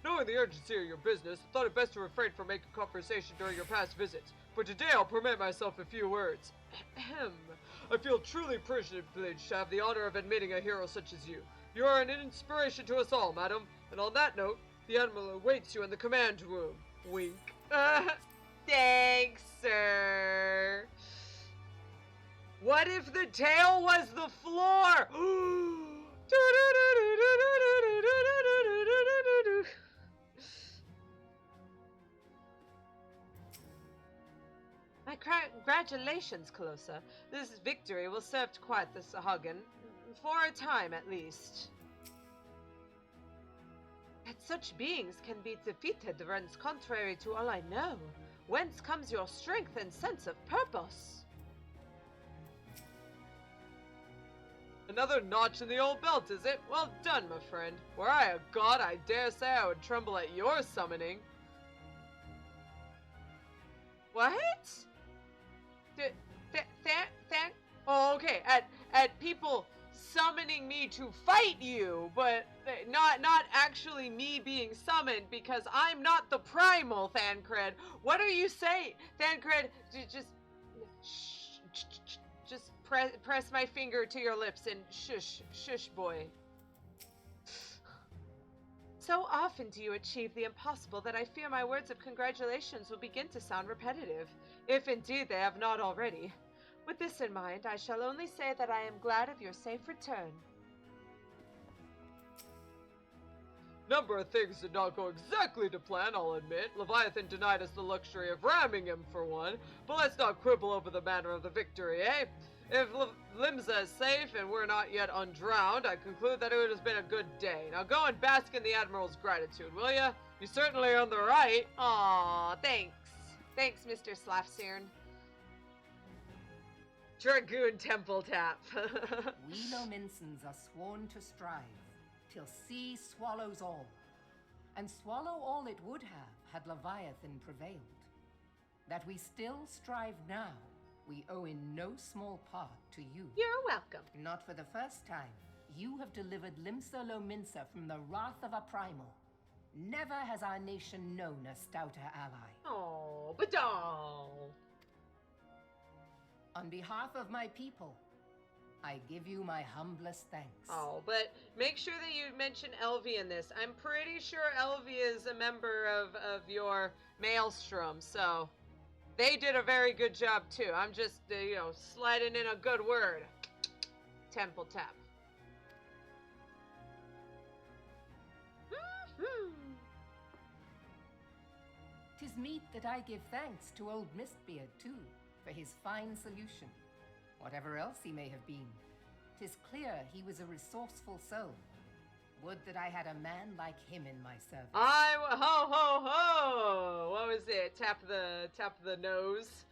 Knowing the urgency of your business, I thought it best to refrain from making conversation during your past visits. But today I'll permit myself a few words. Ahem. I feel truly privileged to have the honor of admitting a hero such as you. You are an inspiration to us all, madam. And on that note, the animal awaits you in the command room. Wink. Thanks, sir. What if the tail was the floor? My congratulations, Calosa. This victory will serve to quiet the Sahagin, for a time at least. That such beings can be defeated runs contrary to all I know. Whence comes your strength and sense of purpose? Another notch in the old belt, is it? Well done, my friend. Were I a god, I dare say I would tremble at your summoning. What? Oh, okay. At people summoning me to fight you, but not actually me being summoned, because I'm not the primal, Thancred. What are you saying, Thancred? Just just press my finger to your lips and shush, boy. So often do you achieve the impossible that I fear my words of congratulations will begin to sound repetitive, if indeed they have not already. With this in mind, I shall only say that I am glad of your safe return. Number of things did not go exactly to plan, I'll admit. Leviathan denied us the luxury of ramming him for one, but let's not quibble over the manner of the victory, eh? If Limsans is safe and we're not yet undrowned, I conclude that it has been a good day. Now go and bask in the Admiral's gratitude, will ya? You certainly earned the right. Aw, thanks. Thanks, Mr. Slafcern. Dragoon Temple Tap. We Limsans are sworn to strive, till sea swallows all. And swallow all it would have, had Leviathan prevailed. That we still strive now, we owe in no small part to you. You're welcome. Not for the first time, you have delivered Limsa from the wrath of a primal. Never has our nation known a stouter ally. Oh, Badal. On behalf of my people, I give you my humblest thanks. Oh, but make sure that you mention Elvie in this. I'm pretty sure Elvie is a member of your Maelstrom, so they did a very good job too. I'm just, sliding in a good word. Temple Tap. Tis meet that I give thanks to old Mistbeard too, for his fine solution. Whatever else he may have been, 'tis clear he was a resourceful soul. Would that I had a man like him in my service. Ho ho ho! What was it? Tap the nose.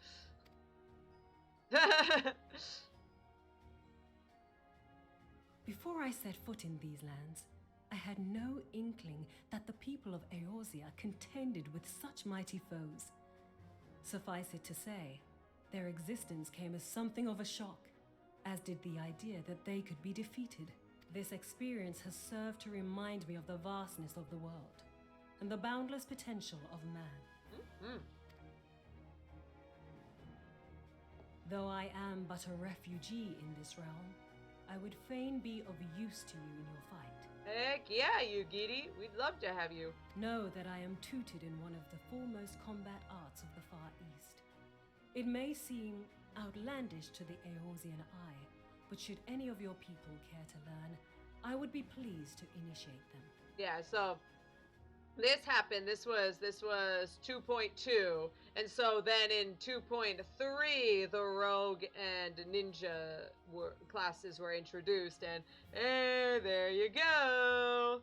Before I set foot in these lands, I had no inkling that the people of Eorzean contended with such mighty foes. Suffice it to say, their existence came as something of a shock, as did the idea that they could be defeated. This experience has served to remind me of the vastness of the world and the boundless potential of man. Though I am but a refugee in this realm, I would fain be of use to you in your fight. Heck yeah, you Giddy. We'd love to have you. Know that I am tutored in one of the foremost combat arts of the Far East. It may seem outlandish to the Eorzean eye, but should any of your people care to learn, I would be pleased to initiate them. Yeah, so this happened. This was 2.2, and so then in 2.3, the rogue and ninja classes were introduced, and there you go.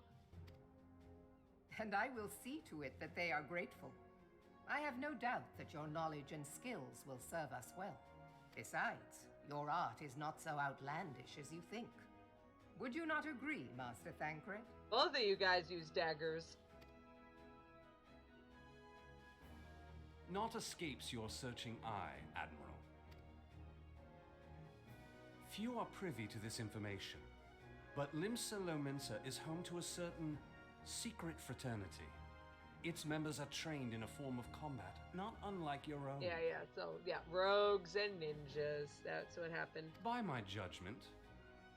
And I will see to it that they are grateful. I have no doubt that your knowledge and skills will serve us well. Besides, your art is not so outlandish as you think. Would you not agree, Master Thancred? Both of you guys use daggers. Naught escapes your searching eye, Admiral. Few are privy to this information, but Limsa is home to a certain secret fraternity. Its members are trained in a form of combat, not unlike your own. Yeah, rogues and ninjas, that's what happened. By my judgment,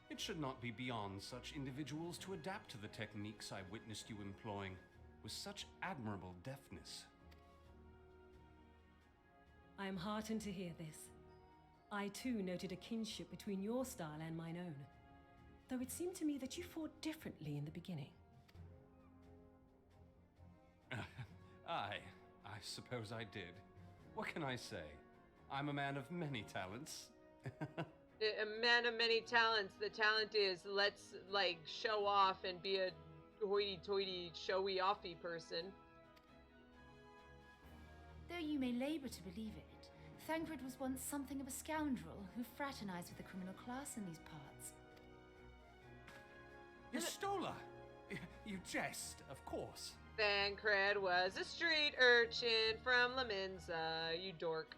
it should not be beyond such individuals to adapt to the techniques I witnessed you employing with such admirable deftness. I am heartened to hear this. I too noted a kinship between your style and mine own, though it seemed to me that you fought differently in the beginning. I suppose I did. What can I say? I'm a man of many talents. A man of many talents. The talent is, let's, show off and be a hoity-toity, showy-offy person. Though you may labor to believe it, Thancred was once something of a scoundrel who fraternized with the criminal class in these parts. Yestola! You jest, of course. Thancred was a street urchin from Limsans, you dork.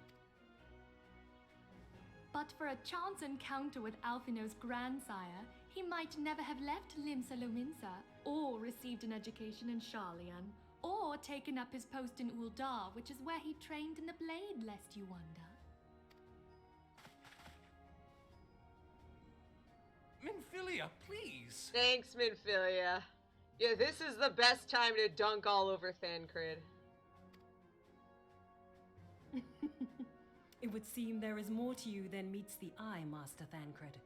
But for a chance encounter with Alphino's grandsire, he might never have left Limsa, or received an education in Sharlayan, or taken up his post in Ul'dah, which is where he trained in the blade, lest you wonder. Minfilia, please! Thanks, Minfilia. Yeah, this is the best time to dunk all over Thancred. It would seem there is more to you than meets the eye, Master Thancred.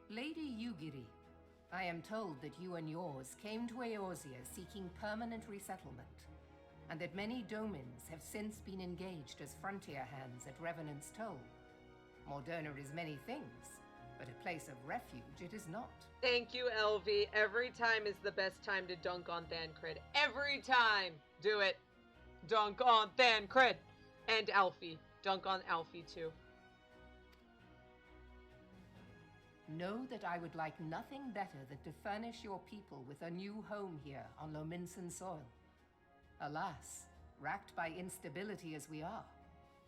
Lady Yugiri, I am told that you and yours came to Eorzea seeking permanent resettlement, and that many Domans have since been engaged as frontier hands at Revenant's Toll. Moderna is many things, but a place of refuge it is not. Thank you, Elvie. Every time is the best time to dunk on Thancred. Every time! Do it. Dunk on Thancred! And Alfie. Dunk on Alfie, too. Know that I would like nothing better than to furnish your people with a new home here on Lominsan soil. Alas, racked by instability as we are,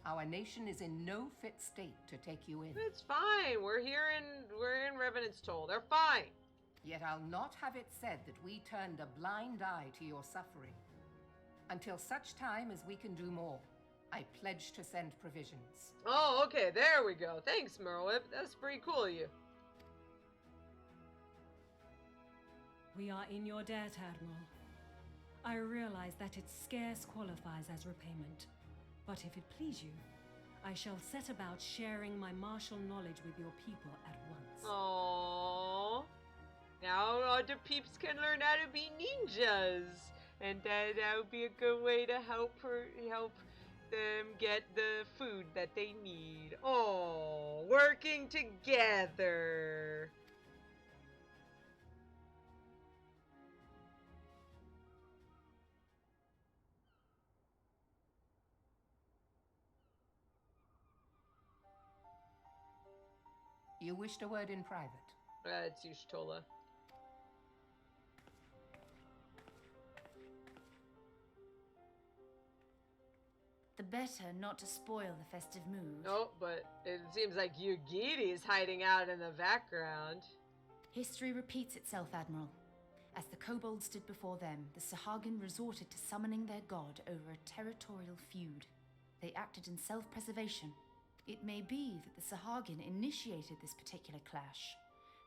our nation is in no fit state to take you in. It's fine. We're in Revenant's Toll. They're fine. Yet I'll not have it said that we turned a blind eye to your suffering. Until such time as we can do more, I pledge to send provisions. Oh, okay. There we go. Thanks, Merwip. That's pretty cool of you. We are in your debt, Admiral. I realize that it scarce qualifies as repayment, but if it please you, I shall set about sharing my martial knowledge with your people at once. Aww. Now all the peeps can learn how to be ninjas, and that would be a good way to help them get the food that they need. Oh, working together. You wished a word in private? It's Y'shtola. The better not to spoil the festive mood. Oh, but it seems like Yugiri's hiding out in the background. History repeats itself, Admiral. As the kobolds did before them, the Sahagin resorted to summoning their god over a territorial feud. They acted in self-preservation. It may be that the Sahagin initiated this particular clash,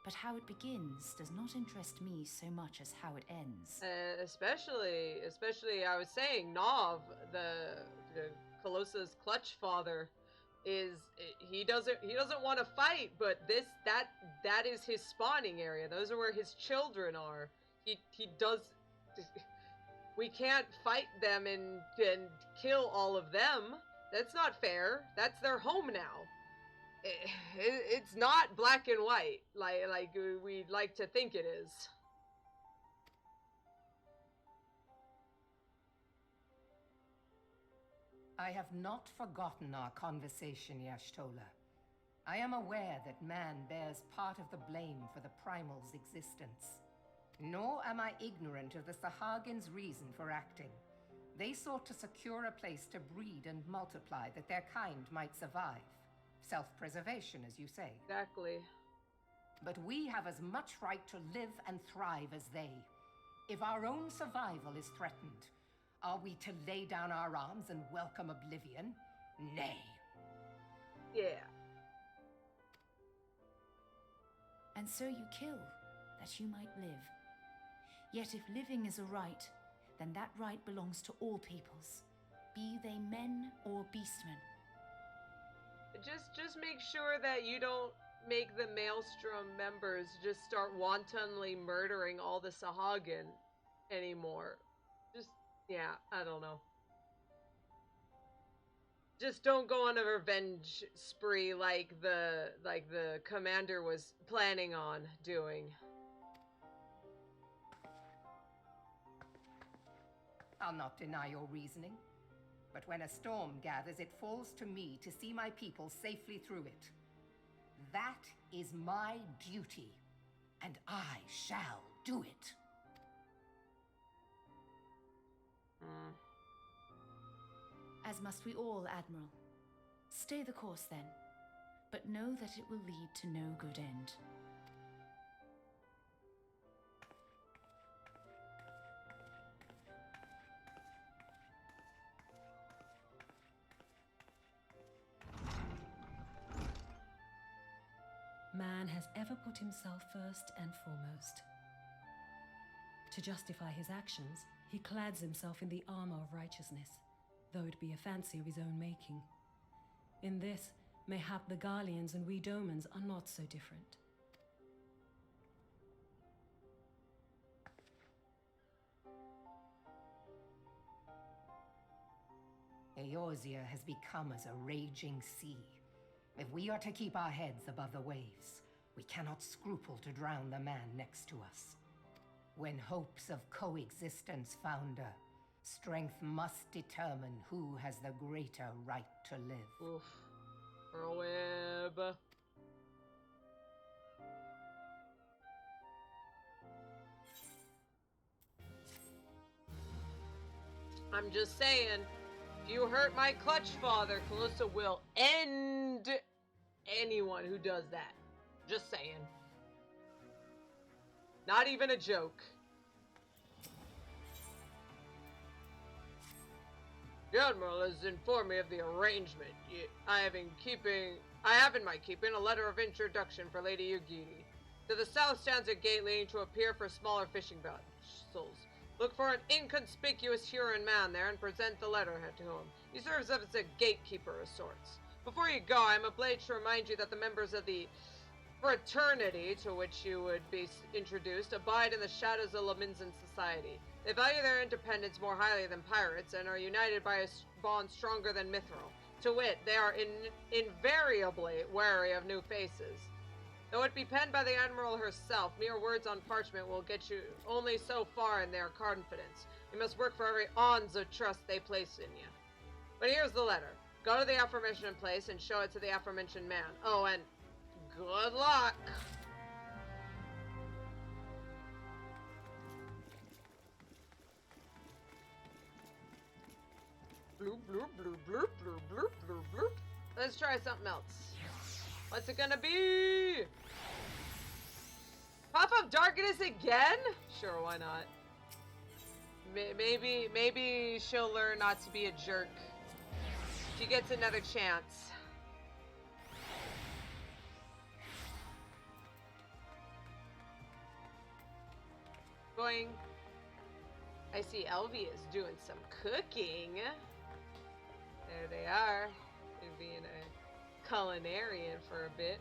but how it begins does not interest me so much as how it ends. Especially, I was saying, Nov, the Calosa's clutch father, he doesn't want to fight, but that is his spawning area. Those are where his children are. He does. We can't fight them and kill all of them. That's not fair. That's their home now. It's not black and white like we'd like to think it is. I have not forgotten our conversation, Y'shtola. I am aware that man bears part of the blame for the Primal's existence. Nor am I ignorant of the Sahagin's reason for acting. They sought to secure a place to breed and multiply that their kind might survive. Self-preservation, as you say. Exactly. But we have as much right to live and thrive as they. If our own survival is threatened, are we to lay down our arms and welcome oblivion? Nay. Yeah. And so you kill, that you might live. Yet if living is a right, then that right belongs to all peoples, be they men or beastmen. Just make sure that you don't make the Maelstrom members just start wantonly murdering all the Sahagin anymore. Yeah, I don't know. Just don't go on a revenge spree like the commander was planning on doing. I'll not deny your reasoning. But when a storm gathers, it falls to me to see my people safely through it. That is my duty, and I shall do it. As must we all, Admiral. Stay the course then, but know that it will lead to no good end. man has ever put himself first and foremost. To justify his actions, he clads himself in the armor of righteousness, though it be a fancy of his own making. In this, mayhap the Garleans and we Domans are not so different. Eorzea has become as a raging sea. If we are to keep our heads above the waves, we cannot scruple to drown the man next to us. When hopes of coexistence founder, strength must determine who has the greater right to live. Oof. Web. I'm just saying, if you hurt my clutch father, Calosa will end anyone who does that. Just saying. Not even a joke. The Admiral has informed me of the arrangement. I have in my keeping a letter of introduction for Lady Ugidi. To the south stands a gate leading to a pier for smaller fishing vessels. Look for an inconspicuous Huron man there and present the letterhead to him. He serves as a gatekeeper of sorts. Before you go, I am obliged to remind you that the members of the fraternity to which you would be introduced abide in the shadows of Limsans society. They value their independence more highly than pirates and are united by a bond stronger than mithril. To wit, they are invariably wary of new faces. Though it be penned by the Admiral herself, mere words on parchment will get you only so far in their confidence. You must work for every ounce of trust they place in you. But here's the letter. Go to the aforementioned place and show it to the aforementioned man. Oh, and good luck! Bloop, bloop, bloop, bloop, bloop, bloop, bloop, bloop. Let's try something else. What's it gonna be? Puff of Darkness again? Sure, why not? Maybe she'll learn not to be a jerk. She gets another chance. Going. I see Elvie is doing some cooking. There they are. They're being a culinarian for a bit.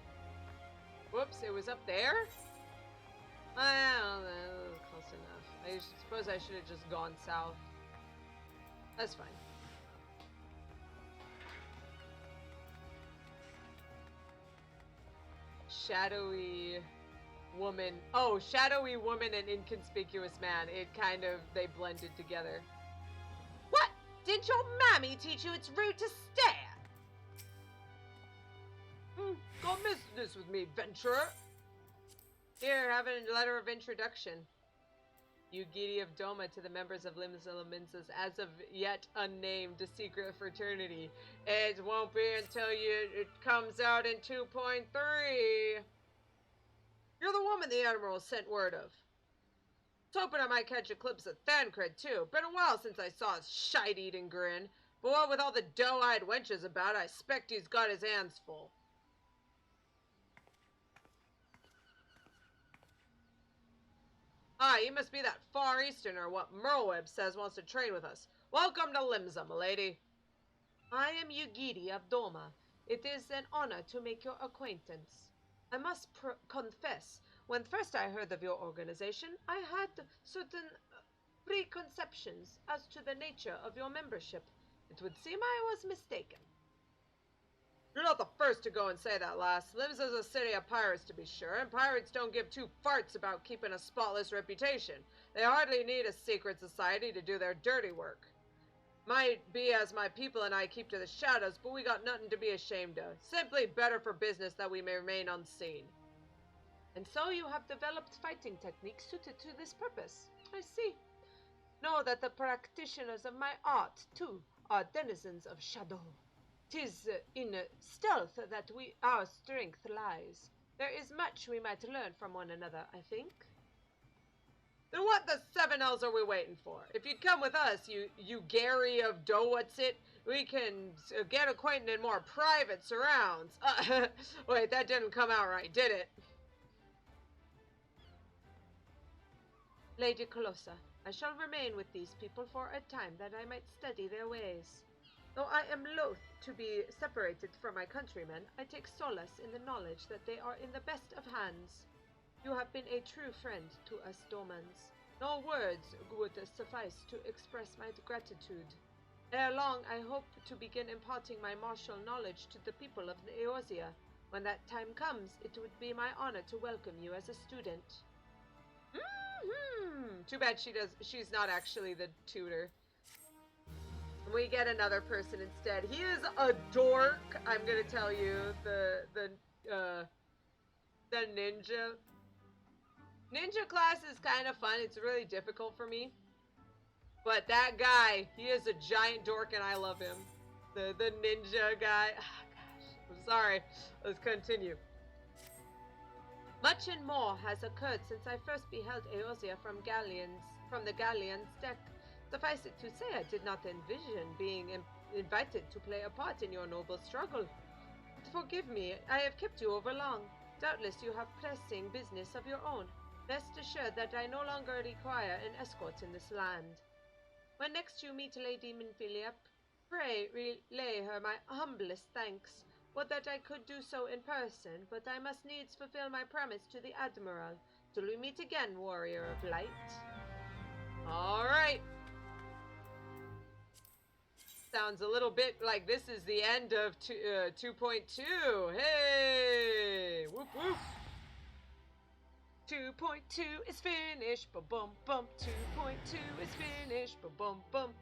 Whoops, it was up there? I don't know, that was close enough. I suppose I should have just gone south. That's fine. Shadowy woman. Oh, shadowy woman and inconspicuous man. It kind of, they blended together. What? Did your mammy teach you it's rude to stare? Got business with me, adventurer. Here, have a letter of introduction. Ugidi of Doman to the members of Limsans as of yet unnamed secret fraternity. It won't be until it comes out in 2.3. You're the woman the Admiral sent word of. I was hoping I might catch a glimpse of Thancred too. Been a while since I saw his shite-eating grin. But what with all the doe-eyed wenches about, I expect he's got his hands full. Ah, you must be that Far Easterner what Merlweb says wants to trade with us. Welcome to Limsa, milady. I am Ugidi of Doma. It is an honor to make your acquaintance. I must confess, when first I heard of your organization, I had certain preconceptions as to the nature of your membership. It would seem I was mistaken. You're not the first to go and say that, lass. Lims is a city of pirates, to be sure, and pirates don't give two farts about keeping a spotless reputation. They hardly need a secret society to do their dirty work. Might be as my people and I keep to the shadows, but we got nothing to be ashamed of. Simply better for business that we may remain unseen. And so you have developed fighting techniques suited to this purpose. I see. Know that the practitioners of my art, too, are denizens of shadow. 'Tis in stealth that our strength lies. There is much we might learn from one another, I think. Then what the seven hells are we waiting for? If you'd come with us, you Gary of What's-It, we can get acquainted in more private surrounds. Wait, that didn't come out right, did it? Lady Calosa, I shall remain with these people for a time that I might study their ways. Though I am loath to be separated from my countrymen, I take solace in the knowledge that they are in the best of hands. You have been a true friend to us Domans. No words would suffice to express my gratitude. Ere long, I hope to begin imparting my martial knowledge to the people of Eorzea. When that time comes, it would be my honor to welcome you as a student. Too bad she's not actually the tutor. We get another person instead. He is a dork. I'm gonna tell you, the ninja class is kind of fun. It's really difficult for me, but that guy, he is a giant dork, and I love him. The ninja guy. Oh, gosh, I'm sorry. Let's continue. Much and more has occurred since I first beheld Eorzea from the galleon's deck. Suffice it to say, I did not envision being invited to play a part in your noble struggle. Forgive me, I have kept you over long. Doubtless you have pressing business of your own. Rest assured that I no longer require an escort in this land. When next you meet Lady Minphiliap, pray relay her my humblest thanks. Would that I could do so in person, but I must needs fulfill my promise to the Admiral. Till we meet again, warrior of light. Alright. Sounds a little bit like this is the end of 2.2. Hey! Whoop whoop! 2.2 is finished. Bum bum bum. 2.2 is finished. Bum bum bum.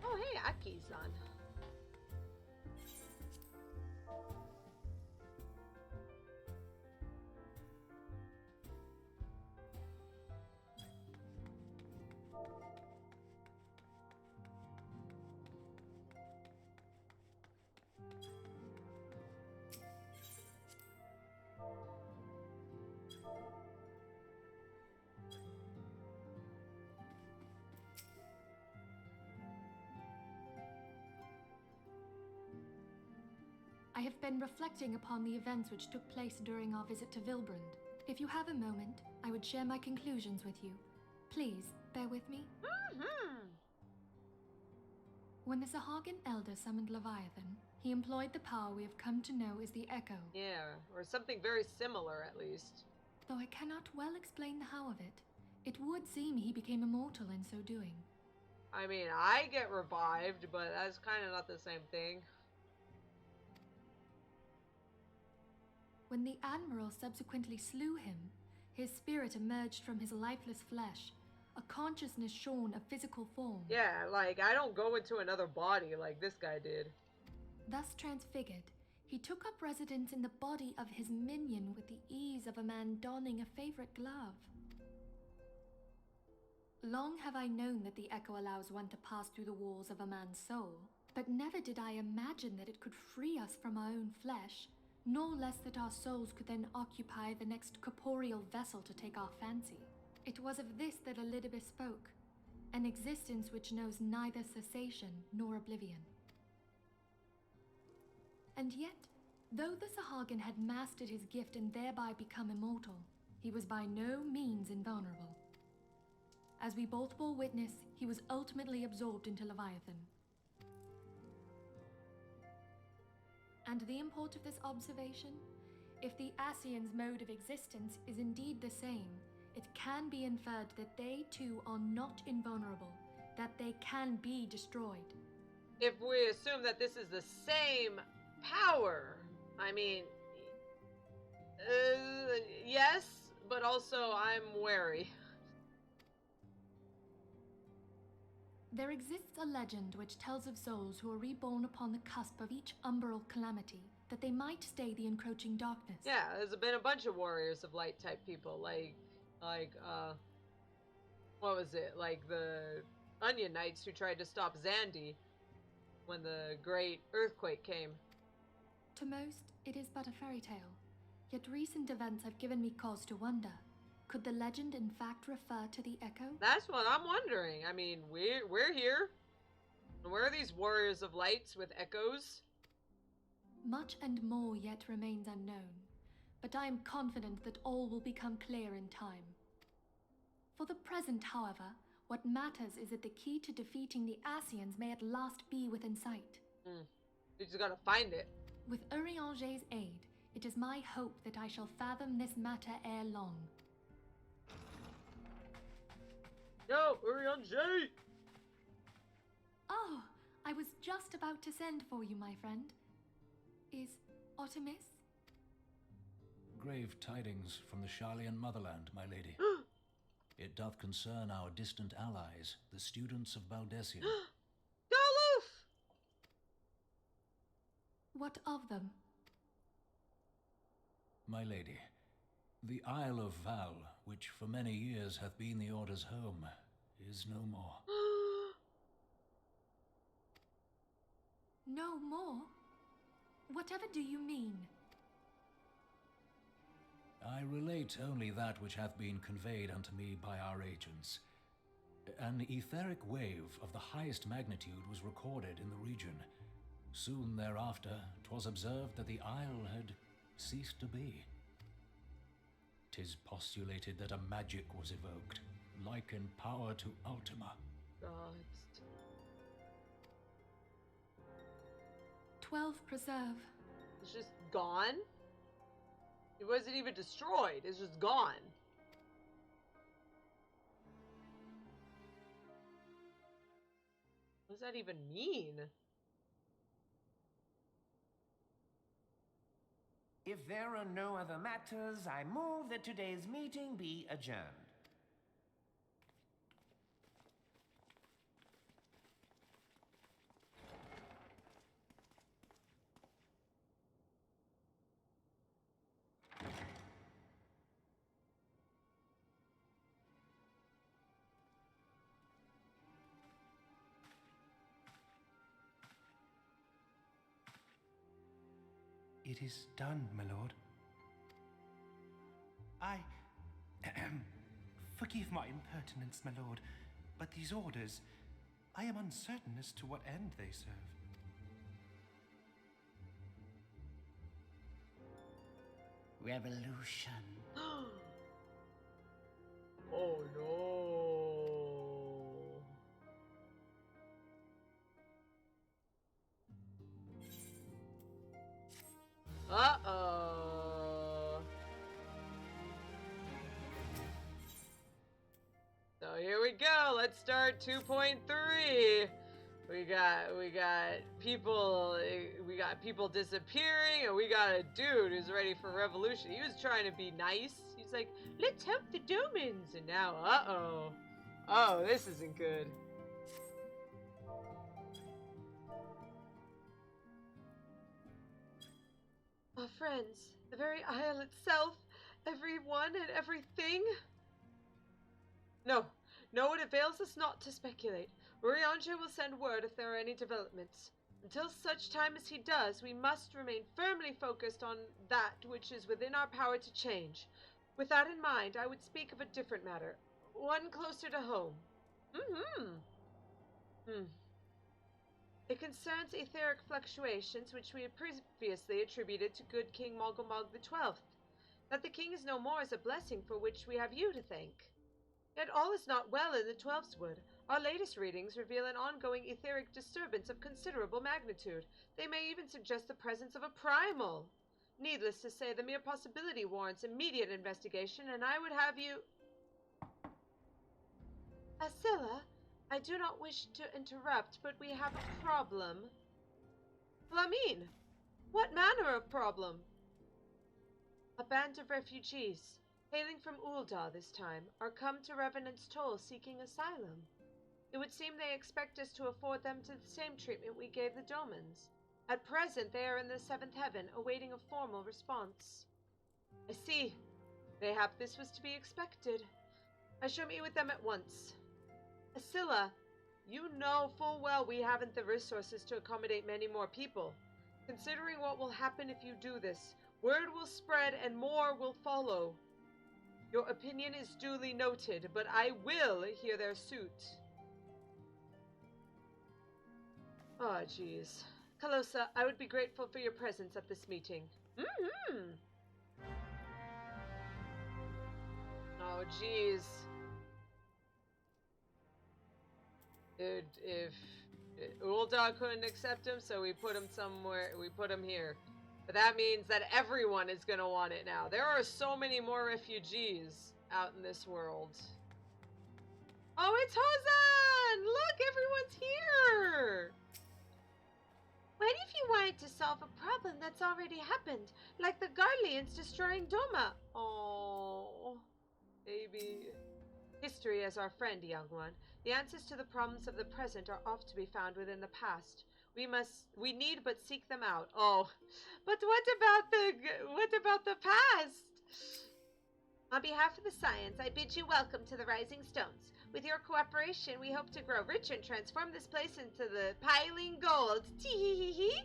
Oh, hey, Aki-san. I have been reflecting upon the events which took place during our visit to Vilbrand. If you have a moment, I would share my conclusions with you. Please, bear with me. When the Sahagin Elder summoned Leviathan, he employed the power we have come to know as the Echo. Yeah, or something very similar at least. Though I cannot well explain the how of it, it would seem he became immortal in so doing. I mean, I get revived, but that's kind of not the same thing. When the Admiral subsequently slew him, his spirit emerged from his lifeless flesh, a consciousness shorn of physical form. Yeah, like, I don't go into another body like this guy did. Thus transfigured, he took up residence in the body of his minion with the ease of a man donning a favorite glove. Long have I known that the Echo allows one to pass through the walls of a man's soul, but never did I imagine that it could free us from our own flesh, nor less that our souls could then occupy the next corporeal vessel to take our fancy. It was of this that Elizabeth spoke, an existence which knows neither cessation nor oblivion. And yet, though the Sahagin had mastered his gift and thereby become immortal, he was by no means invulnerable. As we both bore witness, he was ultimately absorbed into Leviathan. And the import of this observation? If the Ascians' mode of existence is indeed the same, it can be inferred that they too are not invulnerable, that they can be destroyed. If we assume that this is the same power, I mean, yes, but also I'm wary. There exists a legend which tells of souls who are reborn upon the cusp of each umbral calamity, that they might stay the encroaching darkness. Yeah, there's been a bunch of warriors of light type people, what was it, like the Onion Knights who tried to stop Zandy when the great earthquake came. To most, it is but a fairy tale. Yet recent events have given me cause to wonder. Could the legend in fact refer to the echo? That's what I'm wondering. I mean, we're here. Where are these warriors of lights with echoes? Much and more yet remains unknown, but I am confident that all will become clear in time. For the present, however, what matters is that the key to defeating the Ascians may at last be within sight. You just gotta find it. With Eorzean's aid, it is my hope that I shall fathom this matter ere long. Yo, Eorzean! Oh, I was just about to send for you, my friend. Is Artemis? Grave tidings from the Sharlayan motherland, my lady. It doth concern our distant allies, the students of Baldessian. Galoof! What of them? My lady, the Isle of Val, which for many years hath been the Order's home, is no more. No more? Whatever do you mean? I relate only that which hath been conveyed unto me by our agents. An etheric wave of the highest magnitude was recorded in the region. Soon thereafter, 'twas observed that the isle had ceased to be. 'Tis postulated that a magic was evoked, like in power to Ultima. God. 12 preserve. It's just gone? It wasn't even destroyed. It's just gone. What does that even mean? If there are no other matters, I move that today's meeting be adjourned. It is done, my lord. Forgive my impertinence, my lord, but these orders, I am uncertain as to what end they serve. Revolution. Oh no. Uh-oh. So here we go. Let's start 2.3. We got people disappearing, and we got a dude who's ready for revolution. He was trying to be nice. He's like, let's help the Domans. And now, uh-oh. Oh, this isn't good. Our friends, the very isle itself, everyone and everything. No, it avails us not to speculate. Eorzean will send word if there are any developments. Until such time as he does, we must remain firmly focused on that which is within our power to change. With that in mind, I would speak of a different matter, one closer to home. It concerns etheric fluctuations which we had previously attributed to good King Mogulmog XII. That the king is no more is a blessing for which we have you to thank. Yet all is not well in the Twelfthwood. Our latest readings reveal an ongoing etheric disturbance of considerable magnitude. They may even suggest the presence of a primal. Needless to say, the mere possibility warrants immediate investigation, and I would have you... Asilla, I do not wish to interrupt, but we have a problem. Flamine, what manner of problem? A band of refugees, hailing from Ul'dah this time, are come to Revenant's Toll seeking asylum. It would seem they expect us to afford them to the same treatment we gave the Domans. At present, they are in the seventh heaven, awaiting a formal response. I see. Mayhap this was to be expected. I shall meet with them at once. Asilla, you know full well we haven't the resources to accommodate many more people. Considering what will happen if you do this, word will spread and more will follow. Your opinion is duly noted, but I will hear their suit. Oh, jeez. Calosa, I would be grateful for your presence at this meeting. Oh, jeez. Dude, if Ul'dah couldn't accept him, so we put him somewhere, we put him here. But that means that everyone is gonna want it now. There are so many more refugees out in this world. Oh, it's Eorzean! Look, everyone's here! What if you wanted to solve a problem that's already happened, like the Garleans destroying Doman? Oh, baby. History as our friend, young one. The answers to the problems of the present are oft to be found within the past. We need but seek them out. Oh, but what about the past? On behalf of the Scions, I bid you welcome to the Rising Stones. With your cooperation, we hope to grow rich and transform this place into the piling gold. Tee-hee-hee-hee.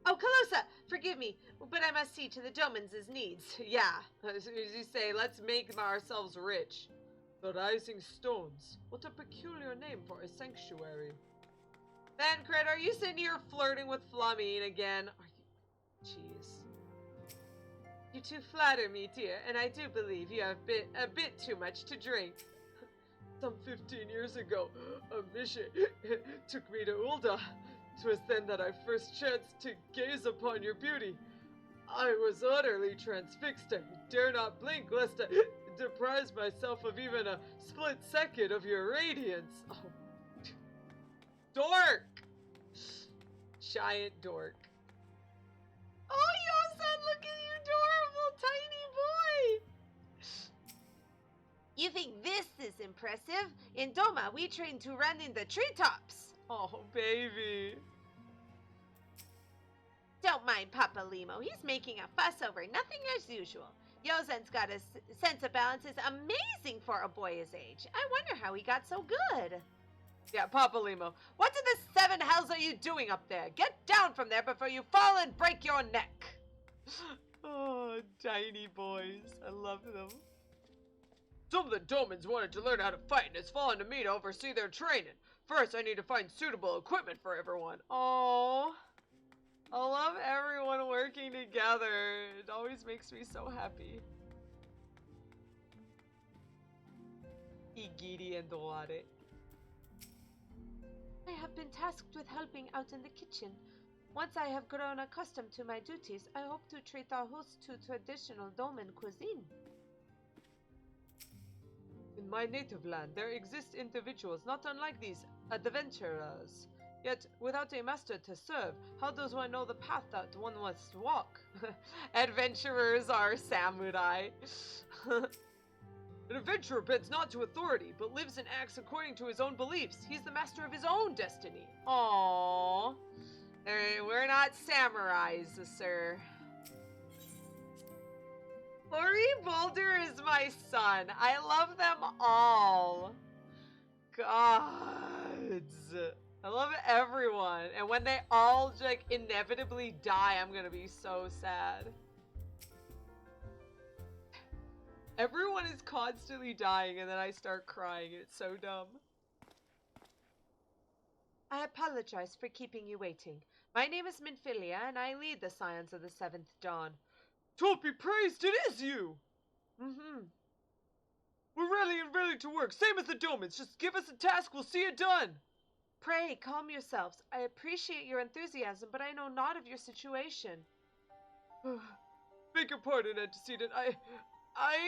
Oh, Calosa, forgive me, but I must see to the Domans' needs. Yeah, as you say, let's make ourselves rich. The Rising Stones. What a peculiar name for a sanctuary. Bancred, are you sitting here flirting with Flamine again? Are you... Jeez. You two flatter me, dear, and I do believe you have a bit too much to drink. Some 15 years ago, a mission took me to Ul'dah. 'Twas then that I first chanced to gaze upon your beauty. I was utterly transfixed. I dare not blink lest I deprive myself of even a split second of your radiance. Oh, dork! Giant dork. Oh, Eorzean, look at you, adorable tiny boy! You think this is impressive? In Doman, we train to run in the treetops. Oh, baby. Don't mind Papa Limo. He's making a fuss over nothing as usual. Eorzean's got a sense of balance is amazing for a boy his age. I wonder how he got so good. Yeah, Papa Limo, what in the seven hells are you doing up there? Get down from there before you fall and break your neck. Oh, tiny boys. I love them. Some of the Domans wanted to learn how to fight, and it's fallen to me to oversee their training. First, I need to find suitable equipment for everyone. Oh, I love everyone working together. It always makes me so happy. Igiri and Doare. I have been tasked with helping out in the kitchen. Once I have grown accustomed to my duties, I hope to treat our hosts to traditional Doman cuisine. In my native land, there exist individuals not unlike these adventurers. Yet, without a master to serve, how does one know the path that one must walk? Adventurers are samurai. An adventurer bends not to authority, but lives and acts according to his own beliefs. He's the master of his own destiny. Aww. We're not samurais, sir. Ori Boulder is my son. I love them all. Gods. I love everyone. And when they all, like, inevitably die, I'm gonna be so sad. Everyone is constantly dying, and then I start crying. It's so dumb. I apologize for keeping you waiting. My name is Minfilia, and I lead the Scions of the Seventh Dawn. God be praised, it is you! We're ready and ready to work, same as the Domans. Just give us a task, we'll see it done. Pray, calm yourselves. I appreciate your enthusiasm, but I know not of your situation. Beg your pardon, antecedent. I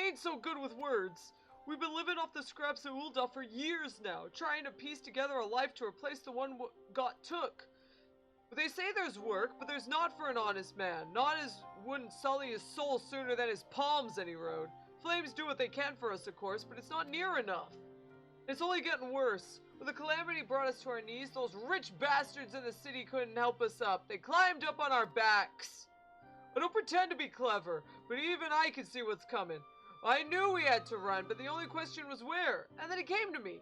ain't so good with words. We've been living off the scraps of Ul'dah for years now, trying to piece together a life to replace the one got took. They say there's work, but there's not for an honest man. Not as wouldn't sully his soul sooner than his palms any road. Flames do what they can for us, of course, but it's not near enough. It's only getting worse. When the calamity brought us to our knees, those rich bastards in the city couldn't help us up. They climbed up on our backs. I don't pretend to be clever, but even I can see what's coming. I knew we had to run, but the only question was where. And then it came to me.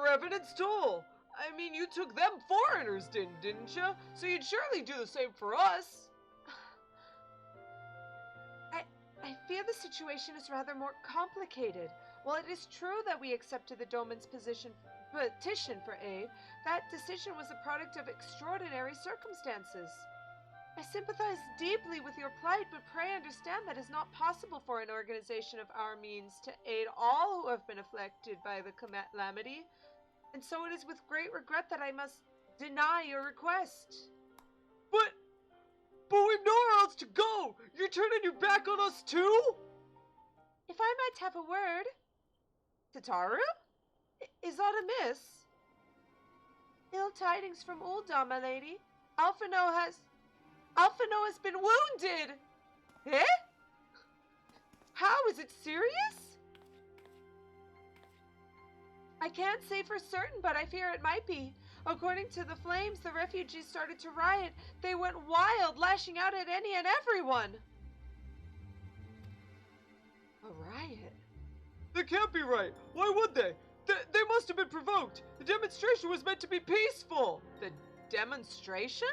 Revenant's Toll. I mean, you took them foreigners, didn't you? So you'd surely do the same for us. I fear the situation is rather more complicated. While it is true that we accepted the Doman's petition for aid, that decision was the product of extraordinary circumstances. I sympathize deeply with your plight, but pray understand that it is not possible for an organization of our means to aid all who have been afflicted by the calamity, and so it is with great regret that I must deny your request. But we've nowhere else to go! You're turning your back on us too? If I might have a word... Tataru? Is aught amiss? Ill tidings from Ul'dah, my lady. Alphino has been wounded! Eh? How? Is it serious? I can't say for certain, but I fear it might be. According to the flames, the refugees started to riot. They went wild, lashing out at any and everyone. A riot? That can't be right. Why would they? They must have been provoked. The demonstration was meant to be peaceful. The demonstration?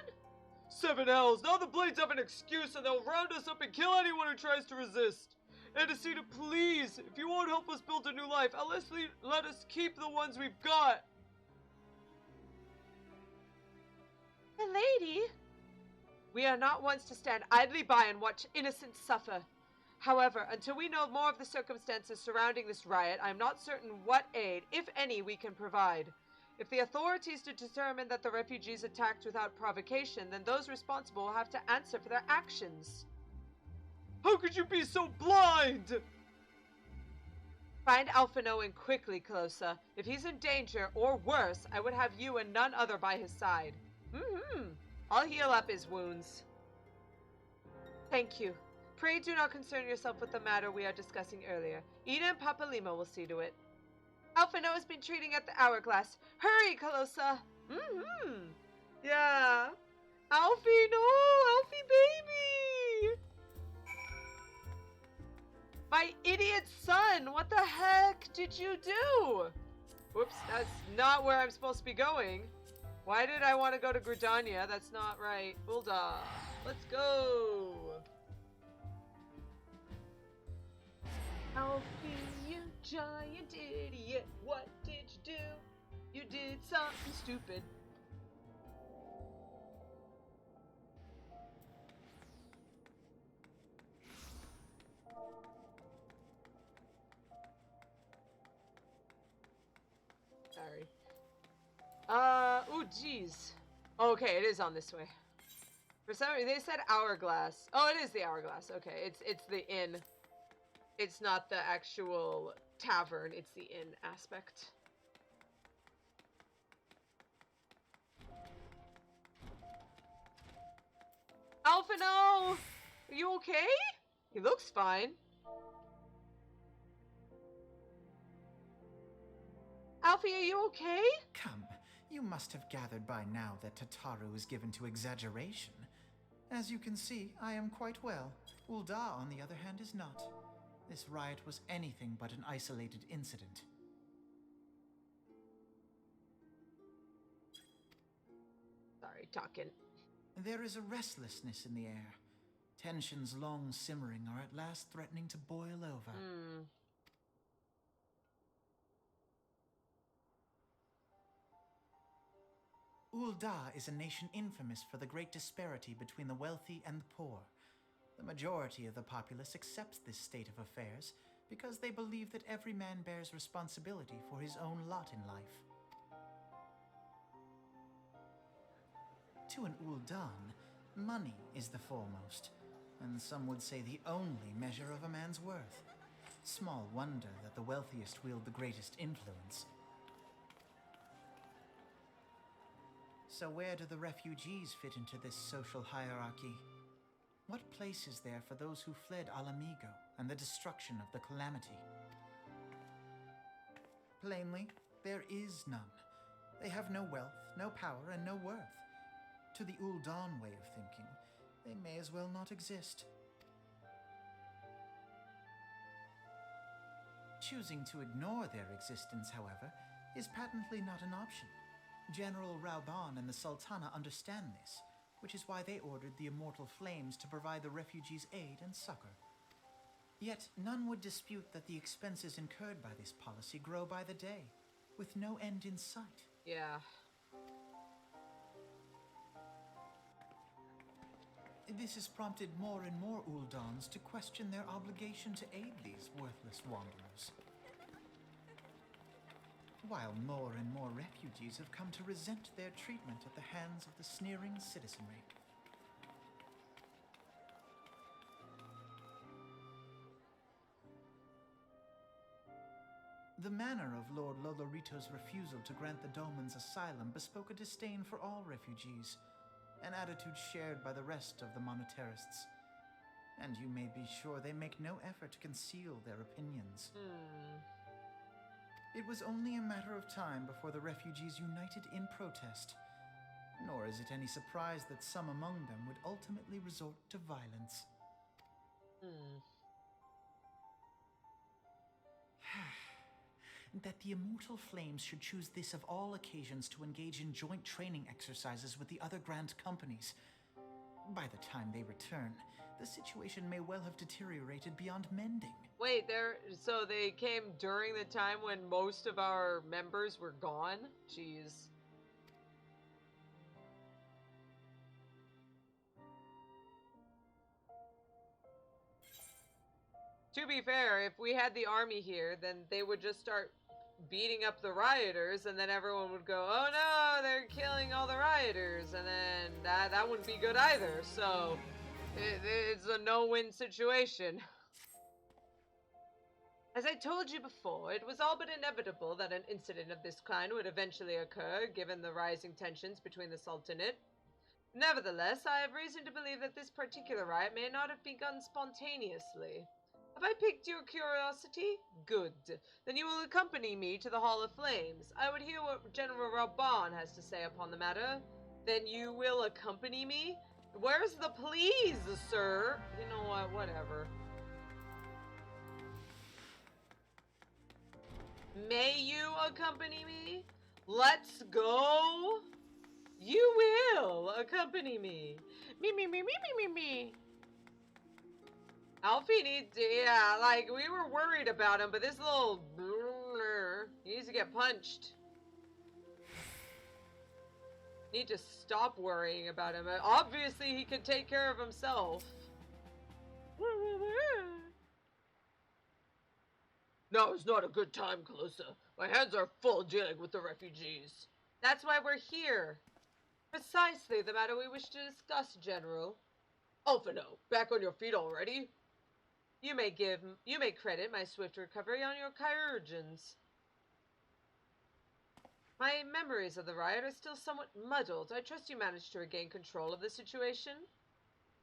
7 hells. Now the Blades have an excuse and they'll round us up and kill anyone who tries to resist. Anteceda, please, if you won't help us build a new life, at least let us keep the ones we've got. My lady, we are not ones to stand idly by and watch innocents suffer. However, until we know more of the circumstances surrounding this riot, I am not certain what aid, if any, we can provide. If the authorities determine that the refugees attacked without provocation, then those responsible will have to answer for their actions. How could you be so blind? Find Alphino and quickly, Calosa. If he's in danger, or worse, I would have you and none other by his side. I'll heal up his wounds. Thank you. Pray do not concern yourself with the matter we are discussing earlier. Ida and Papa Lima will see to it. Alphino has been treating at the hourglass. Hurry, Calosa! Yeah. Alfie, no! Alfie, baby! My idiot son! What the heck did you do? Whoops, that's not where I'm supposed to be going. Why did I want to go to Gridania? That's not right. Ul'dah. Let's go! Alfie, you giant idiot. What did you do? You did something stupid. Sorry. Oh, jeez. Okay, it is on this way. For some reason, they said hourglass. Oh, it is the hourglass. Okay, it's the inn. It's not the actual tavern, it's the inn aspect. Alphino! Are you okay? He looks fine. Alfie, are you okay? Come, you must have gathered by now that Tataru is given to exaggeration. As you can see, I am quite well. Ul'dah, on the other hand, is not. This riot was anything but an isolated incident. Sorry, talking. There is a restlessness in the air. Tensions long simmering are at last threatening to boil over. Ul'dah is a nation infamous for the great disparity between the wealthy and the poor. The majority of the populace accepts this state of affairs because they believe that every man bears responsibility for his own lot in life. To an Ul'dah, money is the foremost, and some would say the only measure of a man's worth. Small wonder that the wealthiest wield the greatest influence. So where do the refugees fit into this social hierarchy? What place is there for those who fled Alamigo and the destruction of the calamity? Plainly, there is none. They have no wealth, no power, and no worth. To the Ul'dah way of thinking, they may as well not exist. Choosing to ignore their existence, however, is patently not an option. General Reborn and the Sultana understand this, which is why they ordered the immortal flames to provide the refugees aid and succor. Yet none would dispute that the expenses incurred by this policy grow by the day, with no end in sight. Yeah. This has prompted more and more Ul'dahs to question their obligation to aid these worthless wanderers. While more and more refugees have come to resent their treatment at the hands of the sneering citizenry. The manner of Lord Lolorito's refusal to grant the Domans asylum bespoke a disdain for all refugees, an attitude shared by the rest of the monetarists. And you may be sure they make no effort to conceal their opinions. It was only a matter of time before the refugees united in protest, nor is it any surprise that some among them would ultimately resort to violence. That the immortal flames should choose this of all occasions to engage in joint training exercises with the other Grand Companies. By the time they return, the situation may well have deteriorated beyond mending. Wait, so they came during the time when most of our members were gone? Jeez. To be fair, if we had the army here, then they would just start beating up the rioters, and then everyone would go, oh no, they're killing all the rioters, and then that wouldn't be good either. So it's a no-win situation. As I told you before, it was all but inevitable that an incident of this kind would eventually occur, given the rising tensions between the Sultanate. Nevertheless, I have reason to believe that this particular riot may not have begun spontaneously. Have I piqued your curiosity? Good. Then you will accompany me to the Hall of Flames. I would hear what General Reborn has to say upon the matter. Then you will accompany me? Where's the please, sir? You know what, whatever. May you accompany me? Let's go. You will accompany me. Me. Alfie needs to, yeah, like, we were worried about him, but this little he needs to get punched. Need to stop worrying about him. Obviously, he can take care of himself. Now is not a good time, Calosa. My hands are full dealing with the refugees. That's why we're here. Precisely the matter we wish to discuss, General. Alphino, back on your feet already? You may credit my swift recovery on your chirurgeons. My memories of the riot are still somewhat muddled. I trust you managed to regain control of the situation?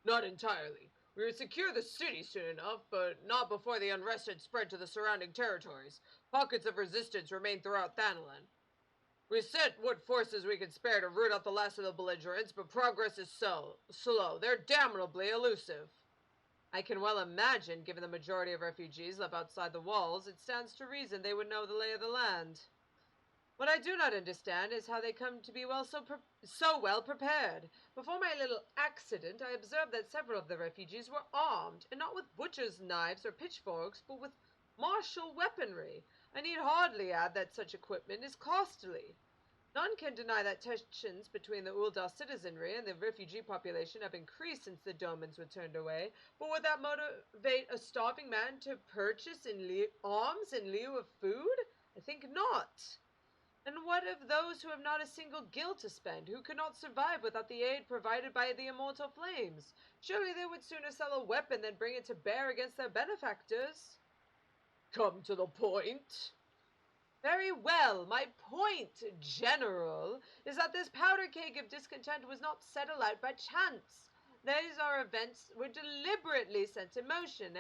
Not entirely. We would secure the city soon enough, but not before the unrest had spread to the surrounding territories. Pockets of resistance remain throughout Thanalan. We sent what forces we could spare to root out the last of the belligerents, but progress is slow. They're damnably elusive. I can well imagine, given the majority of refugees live outside the walls, it stands to reason they would know the lay of the land. What I do not understand is how they come to be so well prepared. Before my little accident, I observed that several of the refugees were armed, and not with butcher's knives or pitchforks, but with martial weaponry. I need hardly add that such equipment is costly. None can deny that tensions between the Ul'dah citizenry and the refugee population have increased since the Domans were turned away, but would that motivate a starving man to purchase arms in lieu of food? I think not. And what of those who have not a single gil to spend, who could not survive without the aid provided by the immortal flames? Surely they would sooner sell a weapon than bring it to bear against their benefactors. Come to the point. Very well. My point, General, is that this powder keg of discontent was not settled out by chance. These are events were deliberately set in motion,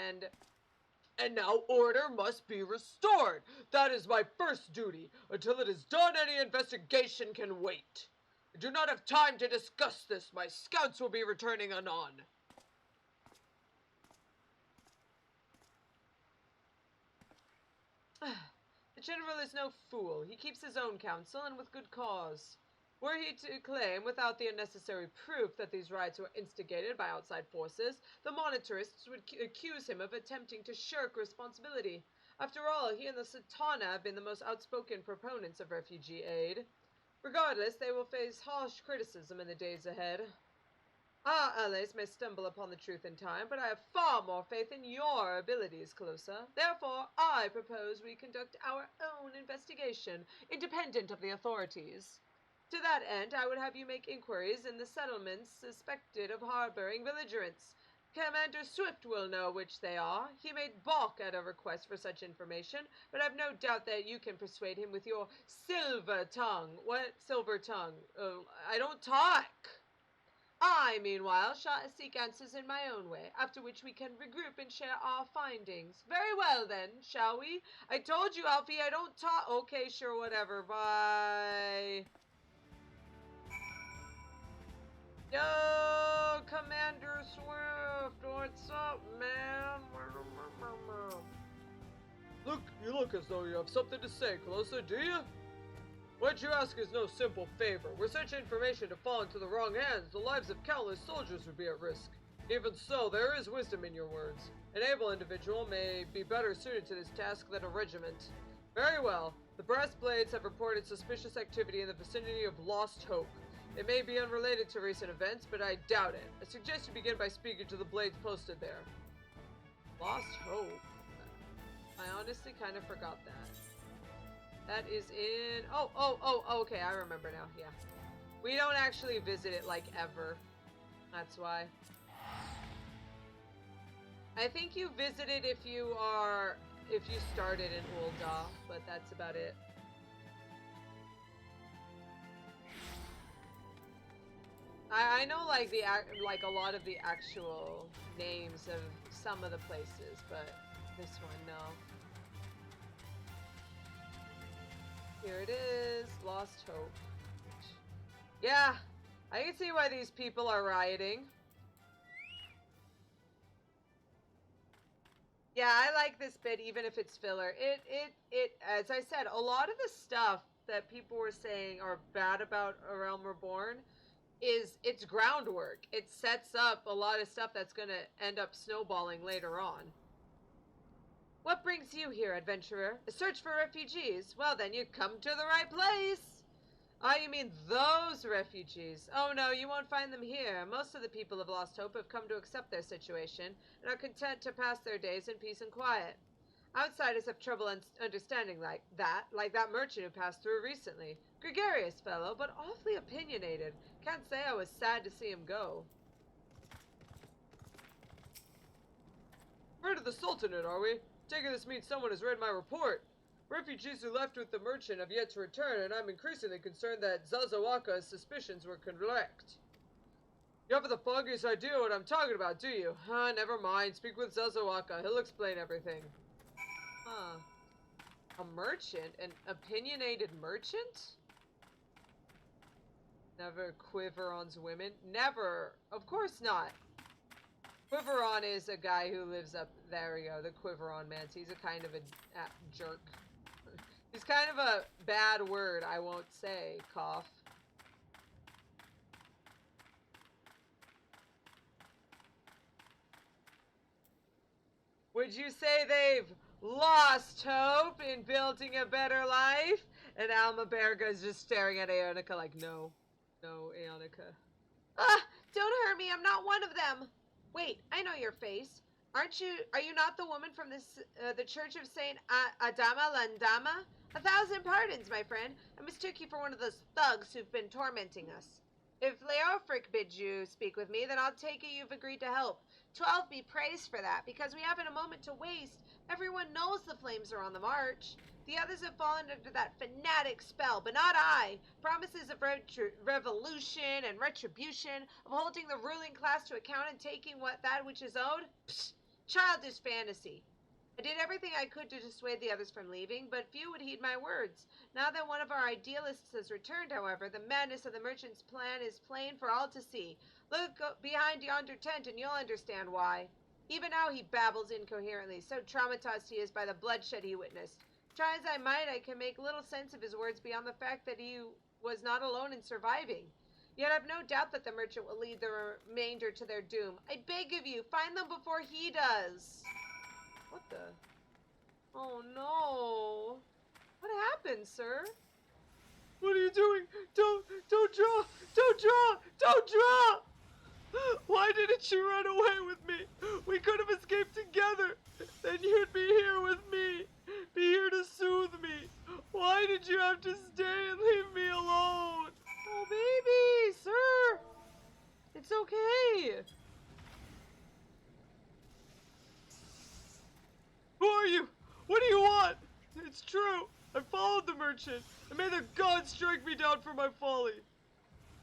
and now order must be restored. That is my first duty. Until it is done, any investigation can wait. I do not have time to discuss this. My scouts will be returning anon. The general is no fool. He keeps his own counsel, and with good cause. Were he to claim, without the unnecessary proof, that these riots were instigated by outside forces, the monetarists would accuse him of attempting to shirk responsibility. After all, he and the Sultana have been the most outspoken proponents of refugee aid. Regardless, they will face harsh criticism in the days ahead. Our allies may stumble upon the truth in time, but I have far more faith in your abilities, Calosa. Therefore, I propose we conduct our own investigation, independent of the authorities. To that end, I would have you make inquiries in the settlements suspected of harboring belligerents. Commander Swift will know which they are. He may balk at a request for such information, but I have no doubt that you can persuade him with your silver tongue. What silver tongue? I don't talk. I, meanwhile, shall seek answers in my own way, after which we can regroup and share our findings. Very well, then, shall we? I told you, Alfie, I don't talk. Okay, sure, whatever. Bye. Yo, Commander Swift, what's up, man? You look as though you have something to say, Calosa, do you? What you ask is no simple favor. Were such information to fall into the wrong hands, the lives of countless soldiers would be at risk. Even so, there is wisdom in your words. An able individual may be better suited to this task than a regiment. Very well. The Brass Blades have reported suspicious activity in the vicinity of Lost Hope. It may be unrelated to recent events, but I doubt it. I suggest you begin by speaking to the Blades posted there. Lost Hope? I honestly kind of forgot that. That is in... okay, I remember now, yeah. We don't actually visit it, like, ever. That's why. I think you visit it if you started in Ul'dah, but that's about it. I know, like, a lot of the actual names of some of the places, but this one, no. Here it is, Lost Hope. Yeah, I can see why these people are rioting. Yeah, I like this bit, even if it's filler. It, as I said, a lot of the stuff that people were saying are bad about A Realm Reborn is its groundwork. It sets up a lot of stuff that's gonna end up snowballing later on. What brings you here, adventurer? A search for refugees? Well then, you come to the right place! Ah, you mean those refugees? Oh no, you won't find them here. Most of the people of Lost Hope have come to accept their situation and are content to pass their days in peace and quiet. Outsiders have trouble understanding like that merchant who passed through recently. Gregarious fellow, but awfully opinionated. Can't say I was sad to see him go. We're to the Sultanate, are we? Taking this means someone has read my report. Refugees who left with the merchant have yet to return, and I'm increasingly concerned that Zazawaka's suspicions were correct. You haven't the foggiest idea what I'm talking about, do you? Never mind. Speak with Zazawaka. He'll explain everything. Huh. A merchant? An opinionated merchant? Never Quiveron's women? Never. Of course not. Quiveron is a guy who lives up... There we go. The Quiveron man. He's a kind of a jerk. He's kind of a bad word, I won't say. Cough. Would you say they've lost hope in building a better life? And Alma Berga's just staring at Aeonica like, no. No, Aeonica. Ah! Don't hurt me, I'm not one of them! Wait, I know your face. Are you not the woman from the Church of Saint Adama Landama? 1,000 pardons, my friend. I mistook you for one of those thugs who've been tormenting us. If Leofric bids you speak with me, then I'll take it you've agreed to help. 12 be praised for that, because we haven't a moment to waste. Everyone knows the flames are on the march. The others have fallen under that fanatic spell, but not I. Promises of revolution and retribution, of holding the ruling class to account and taking that which is owed? Psst, childish fantasy. I did everything I could to dissuade the others from leaving, but few would heed my words. Now that one of our idealists has returned, however, the madness of the merchant's plan is plain for all to see. Look behind yonder tent and you'll understand why. Even now he babbles incoherently, so traumatized he is by the bloodshed he witnessed. Try as I might, I can make little sense of his words beyond the fact that he was not alone in surviving. Yet I've no doubt that the merchant will lead the remainder to their doom. I beg of you, find them before he does. What the? Oh no. What happened, sir? What are you doing? Don't draw! Don't draw! Don't draw! Why didn't you run away with me? We could have escaped together. Then you'd be here with me. Be here to soothe me. Why did you have to stay and leave me alone? Oh, baby, sir. It's okay. Who are you? What do you want? It's true. I followed the merchant, and may the gods strike me down for my folly.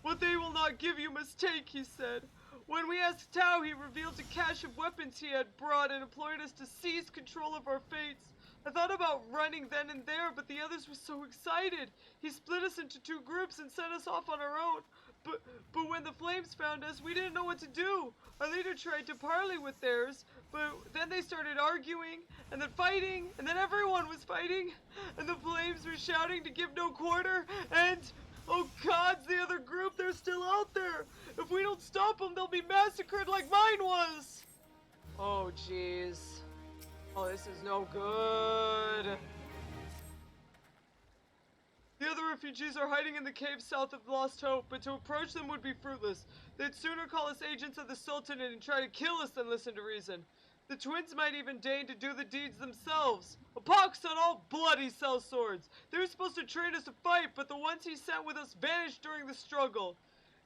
What they will not give you mistake, he said. When we asked Tao, he revealed a cache of weapons he had brought and implored us to seize control of our fates. I thought about running then and there, but the others were so excited. He split us into 2 groups and sent us off on our own. But when the flames found us, we didn't know what to do. Our leader tried to parley with theirs, but then they started arguing, and then fighting, and then everyone was fighting, and the flames were shouting to give no quarter, and... oh gods, the other group, they're still out there. If we don't stop them, they'll be massacred like mine was. Oh, jeez. Oh, this is no good. The other refugees are hiding in the caves south of Lost Hope, but to approach them would be fruitless. They'd sooner call us agents of the Sultanate and try to kill us than listen to reason. The twins might even deign to do the deeds themselves. A pox on all bloody sellswords. They were supposed to train us to fight, but the ones he sent with us vanished during the struggle.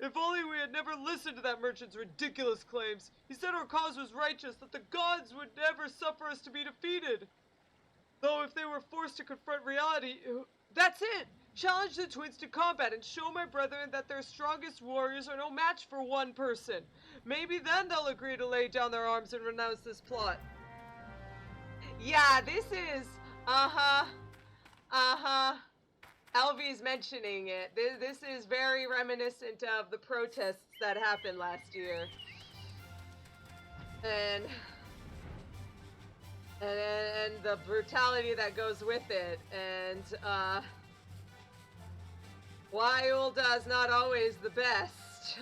If only we had never listened to that merchant's ridiculous claims. He said our cause was righteous, that the gods would never suffer us to be defeated. Though if they were forced to confront reality... That's it! Challenge the twins to combat and show my brethren that their strongest warriors are no match for one person. Maybe then they'll agree to lay down their arms and renounce this plot. Yeah, this is... Elvie's mentioning it. This is very reminiscent of the protests that happened last year. And the brutality that goes with it. And, why Ul'dah is not always the best.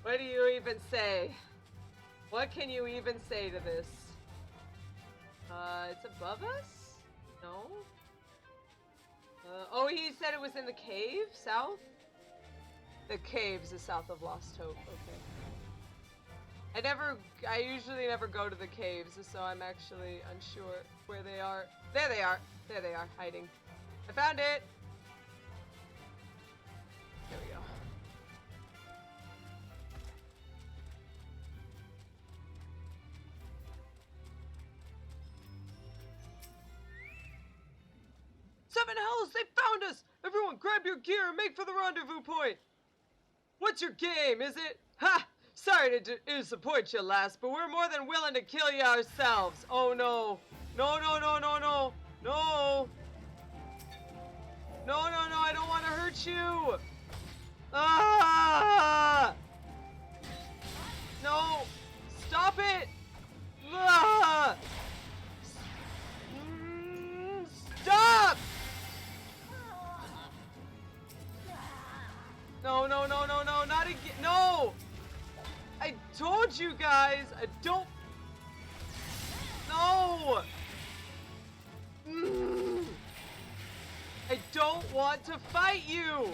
What do you even say? What can you even say to this? It's above us? No? Oh, he said it was in the cave? South? The caves is south of Lost Hope. Okay. I usually never go to the caves, so I'm actually unsure where they are. There they are. There they are, hiding. I found it! There we go. Seven hells, they found us! Everyone grab your gear and make for the rendezvous point! What's your game, is it? Ha! Sorry to disappoint you, lass, but we're more than willing to kill you ourselves. Oh no. No, no, no, no, no. No. No, no, no, I don't want to hurt you. Ah! No. Stop it. Ah! Stop! No, no, no, no, no, not again. No! I told you guys, I don't... No! I don't want to fight you!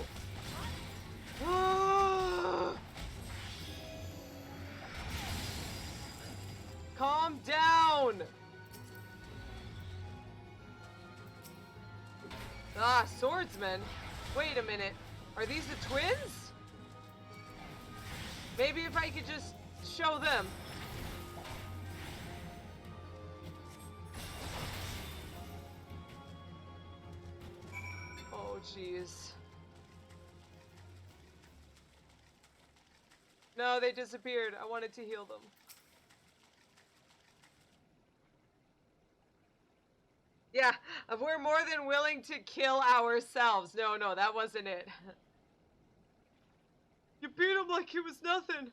Calm down! Ah, swordsmen. Wait a minute. Are these the twins? Maybe if I could just show them. Oh, jeez. No, they disappeared. I wanted to heal them. Yeah, we're more than willing to kill ourselves. No, no, that wasn't it. You beat him like he was nothing.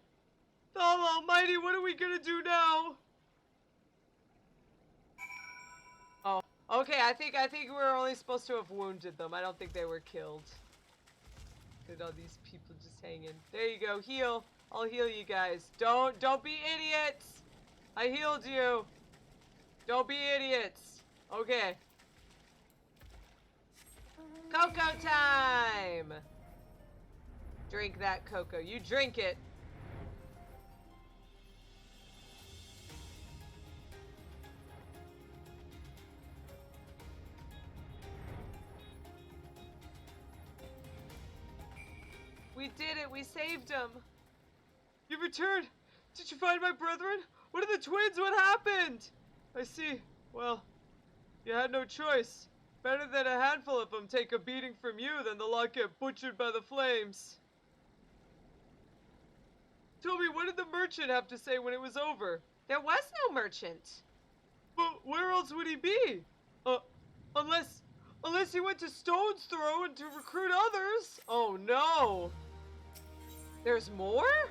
Oh, Almighty, what are we gonna do now? Oh, Okay, I think we were only supposed to have wounded them. I don't think they were killed. Look at all these people just hanging. There you go, heal. I'll heal you guys. Don't be idiots. I healed you. Don't be idiots. Okay. Cocoa time. Drink that cocoa. You drink it. We did it. We saved him. You returned. Did you find my brethren? What are the twins? What happened? I see. Well, you had no choice. Better that a handful of them take a beating from you than the lot get butchered by the flames. Tell me, what did the merchant have to say when it was over? There was no merchant. But where else would he be? Unless he went to Stone's Throw and to recruit others. Oh no. There's more?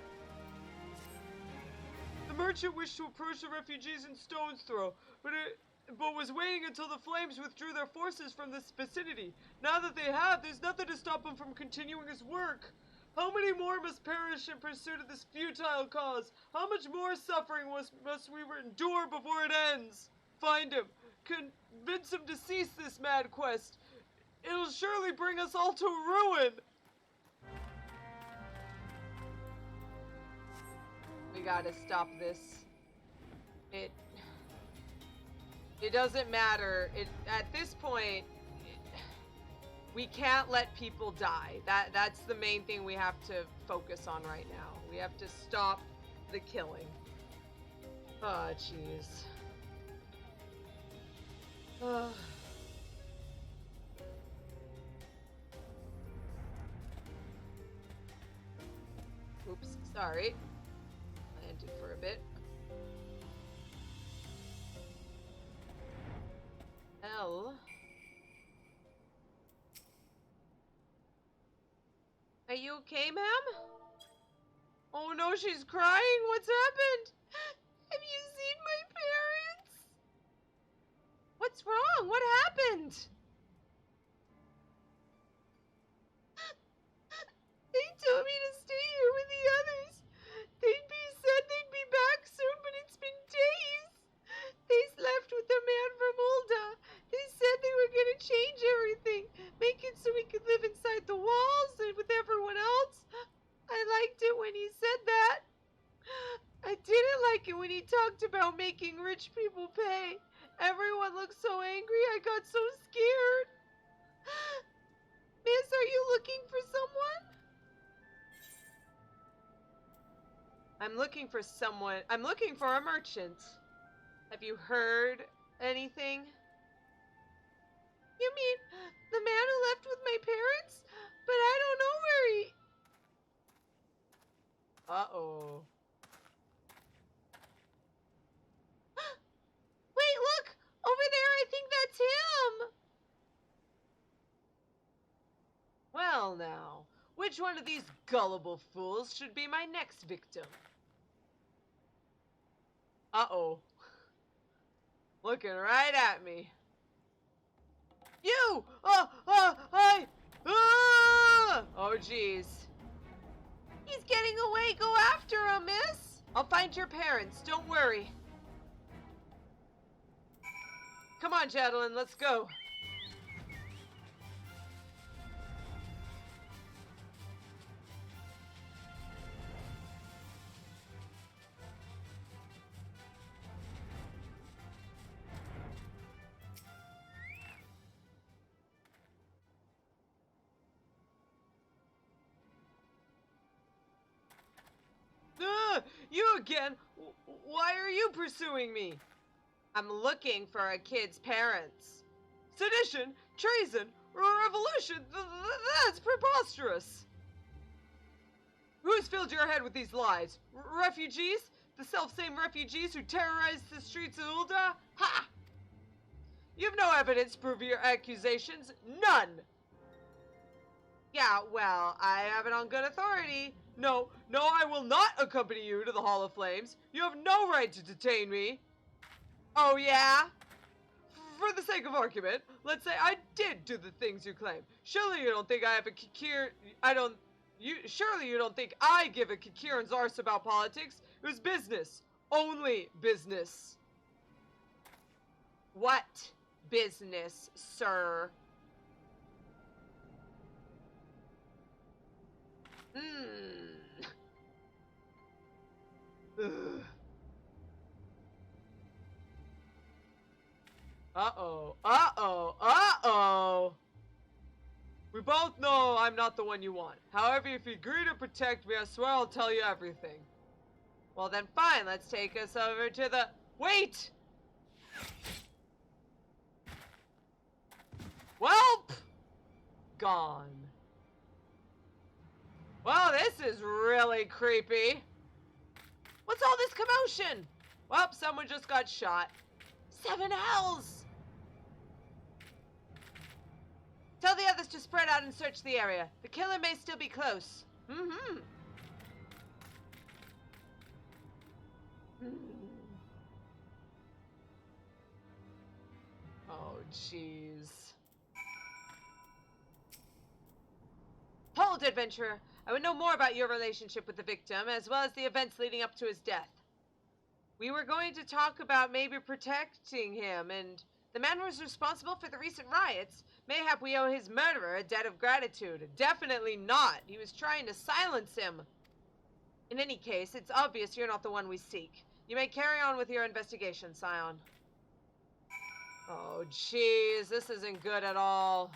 The merchant wished to approach the refugees in Stone's Throw, but was waiting until the flames withdrew their forces from this vicinity. Now that they have, there's nothing to stop him from continuing his work. How many more must perish in pursuit of this futile cause? How much more suffering must we endure before it ends? Find him. Convince him to cease this mad quest. It'll surely bring us all to ruin. We gotta stop this. It doesn't matter. At this point, we can't let people die. That's the main thing we have to focus on right now. We have to stop the killing. Oh, jeez. Oops, sorry. Landed for a bit. L. Are you okay, ma'am? Oh no, she's crying. What's happened? Have you seen my parents? What's wrong? What happened? They told me to stay here with the others. Said they'd be back soon, but it's been days. They left with the man from Ul'dah. They said they were going to change everything, make it so we could live inside the walls and with everyone else. I liked it when he said that. I didn't like it when he talked about making rich people pay. Everyone looked so angry, I got so scared. Miss, are you looking for someone? I'm looking for someone. I'm looking for a merchant. Have you heard anything? You mean the man who left with my parents? But I don't know where he... Uh-oh. Wait, look! Over there, I think that's him! Well now, which one of these gullible fools should be my next victim? Uh-oh. Looking right at me. You! Oh, jeez. He's getting away. Go after him, miss. I'll find your parents. Don't worry. Come on, Jadelyn. Let's go. You again? Why are you pursuing me? I'm looking for a kid's parents. Sedition, treason, revolution, that's preposterous. Who's filled your head with these lies? Refugees? The self-same refugees who terrorized the streets of Ul'dah? Ha! You have no evidence to prove your accusations. None! Yeah, well, I have it on good authority. No, I will not accompany you to the Hall of Flames. You have no right to detain me. Oh, yeah? for the sake of argument, let's say I did do the things you claim. Surely you don't think I have a surely you don't think I give a Kikiran Zars about politics. It was business. Only business. What business, sir? Ugh. Uh-oh. Uh-oh. Uh-oh. We both know I'm not the one you want. However, if you agree to protect me, I swear I'll tell you everything. Well then fine, let's take us over to the... Wait! Welp! Gone. Well, this is really creepy. What's all this commotion? Well, someone just got shot. 7 hells! Tell the others to spread out and search the area. The killer may still be close. Mm-hmm. Oh, jeez. Hold, adventurer. I would know more about your relationship with the victim, as well as the events leading up to his death. We were going to talk about maybe protecting him, and the man who was responsible for the recent riots. Mayhap we owe his murderer a debt of gratitude. Definitely not. He was trying to silence him. In any case, it's obvious you're not the one we seek. You may carry on with your investigation, Scion. Oh, jeez. This isn't good at all.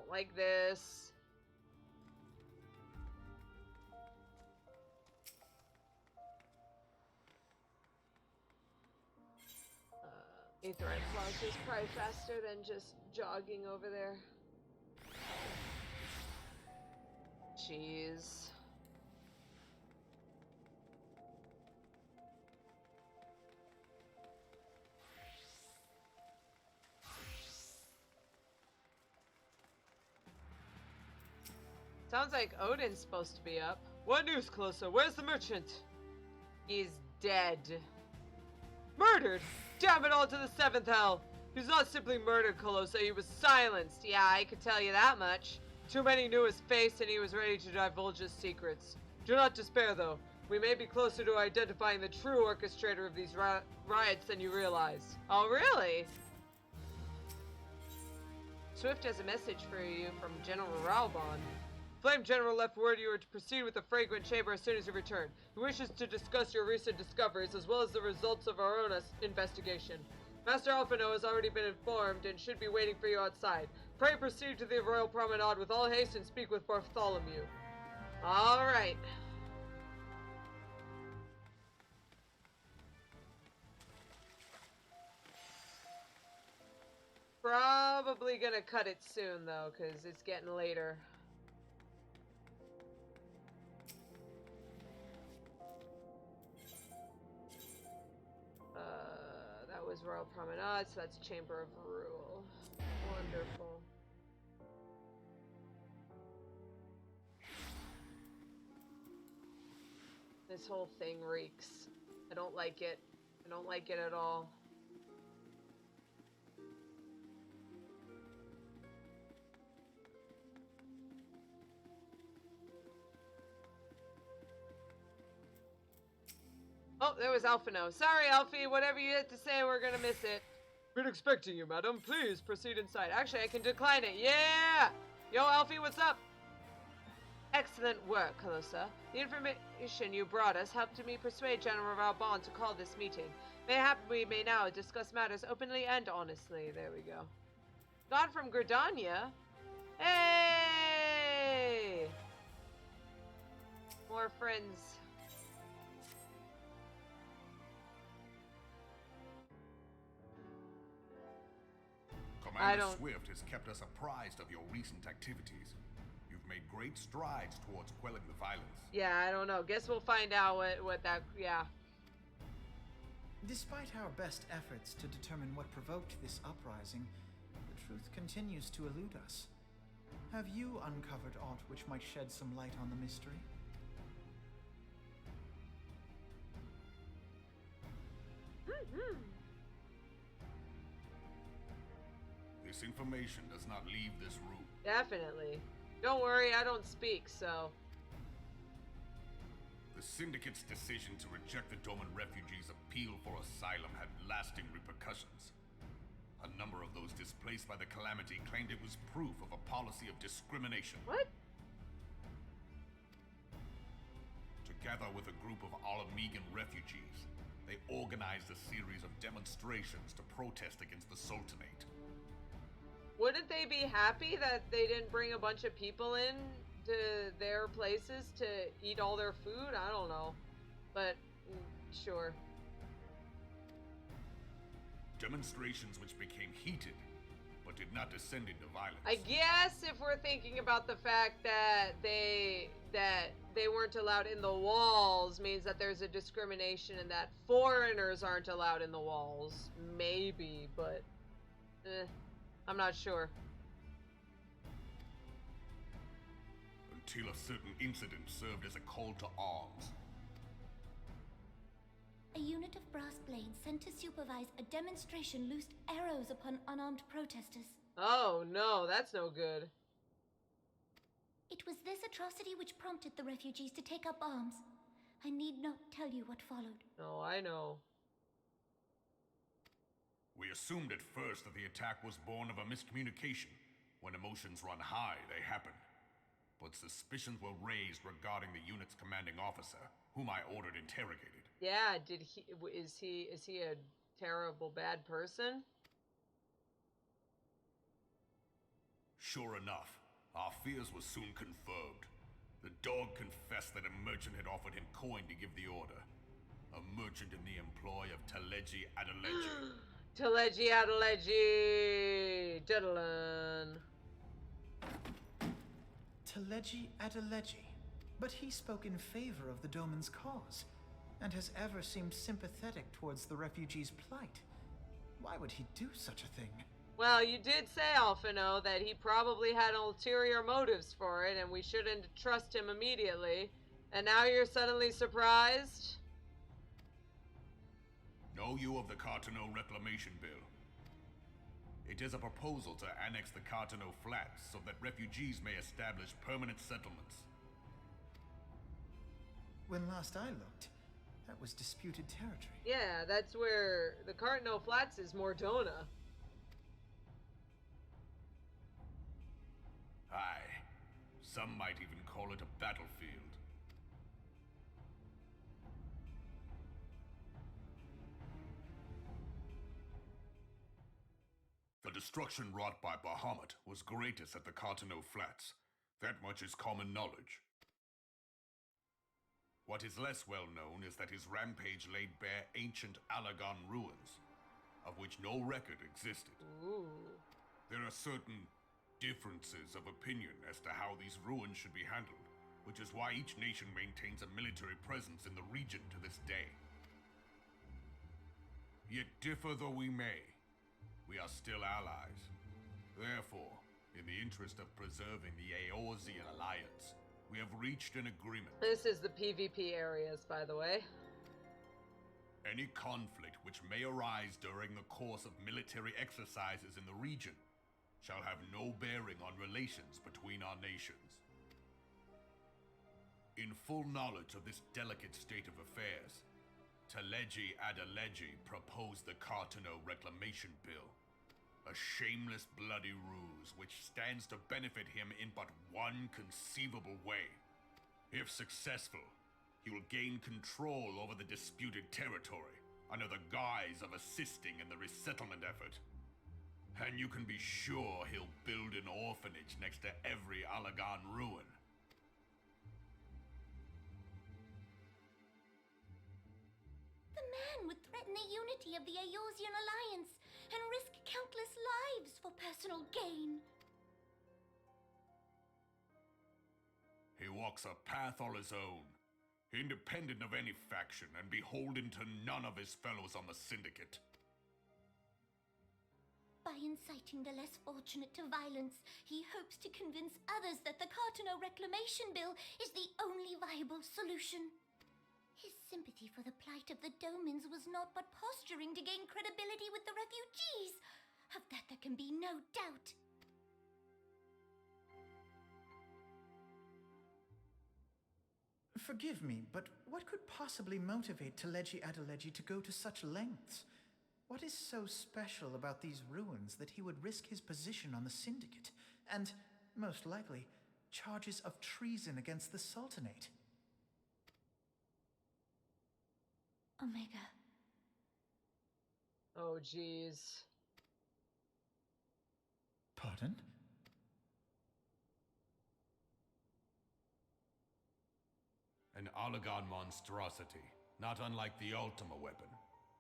Like this. Aetherite Flash is probably faster than just jogging over there. Jeez. Sounds like Odin's supposed to be up. What news, Calosa? Where's the merchant? He's dead. Murdered? Damn it all to the 7th hell! He's not simply murdered, Calosa, he was silenced. Yeah, I could tell you that much. Too many knew his face and he was ready to divulge his secrets. Do not despair, though. We may be closer to identifying the true orchestrator of these riots than you realize. Oh, really? Swift has a message for you from General Raubon. Flame General left word you were to proceed with the Fragrant Chamber as soon as you return. He wishes to discuss your recent discoveries as well as the results of our own investigation. Master Alphino has already been informed and should be waiting for you outside. Pray proceed to the Royal Promenade with all haste and speak with Bartholomew. Alright. Probably gonna cut it soon though, because it's getting later. That was Royal Promenade, so that's Chamber of Rule. Wonderful. This whole thing reeks. I don't like it. I don't like it at all. Oh, there was Alphino. Sorry, Alfie. Whatever you had to say, we're gonna miss it. Been expecting you, madam. Please proceed inside. Actually, I can decline it. Yeah! Yo, Alfie, what's up? Excellent work, Calosa. The information you brought us helped me persuade General Raubon to call this meeting. Mayhap we may now discuss matters openly and honestly. There we go. Gone from Gridania? Hey! More friends. Commander Swift has kept us apprised of your recent activities. You've made great strides towards quelling the violence. Yeah, I don't know. Guess we'll find out what that... Yeah. Despite our best efforts to determine what provoked this uprising, the truth continues to elude us. Have you uncovered aught which might shed some light on the mystery? This information does not leave this room. Definitely. Don't worry, I don't speak, so... The Syndicate's decision to reject the Doman refugees' appeal for asylum had lasting repercussions. A number of those displaced by the calamity claimed it was proof of a policy of discrimination. What? Together with a group of Alamegan refugees, they organized a series of demonstrations to protest against the Sultanate. Wouldn't they be happy that they didn't bring a bunch of people in to their places to eat all their food? I don't know. But, sure. Demonstrations which became heated, but did not descend into violence. I guess if we're thinking about the fact that they weren't allowed in the walls means that there's a discrimination and that foreigners aren't allowed in the walls. Maybe, but I'm not sure. Until a certain incident served as a call to arms. A unit of brass blades sent to supervise a demonstration loosed arrows upon unarmed protesters. Oh no, that's no good. It was this atrocity which prompted the refugees to take up arms. I need not tell you what followed. No, I know. We assumed at first that the attack was born of a miscommunication. When emotions run high, they happen. But suspicions were raised regarding the unit's commanding officer, whom I ordered interrogated. Yeah, is he a terrible bad person? Sure enough, our fears were soon confirmed. The dog confessed that a merchant had offered him coin to give the order. A merchant in the employ of Teleji Adeleji. Teleji Adeleji! Diddlin. Teleji Adeleji. But he spoke in favor of the Doman's cause, and has ever seemed sympathetic towards the refugees' plight. Why would he do such a thing? Well, you did say, Alphino, that he probably had ulterior motives for it, and we shouldn't trust him immediately. And now you're suddenly surprised? Know you of the Cartano Reclamation Bill? It is a proposal to annex the Cartano Flats so that refugees may establish permanent settlements. When last I looked, that was disputed territory. Yeah, that's where the Cartano Flats is Mordona. Aye, some might even call it a battlefield. The destruction wrought by Bahamut was greatest at the Cartano Flats. That much is common knowledge. What is less well known is that his rampage laid bare ancient Alagon ruins, of which no record existed. Ooh. There are certain differences of opinion as to how these ruins should be handled, which is why each nation maintains a military presence in the region to this day. Yet differ though we may, we are still allies. Therefore, in the interest of preserving the Eorzean alliance, we have reached an agreement. This is the PvP areas, by the way. Any conflict which may arise during the course of military exercises in the region shall have no bearing on relations between our nations. In full knowledge of this delicate state of affairs, Teleji Adeleji proposed the Cartano Reclamation Bill, a shameless bloody ruse which stands to benefit him in but one conceivable way. If successful, he will gain control over the disputed territory under the guise of assisting in the resettlement effort. And you can be sure he'll build an orphanage next to every Alagon ruin. The man would threaten the unity of the Eorzean alliance and risk countless lives for personal gain. He walks a path all his own, independent of any faction and beholden to none of his fellows on the Syndicate. By inciting the less fortunate to violence, he hopes to convince others that the Cartano Reclamation Bill is the only viable solution. His sympathy for the plight of the Domans was not but posturing to gain credibility with the refugees. Of that there can be no doubt. Forgive me, but what could possibly motivate Teleji Adeleji to go to such lengths? What is so special about these ruins that he would risk his position on the Syndicate, and, most likely, charges of treason against the Sultanate? Omega. Oh, jeez. Pardon? An Oligon monstrosity, not unlike the Ultima weapon.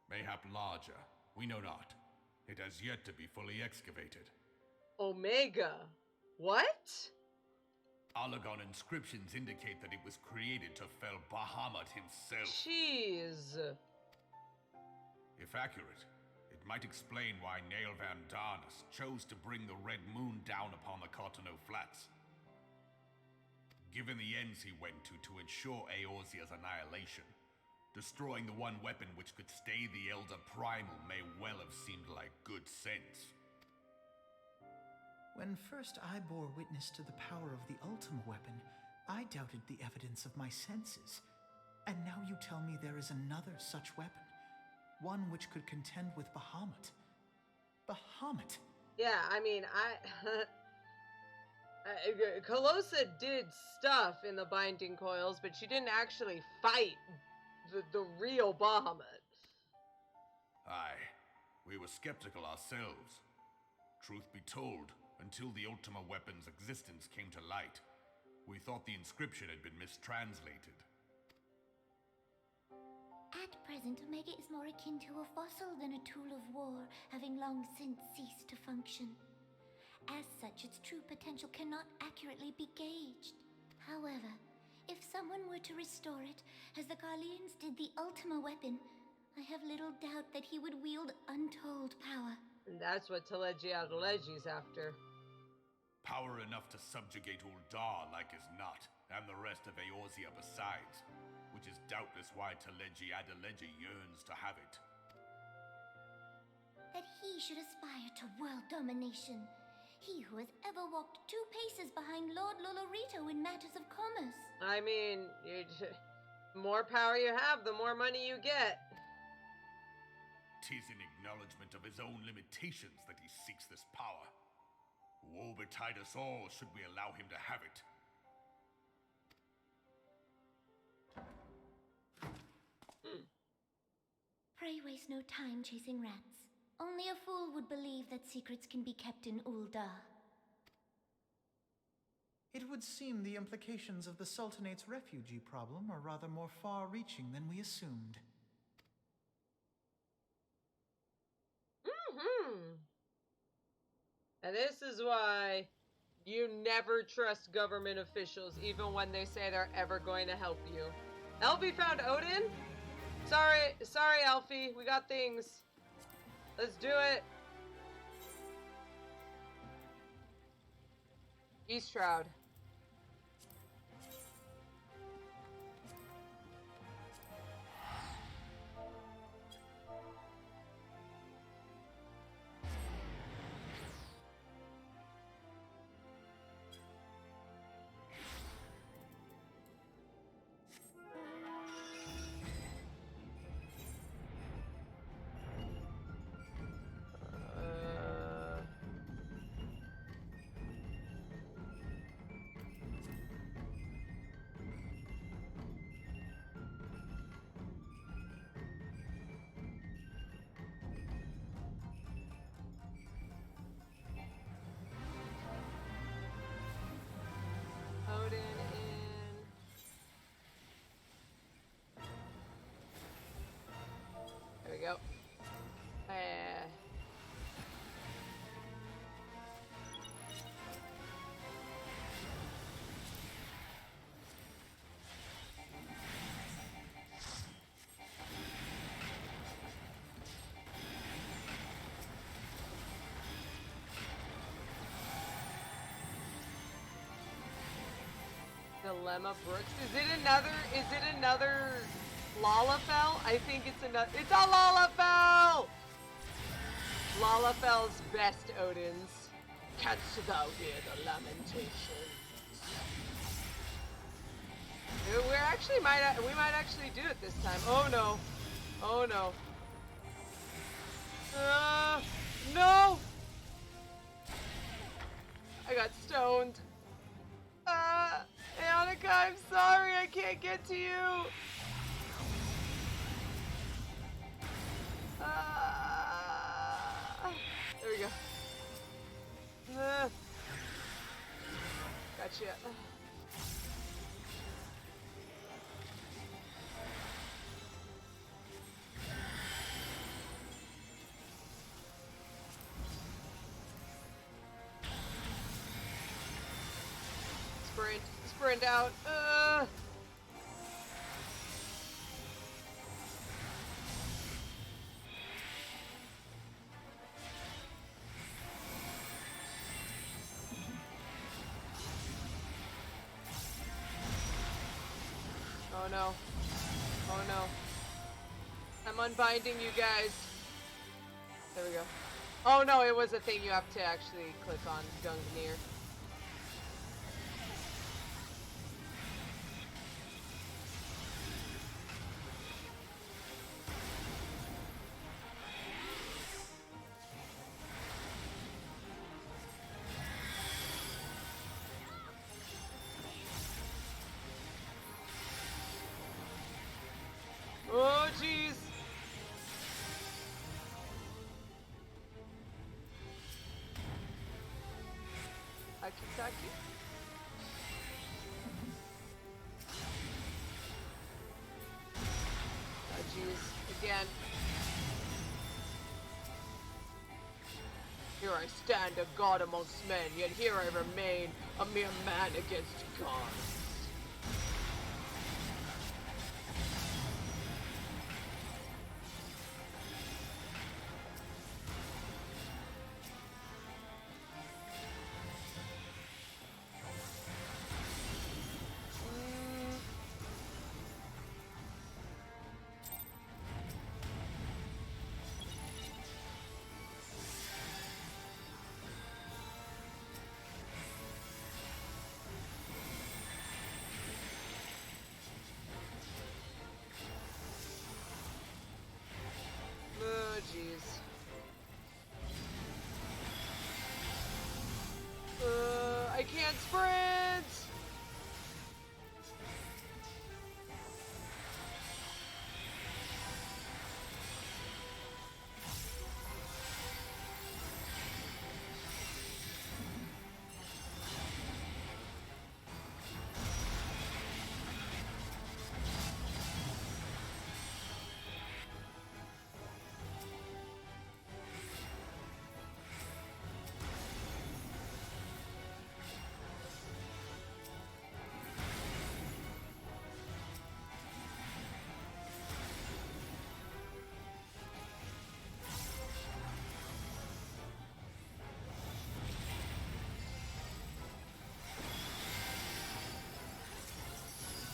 Mayhap larger, we know not. It has yet to be fully excavated. Omega? What? Oligon inscriptions indicate that it was created to fell Bahamut himself. Jeez. If accurate, it might explain why Nail Van Darnus chose to bring the Red Moon down upon the Cartano Flats. Given the ends he went to ensure Eorzea's annihilation, destroying the one weapon which could stay the Elder Primal may well have seemed like good sense. When first I bore witness to the power of the Ultima weapon, I doubted the evidence of my senses. And now you tell me there is another such weapon. One which could contend with Bahamut. Bahamut! Yeah, I mean, Calosa did stuff in the binding coils, but she didn't actually fight the real Bahamut. Aye, we were skeptical ourselves. Truth be told, until the Ultima weapon's existence came to light, we thought the inscription had been mistranslated. At present, Omega is more akin to a fossil than a tool of war, having long since ceased to function. As such, its true potential cannot accurately be gauged. However, if someone were to restore it, as the Garleans did the Ultima weapon, I have little doubt that he would wield untold power. And that's what Teleji Adeleji's after. Power enough to subjugate Ul'dah like as not, and the rest of Eorzea besides, which is doubtless why Teleji Adeleji yearns to have it. That he should aspire to world domination. He who has ever walked 2 paces behind Lord Lolorito in matters of commerce. I mean, the more power you have, the more money you get. 'Tis in acknowledgement of his own limitations that he seeks this power. Woe betide us all should we allow him to have it. Pray waste no time chasing rats. Only a fool would believe that secrets can be kept in Ul'dah. It would seem the implications of the Sultanate's refugee problem are rather more far-reaching than we assumed. And this is why you never trust government officials, even when they say they're ever going to help you. Elfie found Odin? Sorry, Elfie. We got things. Let's do it. East Shroud. Dilemma Brooks. Is it another Lalafell? I think it's a Lalafell! Lalafell's best Odins. Canst thou hear the lamentations? We might actually do it this time. Oh no. Oh no. No! I got stoned. Aeonica, I'm sorry, I can't get to you. There we go. Gotcha. Sprint out. Oh no. Oh no. I'm unbinding you guys. There we go. Oh no, it was a thing you have to actually click on. Gungnir. Oh, jeez. Akitaki? Oh, jeez. Again. Here I stand, a god amongst men, yet here I remain, a mere man against gods. I can't sprint!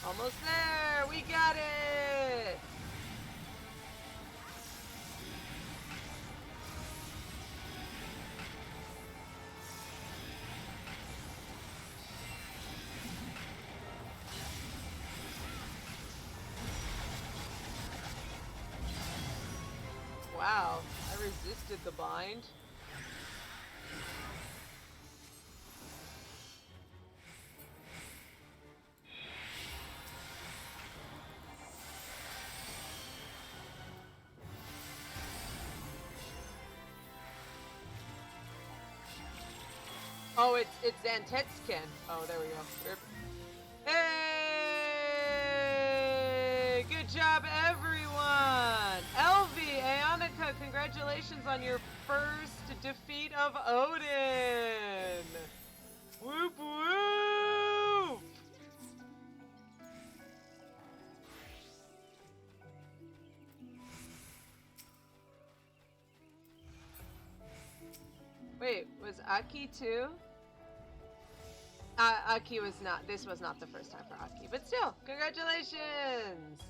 Almost there! We got it! Wow, I resisted the bind. Oh, it's Xantetskin. Oh, there we go. Hey! Good job, everyone! Elvie, Aeonica, congratulations on your first defeat of Odin! Whoop whoop! Wait, was Aki too? Aki was not. This was not the first time for Aki, but still, congratulations!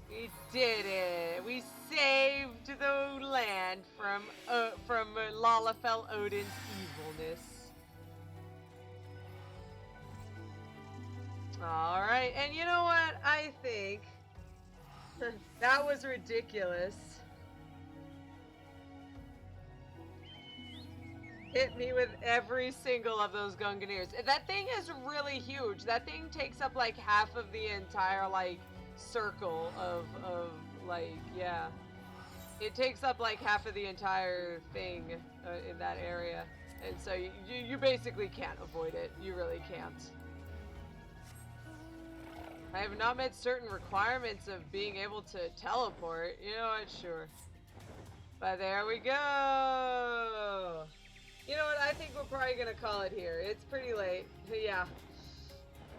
We did it. We saved the land from Lalafell Odin's evilness. All right, and you know what? I think that was ridiculous. Hit me with every single of those Gunganers. That thing is really huge. That thing takes up like half of the entire like circle of like, yeah. It takes up like half of the entire thing in that area. And so you basically can't avoid it. You really can't. I have not met certain requirements of being able to teleport. You know what? Sure. But there we go. You know what? I think we're probably gonna call it here. It's pretty late. Yeah.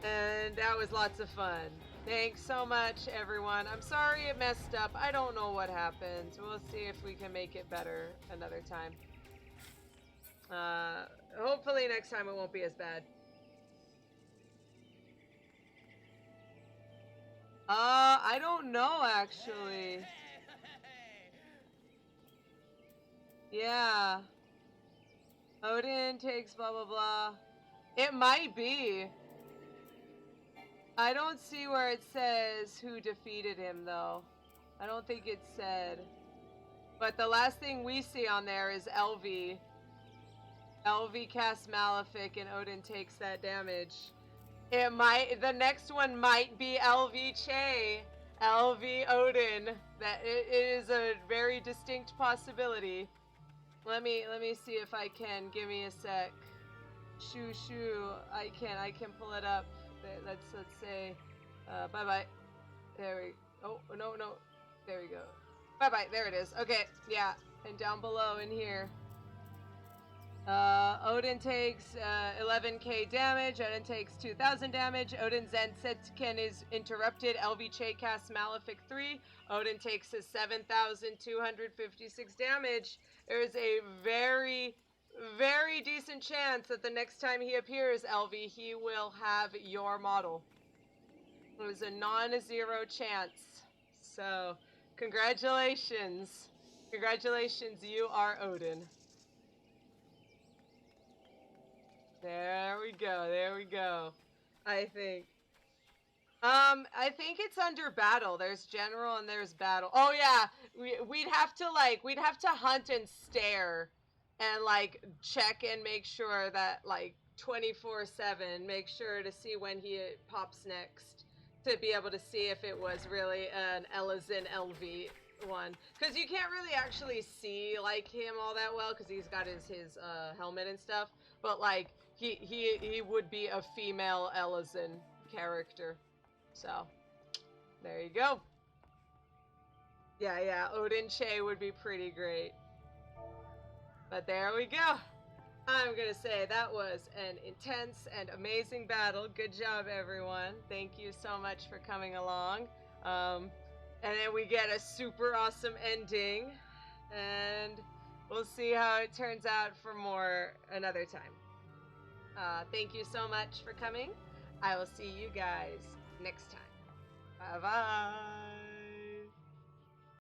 And that was lots of fun. Thanks so much, everyone. I'm sorry it messed up. I don't know what happened. We'll see if we can make it better another time. Hopefully next time it won't be as bad. I don't know, actually. Yeah. Odin takes blah blah blah. It might be. I don't see where it says who defeated him, though. I don't think it said. But the last thing we see on there is LV. LV casts Malefic and Odin takes that damage. It might, the next one might be LV Che. LV Odin. That it is a very distinct possibility. Let me see if I can. Give me a sec. Shoo. I can pull it up. Let's say bye. There we oh no. There we go. Bye. There it is. Okay, yeah. And down below in here. Odin takes 11k damage. Odin takes 2000 damage. Odin's Zensetken is interrupted. LV Che casts Malefic 3. Odin takes his 7256 damage. There is a very decent chance that the next time he appears, LV, he will have your model. It was a non-zero chance. So, congratulations. Congratulations, you are Odin. There we go. I think. I think it's under battle. There's general and there's battle. Oh yeah, we'd have to hunt and stare and like check and make sure that like 24/7, make sure to see when he pops next to be able to see if it was really an Eorzean LV one, because you can't really actually see like him all that well because he's got his helmet and stuff, but like he would be a female Eorzean character. So there you go. Yeah, Odin Che would be pretty great. But there we go. I'm gonna say that was an intense and amazing battle. Good job, everyone. Thank you so much for coming along. And then we get a super awesome ending, and we'll see how it turns out for more another time. Thank you so much for coming. I will see you guys next time. Bye-bye.